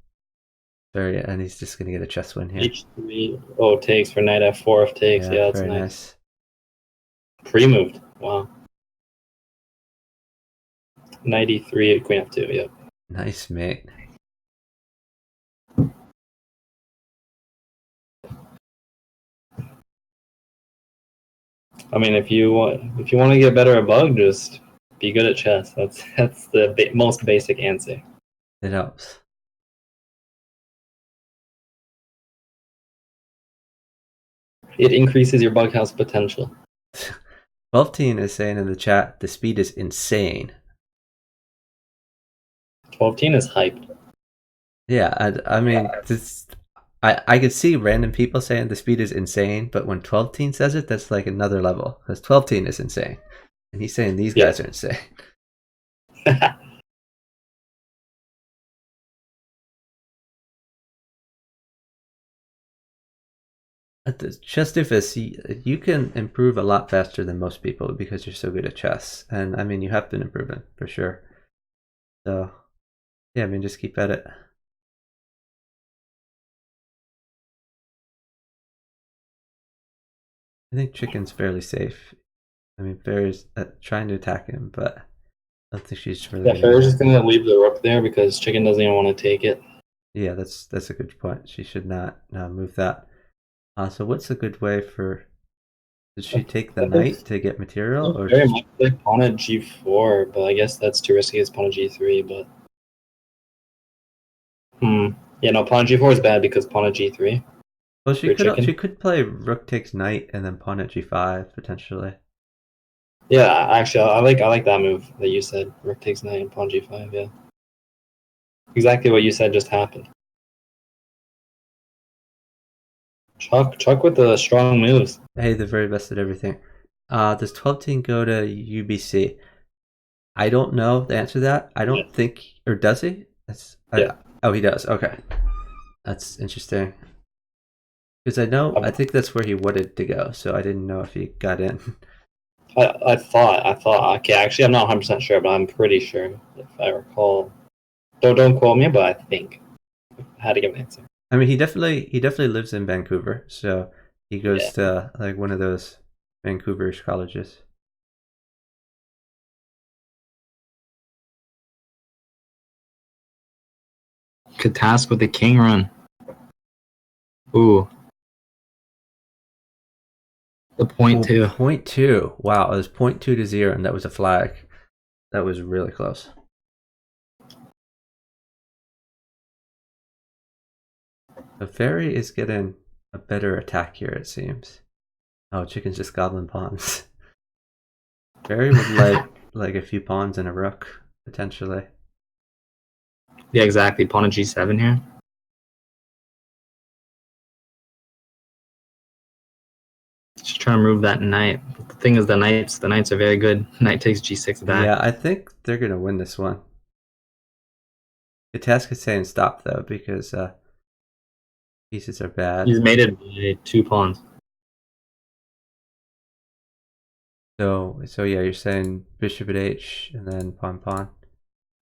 very, and he's just gonna get a chess win here. H3. Oh, takes for knight f4 if takes. Yeah, that's very nice. Pre-moved. Wow. Knight e3 queen f2. Yep. Nice, mate. I mean, if you want to get better at bug, just be good at chess. That's the most basic answer. It helps. It increases your bughouse potential. 12teen is saying in the chat, the speed is insane. 12-teen is hyped. Yeah, I mean, I could see random people saying the speed is insane, but when 12teen says it, that's like another level. Because 12teen is insane. And he's saying these guys are insane. At the chess doofus, you can improve a lot faster than most people because you're so good at chess. And I mean, you have been improving for sure. So, yeah, I mean, just keep at it. I think Chicken's fairly safe. I mean, Fairy's trying to attack him, but I don't think she's really. Yeah, Fairy's just gonna leave the rook there because Chicken doesn't even want to take it. Yeah, that's a good point. She should not move that. So what's a good way for? Did she take the knight to get material, or Very much like pawn at g4, but I guess that's too risky as pawn at g3. But yeah, no, pawn at g4 is bad because pawn at g3. well, she could play rook takes knight and then pawn at g5 potentially. Yeah, actually, I like that move that you said. Rook takes knight and pawn g5. Yeah, exactly what you said just happened. Chuck with the strong moves. Hey, the very best at everything. Does 12-team go to UBC? I don't know the answer to that. I don't think, or does he? Yeah. Oh, he does. Okay, that's interesting. Because I think that's where he wanted to go, so I didn't know if he got in. I thought. Okay, actually, I'm not 100% sure, but I'm pretty sure if I recall. Don't quote me, but I think I had to give an answer. I mean, he definitely lives in Vancouver, so he goes to like one of those Vancouverish colleges. Could task with the king run. Ooh. The point two. 0.2. Wow, it was 0.2 to 0, and that was a flag. That was really close. The fairy is getting a better attack here, it seems. Oh, chicken's just gobbling pawns. Fairy would like a few pawns and a rook, potentially. Yeah, exactly. Pawn to G7 here. Just trying to move that knight. But the thing is, the knights are very good. Knight takes G6 back. Yeah, I think they're gonna win this one. The task is saying stop though, because pieces are bad. He's made it by 2 pawns. So yeah, you're saying bishop at h and then pawn pawn.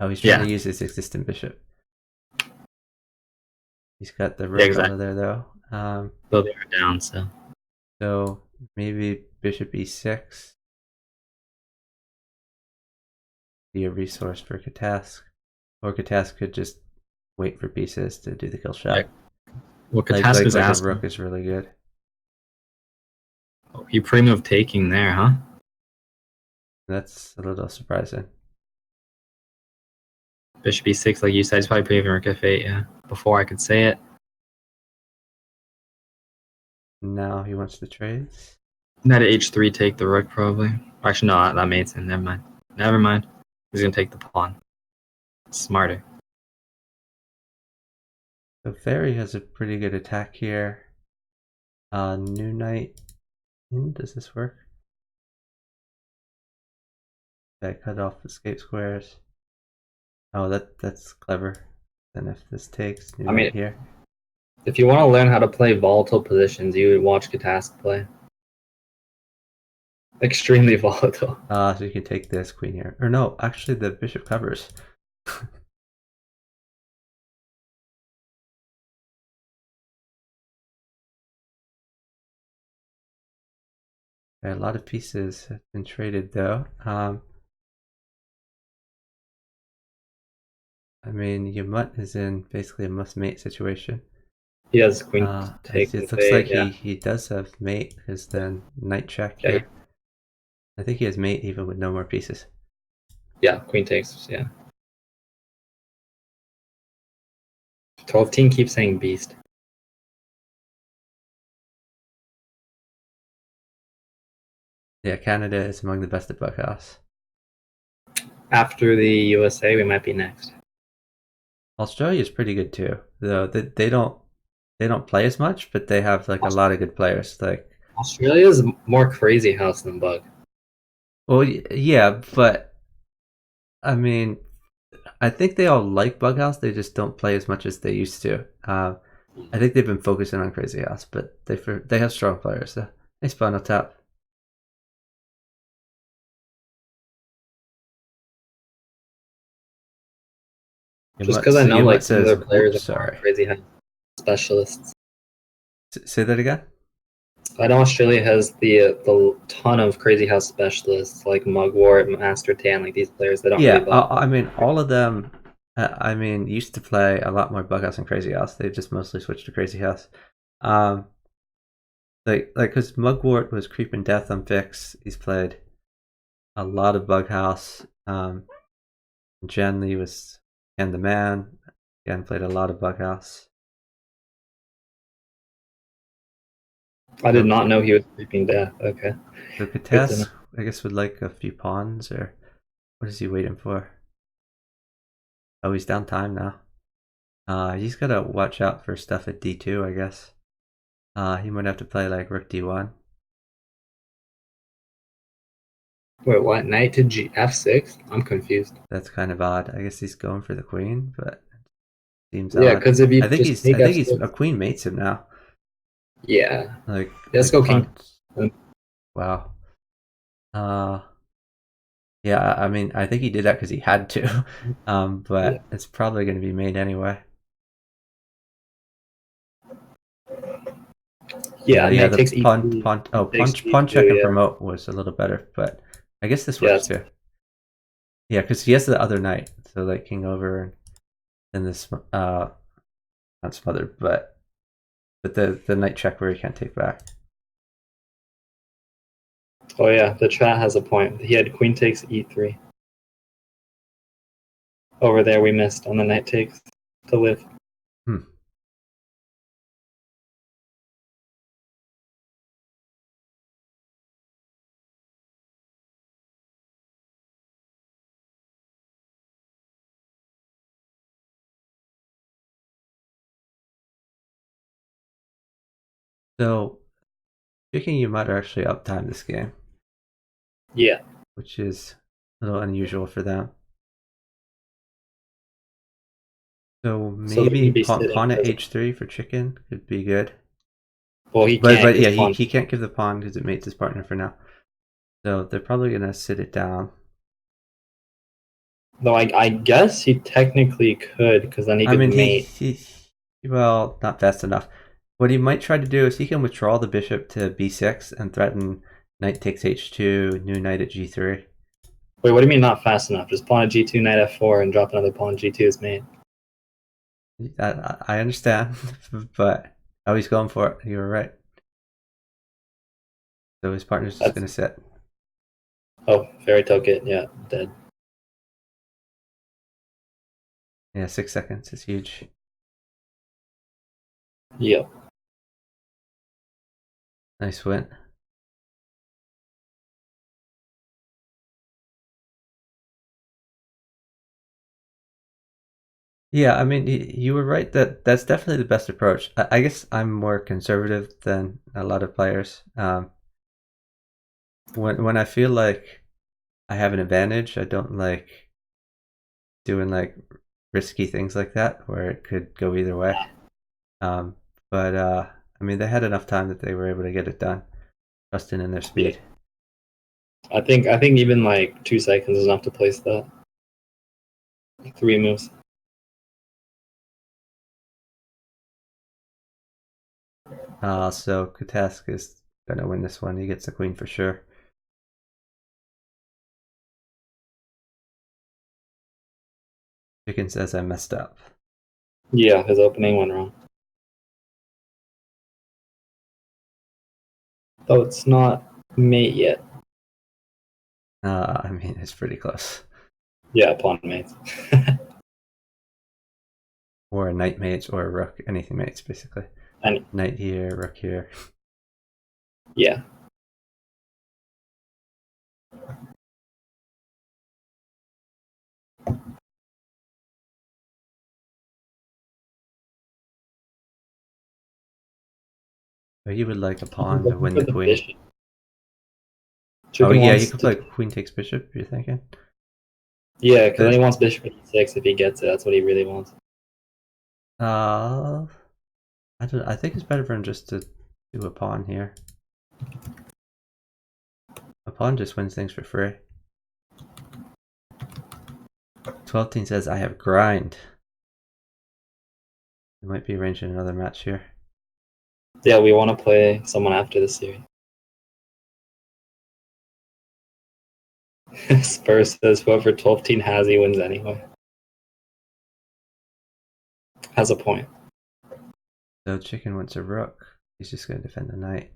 Oh, he's trying to use his existing bishop. He's got the rook out of there though. So they are down. So maybe bishop e6. Be a resource for Katask, or Katask could just wait for pieces to do the kill shot. Yeah. Well, Katask is like asking. a rook is really good. Oh, he pre-move taking there, huh? That's a little surprising. Bishop e6, like you said, he's probably pre-moving rook f8. Yeah, before I could say it. Now he wants to trades. Knight at h3 take the rook probably. Actually, no, that mates him. Never mind. He's gonna take the pawn. Smarter. So Fairy has a pretty good attack here. New knight. Does this work? I cut off escape squares. Oh, that's clever. Then if this takes, new knight here. If you want to learn how to play volatile positions, you would watch Katask play. Extremely volatile. So you can take this queen here. Or no, actually the bishop covers. A lot of pieces have been traded though. I mean, Yamut is in basically a must mate situation. He has queen take. It looks like he does have mate, because then knight check here. I think he has mate even with no more pieces. Yeah, queen takes, yeah. 12-team keeps saying beast. Yeah, Canada is among the best at bughouse. After the USA, we might be next. Australia is pretty good too, though they don't play as much, but they have like a lot of good players. Like Australia's more crazy house than bug. Well, yeah, but I mean, I think they all like bughouse. They just don't play as much as they used to. I think they've been focusing on crazy house, but they have strong players. So nice pawn up top. Just because I know like some of their players are crazy house specialists. Say that again. I know Australia has the ton of crazy house specialists like Mugwort, Master Tan, like these players that don't really bug. I mean, all of them. I mean, used to play a lot more bughouse and crazy house. They've just mostly switched to crazy house. Like because Mugwort was creeping death on Vix. He's played a lot of bughouse. Genly was and the man again played a lot of bughouse. I did not know he was creeping death. Okay. So Kates, I guess, would like a few pawns, or what is he waiting for? Oh, he's down time now. He's gotta watch out for stuff at d2, I guess. He might have to play like rook d1. Wait, what? Knight to f6? I'm confused. That's kind of odd. I guess he's going for the queen, but seems Yeah, odd. because if you I think just he's take I think he's f6, a queen mates him now. yeah. Like Let's go king. Wow. Yeah, I mean, I think he did that because he had to. Yeah. But it's probably going to be made anyway. Yeah, Yeah. knight The takes pawn, e3. Takes pawn check e2, and yeah. promote was a little better, but I guess this Yeah, works too. Yeah, because he has the other knight, so like king over and then this not smothered, but the knight check where he can't take back. oh yeah, the chat has a point. He had queen takes e3. Over there we missed on the knight takes to live. Hmm. So, thinking you might actually uptime this game, Yeah. which is a little unusual for them. So So they maybe would be sitting pawn at because, h3 for chicken could be good. well, he But can't yeah, because pawn. he can't give the pawn because it mates his partner for now. So they're probably gonna sit it down. Though I guess he technically could because then he I could mean, mate. well, not fast enough. What he might try to do is he can withdraw the bishop to b6 and threaten knight takes h2, new knight at g3. Wait, what do you mean not fast enough? Just pawn at g2, knight f4, and drop another pawn g2 is mate. I understand, but oh, he's going for it. You were right. So his partner's just gonna sit. Oh, fairy tale kit, yeah, dead. Yeah, 6 seconds is huge. Yep. Nice win. Yeah, I mean, you were right that that's definitely the best approach. I guess I'm more conservative than a lot of players. When I feel like I have an advantage, I don't like doing like risky things like that where it could go either way. Um, but I mean, they had enough time that they were able to get it done, trusting in their speed. I think even like 2 seconds is enough to place that. 3 moves. So Katask is gonna win this one. He gets the queen for sure. Chicken says I messed up. Yeah, his opening went wrong. Though it's not mate yet. I mean, it's pretty close. Yeah, pawn mates. Or a knight mates or a rook, anything mates basically. And Knight here, rook here. yeah. But you would like a pawn to win For the the queen. bishop. Oh Chicken yeah, you wants could to, play queen takes bishop, you're thinking? yeah, because then he wants bishop at e6 if he gets it. That's what he really wants. I think it's better for him just to do a pawn here. A pawn just wins things for free. 12 says I have grind. We might be arranging another match here. Yeah, we want to play someone after the series. Spurs says whoever 12 has, he wins anyway. Has a point. So chicken wants a rook. He's just going to defend the knight.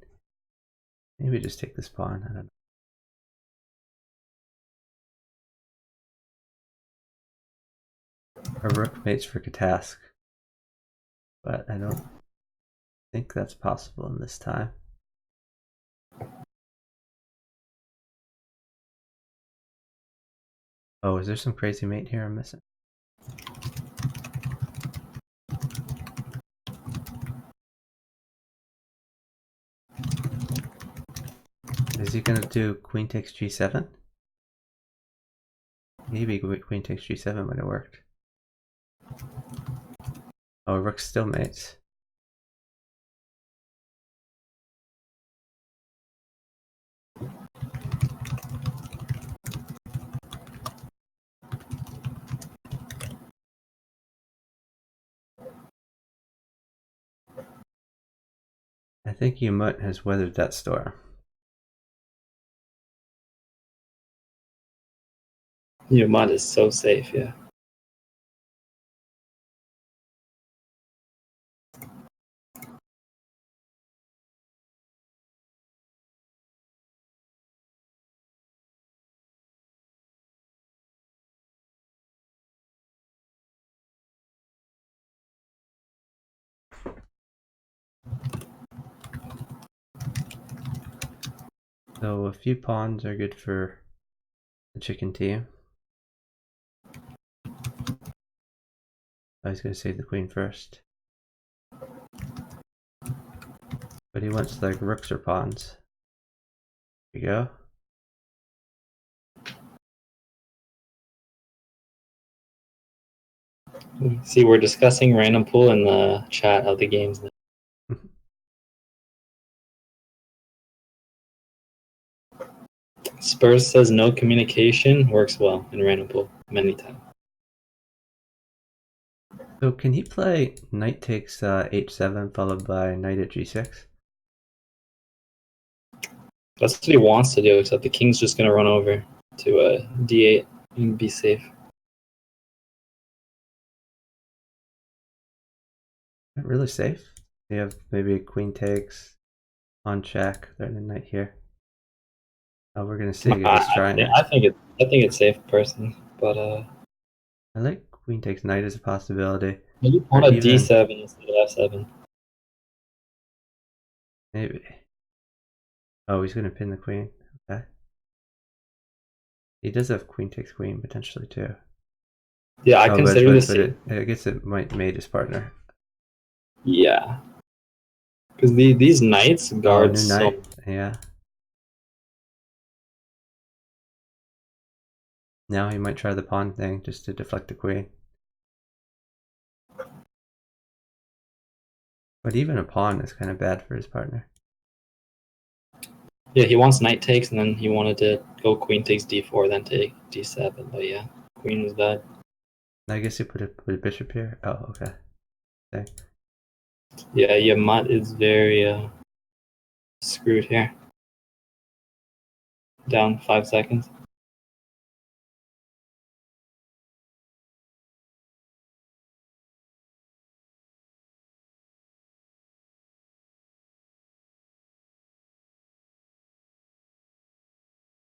Maybe just take this pawn. I don't know. A rook mates for Katask. But I don't think that's possible in this time. Oh, is there some crazy mate here I'm missing? Is he gonna do queen takes g7? Maybe queen takes g7 might have worked. Oh, rook still mates. I think Umut has weathered that storm. Your mod is so safe, yeah. So a few pawns are good for the chicken team. I was going to save the queen first. But he wants like rooks or pawns. There you go. See, we're discussing random pool in the chat of the games now. Spurs says no communication works well in random pool many times. So can he play knight takes h7 followed by knight at g6? That's what he wants to do, except the king's just going to run over to d8 and be safe. Not really safe. You have maybe a queen takes on check, then a knight here. Oh, we're gonna see. He's trying it. I think it's safe personally, but I like queen takes knight as a possibility. maybe pawn a d7 instead of f7. Maybe. Oh, he's gonna pin the queen. Okay. He does have queen takes queen potentially too. Yeah, I consider this. I guess it might mate his partner. Yeah, because these knights guard new knight. Yeah. Now he might try the pawn thing just to deflect the queen. But even a pawn is kind of bad for his partner. Yeah, he wants knight takes, and then he wanted to go queen takes d4, then take d7. But yeah, queen was bad. I guess you put a bishop here. Oh, okay. Okay. Yeah, Yamat is very screwed here. Down 5 seconds.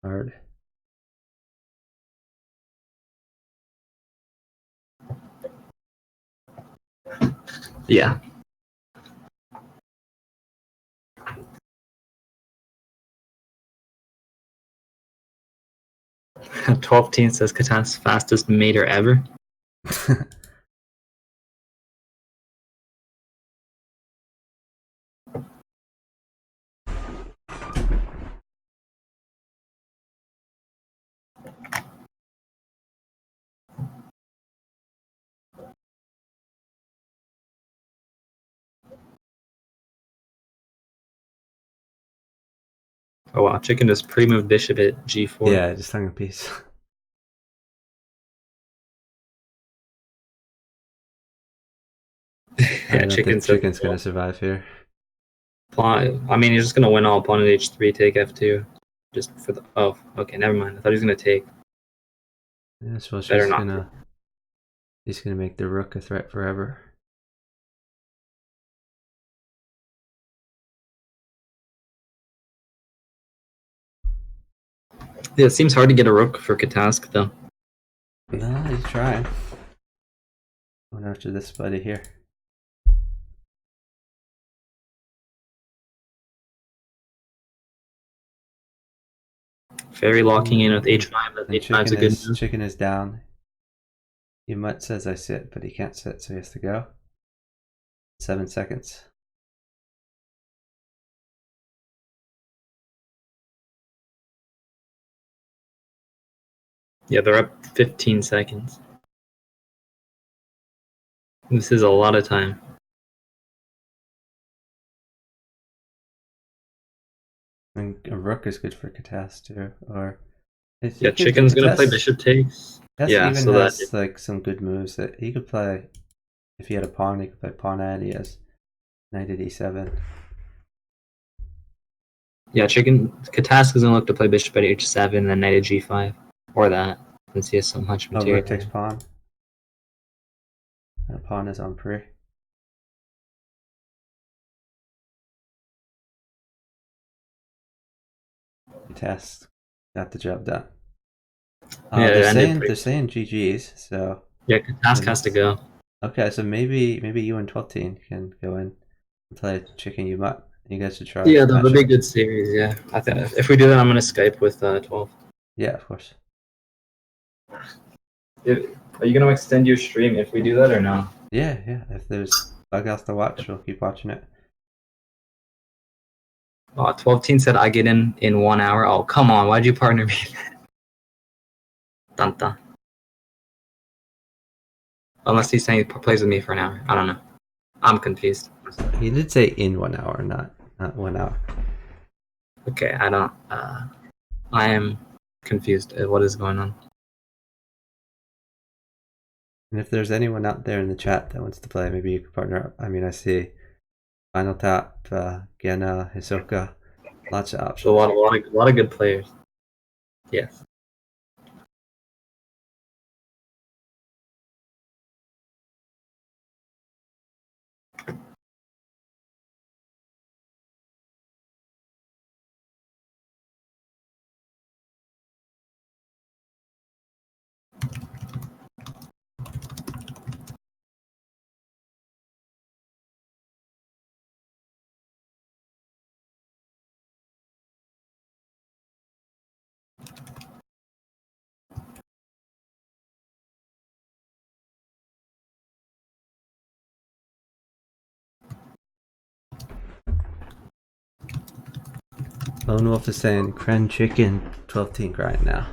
Hard. Yeah. 12teen says Katan's fastest mater ever. Oh wow, chicken just pre-moved bishop at g4. Yeah, just hung a piece. I don't think chicken's gonna survive here. I mean, he's just gonna win all. Pawn at h3, take f2, just for the. Oh, okay, never mind. I thought he was gonna take. Yeah, so he's gonna make the rook a threat forever. Yeah, it seems hard to get a rook for Katask though. No, he's trying. Going after this buddy here. Fairy locking in with h5. That h5 is a good move. Chicken is down. Umut says I sit, but he can't sit, so he has to go. 7 seconds. Yeah, they're up 15 seconds. This is a lot of time. And a rook is good for Katas too. Or Yeah, chicken's gonna play Katas bishop takes. Yeah, even so that has like some good moves that he could play. If he had a pawn, he could play pawn and he has knight at e7. yeah, Katas is gonna look to play bishop at h7 and then knight at g5 or that since he has so much Oh, material. rook takes pawn. That pawn is on pre. Test got the job done. Yeah, it ended they're pretty. saying GG's, so Yeah, Katas has to go. okay, so maybe you and 12 team can go in and play chicken you mutt. You guys should try. Yeah, that'll be a matchup. good series. Yeah, I think if we do that, I'm gonna Skype with 12. Yeah, of course. Are you gonna extend your stream if we do that or no? Yeah. If there's bughouse to watch, we'll keep watching it. 12 Teen said I get in 1 hour. Oh, come on. Why'd you partner me? Dun dun. Unless he's saying he plays with me for an hour. I don't know. I'm confused. He did say in 1 hour, not 1 hour. Okay, I don't. I am confused at what is going on. And if there's anyone out there in the chat that wants to play, maybe you could partner up. I mean, I see Final Tap, Gena, Hisoka, lots of options. So a lot of good players. Yes. Lone Wolf is saying Kren Chicken 12 team grind now.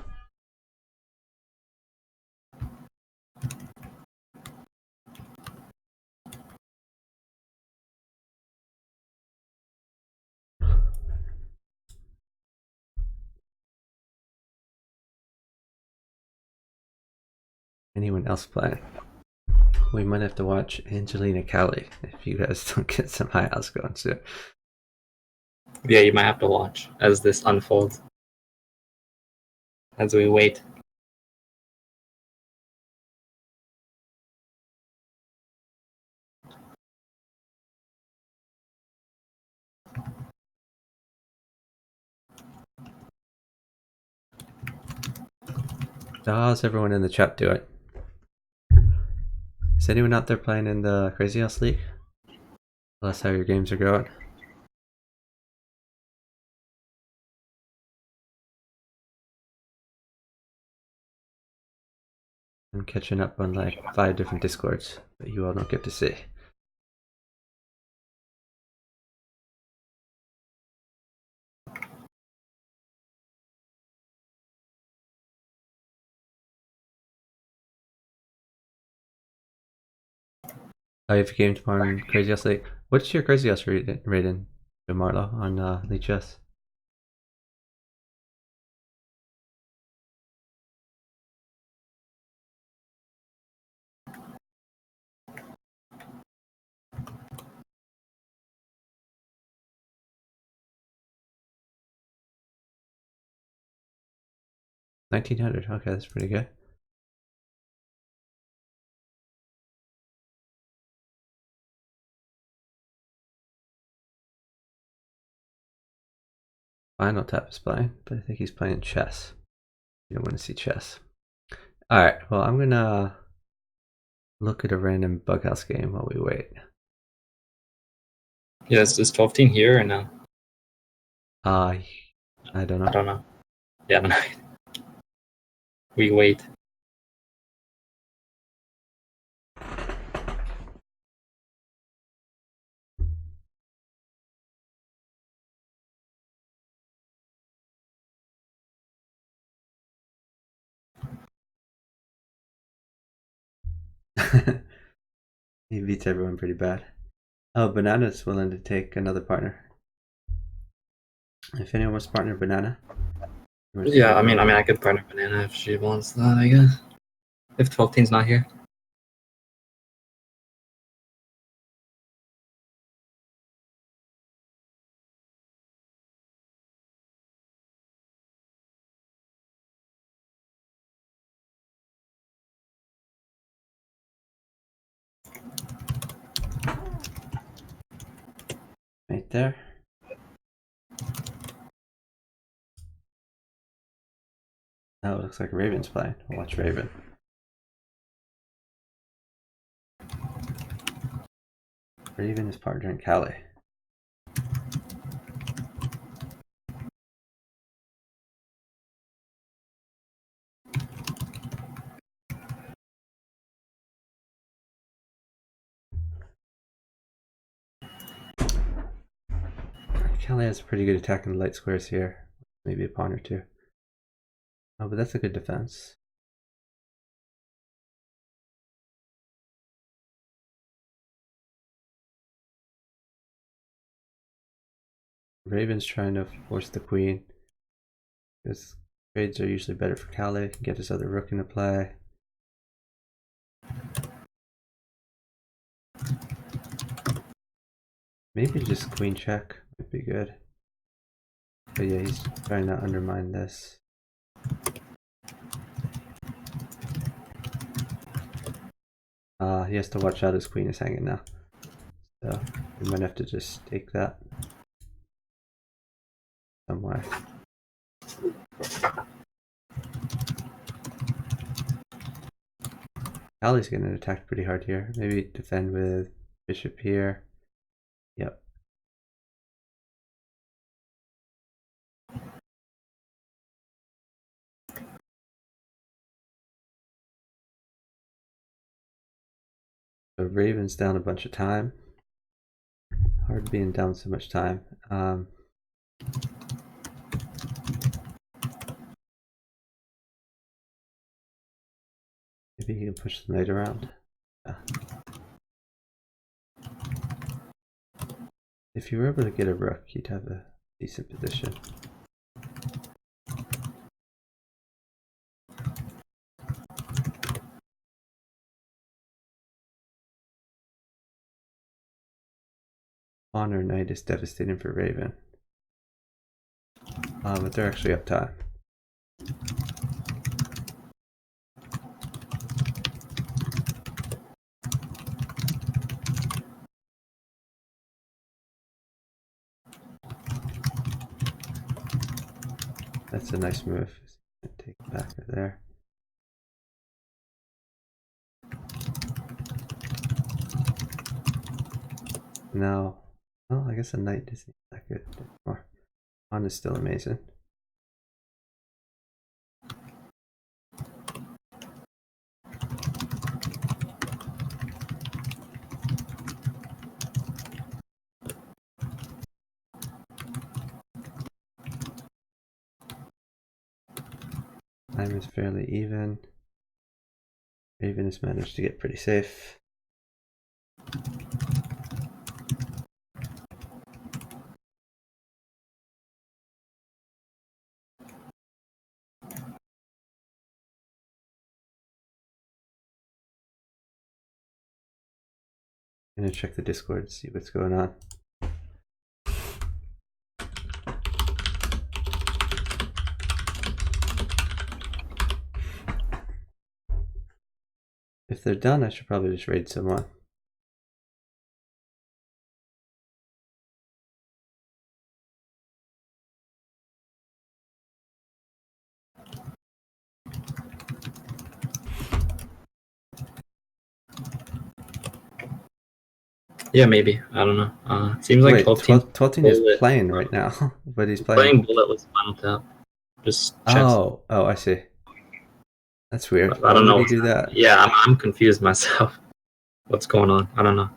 Anyone else playing? We might have to watch Angelina Kelly if you guys don't get some high house going soon. Yeah, you might have to watch as this unfolds. As we wait. So how's everyone in the chat doing? Is anyone out there playing in the Crazy House League? Tell us how your games are going. I'm catching up on like 5 different discords that you all don't get to see. Oh, you have a game tomorrow in Crazy House League. What's your Crazy House rating, Marlo, on League Chess? $1,900. Okay, that's pretty good. Final Tap is playing, but I think he's playing chess. You don't want to see chess. Alright, well, I'm gonna look at a random bughouse game while we wait. Yeah, is 12 Teen here or no? I don't know. I don't know. Yeah, I don't know. We wait. He beats everyone pretty bad. Oh, Banana's willing to take another partner. If anyone wants to partner Banana. Yeah, I could partner Banana if she wants that, I guess. If 12 teen's not here. Right there. Oh, it looks like Raven's playing. We'll watch Raven. Raven is partnering Callie. Callie has a pretty good attack in the light squares here. Maybe a pawn or two. Oh, but that's a good defense. Raven's trying to force the queen. Because trades are usually better for Callie. Get his other rook into play. Maybe just queen check would be good. But yeah, he's trying to undermine this. He has to watch out his queen is hanging now. So we might have to just take that somewhere. Allie's getting attacked pretty hard here. Maybe defend with bishop here. Yep. So Raven's down a bunch of time. Hard being down so much time. Maybe he can push the knight around. Yeah. If you were able to get a rook, you'd have a decent position. Pawn or knight is devastating for Raven. But they're actually up time. That's a nice move. Take it back there. No. Well, I guess a knight isn't that good anymore. Pawn is still amazing. Time is fairly even. Raven has managed to get pretty safe. I'm gonna check the Discord to see what's going on. If they're done, I should probably just raid someone. Yeah, maybe. I don't know. Seems like Wait, 12 teen is playing right now, but he's playing bulletless final tap. Just checks. Oh, I see. That's weird. I don't Why know. would he do that? Yeah, I'm confused myself. What's going on? I don't know.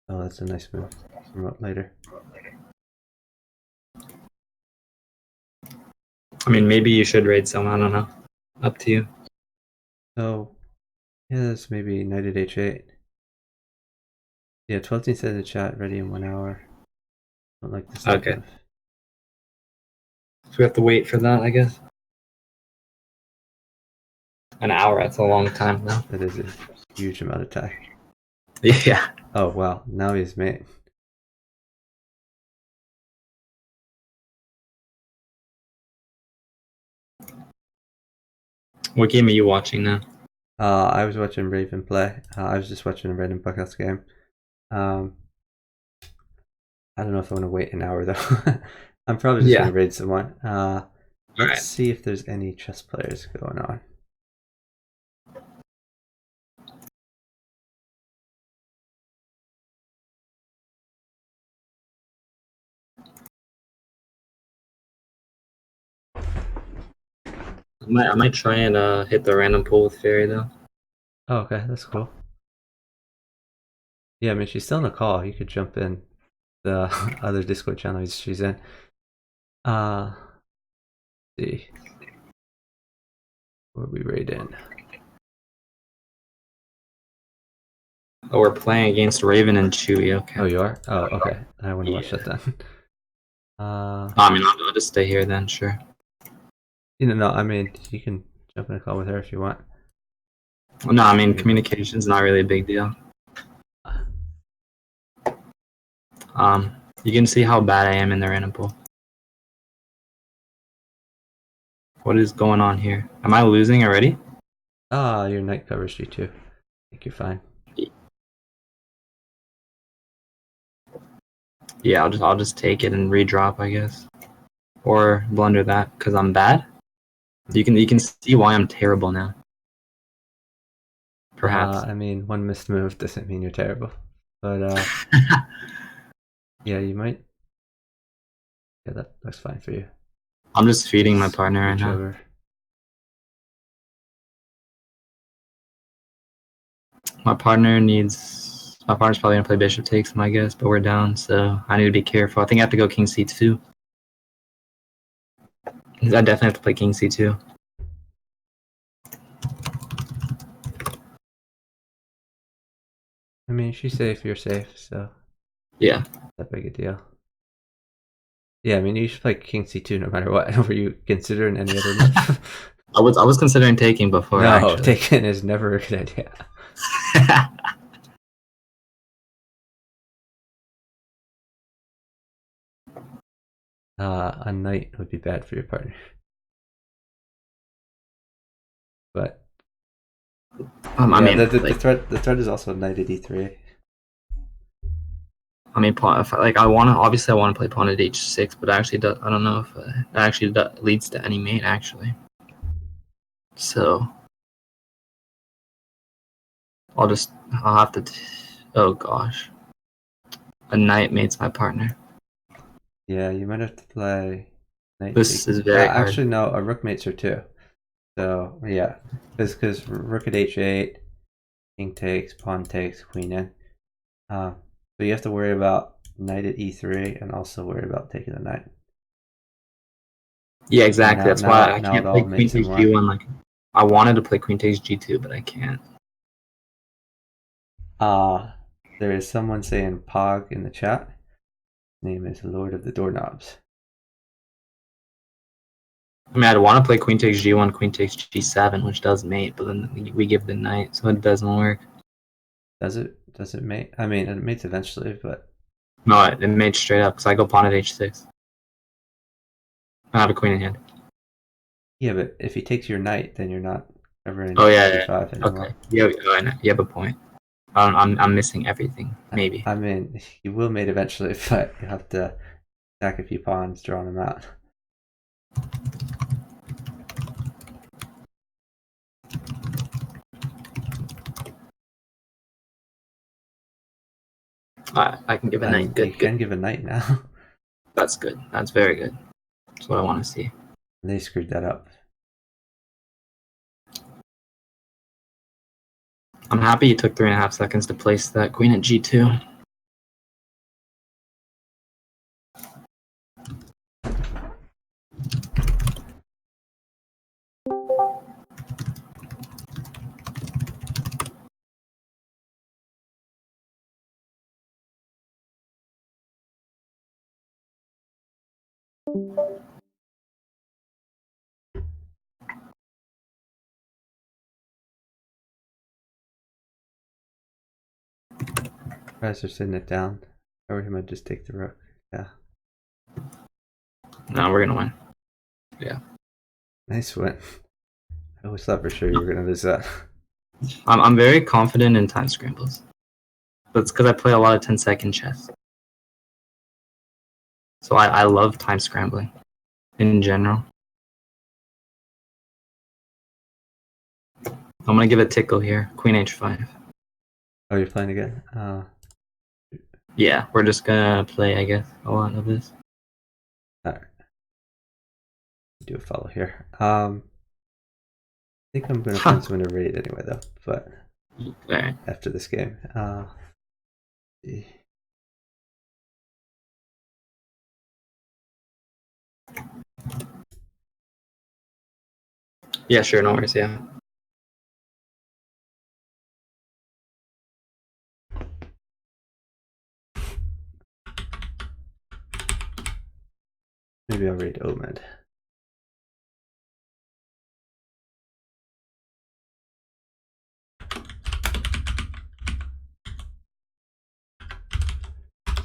Oh, that's a nice move. Promote later. I mean, maybe you should raid someone. I don't know. Up to you. So Yeah, there's maybe knight at h8. Yeah, 12 says in the chat, ready in 1 hour. Don't like this type Okay. of. So we have to wait for that, I guess. An hour, that's a long time now. That is a huge amount of time. Yeah. Oh wow, now he's mate. What game are you watching now? I was watching Raven play. I was just watching a random bughouse game. I don't know if I want to wait an hour though. I'm probably just gonna raid someone. Let's see if there's any chess players going on. I might try and hit the random pool with Fairy though. Oh, okay, that's cool. Yeah, I mean she's still in the call. You could jump in the other Discord channel she's in. Let's see. Where we raid in? Oh, we're playing against Raven and Chewy. Okay. Oh, you are? Oh, okay. I want to watch that then. I mean, I'll just stay here then. Sure. No, I mean you can jump in a call with her if you want. No, I mean communication's not really a big deal. You can see how bad I am in the random pool. What is going on here? Am I losing already? Your knight covers G2. I think you're fine. Yeah, I'll just take it and redrop, I guess, or blunder that because I'm bad. You can see why I'm terrible now. Perhaps. I mean, one missed move doesn't mean you're terrible, but yeah, you might. Yeah, that's fine for you. I'm just feeding my partner right now. Over. My partner's probably gonna play bishop takes, my guess, but we're down, so I need to be careful. I think I have to go king c2. I definitely have to play king c2. I mean, she's safe, you're safe, so Yeah. that big a deal. Yeah, I mean, you should play king c2 no matter what. Were you considering any other move? I was considering taking before. No, actually. taking is never a good idea. A knight would be bad for your partner. But I mean, the threat is also knight at e3. I mean, I want to play pawn at h6, but actually, I don't know if that actually leads to any mate actually. So I'll have to. Oh gosh, a knight mates my partner. Yeah, you might have to play knight. This is very hard. Actually, no, a rook mates her too. So yeah, because rook at h8, king takes, pawn takes, queen in. So you have to worry about knight at e3 and also worry about taking the knight. Yeah, exactly. That's why I can't play queen takes g1. Like I wanted to play queen takes g2, but I can't. There is someone saying Pog in the chat. His name is Lord of the Doorknobs. I mean, I'd want to play queen takes g1, queen takes g7, which does mate, but then we give the knight, so it doesn't work. Does it? Does it mate? I mean, it mates eventually, but no, it mates straight up because I go pawn at h6. I have a queen in hand. Yeah, but if he takes your knight, then you're not ever in g5 anymore. Okay, you have a point. I'm missing everything. Maybe. I mean, you will mate eventually, but you have to stack a few pawns, draw them out. I can give a knight. Good. You can give a knight now. That's good. That's very good. That's what I want to see. They screwed that up. I'm happy you took 3.5 seconds to place that queen at g2. Guys are sitting it down. Or he might just take the rook. Yeah. No, we're gonna win. Nice win. I always thought for sure you were gonna lose that. I'm very confident in time scrambles. But it's because I play a lot of 10-second chess. So I love time scrambling in general. I'm gonna give it tickle here. Queen h5. Oh, you're playing again? Yeah, we're just gonna play, I guess, a lot of this. Alright. Do a follow here. I think I'm gonna find someone to raid anyway though, but Alright. after this game. See. Yeah, sure, no worries, yeah. Maybe I'll raid Omed.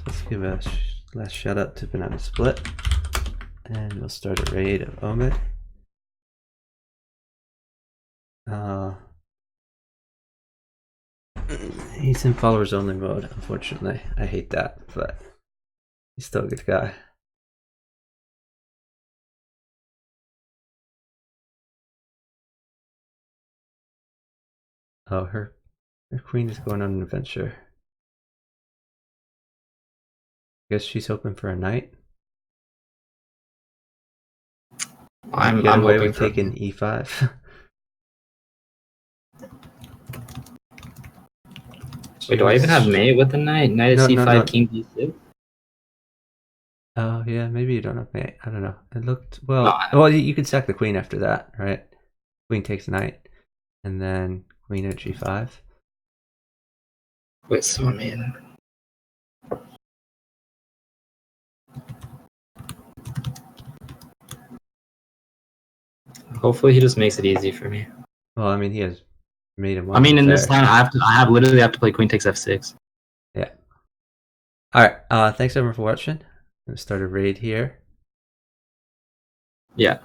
Let's give a last shout out to Banana Split. And we'll start a raid of Omed. He's in followers only mode, unfortunately. I hate that, but he's still a good guy. Oh, her queen is going on an adventure. I guess she's hoping for a knight. I'm Get away hoping with for taking e5. Wait, do I even have mate with the knight? Knight No, at c5, no. king d6? Oh yeah, maybe you don't have mate. I don't know. It looked well. No, Well, you could sack the queen after that, right? Queen takes knight, and then queen at g5. Wait, so I mean... Hopefully he just makes it easy for me. Well, I mean, he has mate and one. I mean, in this fair. line, I literally have to play queen takes f6. Yeah. All right. Thanks everyone for watching. I'm gonna start a raid here. Yeah.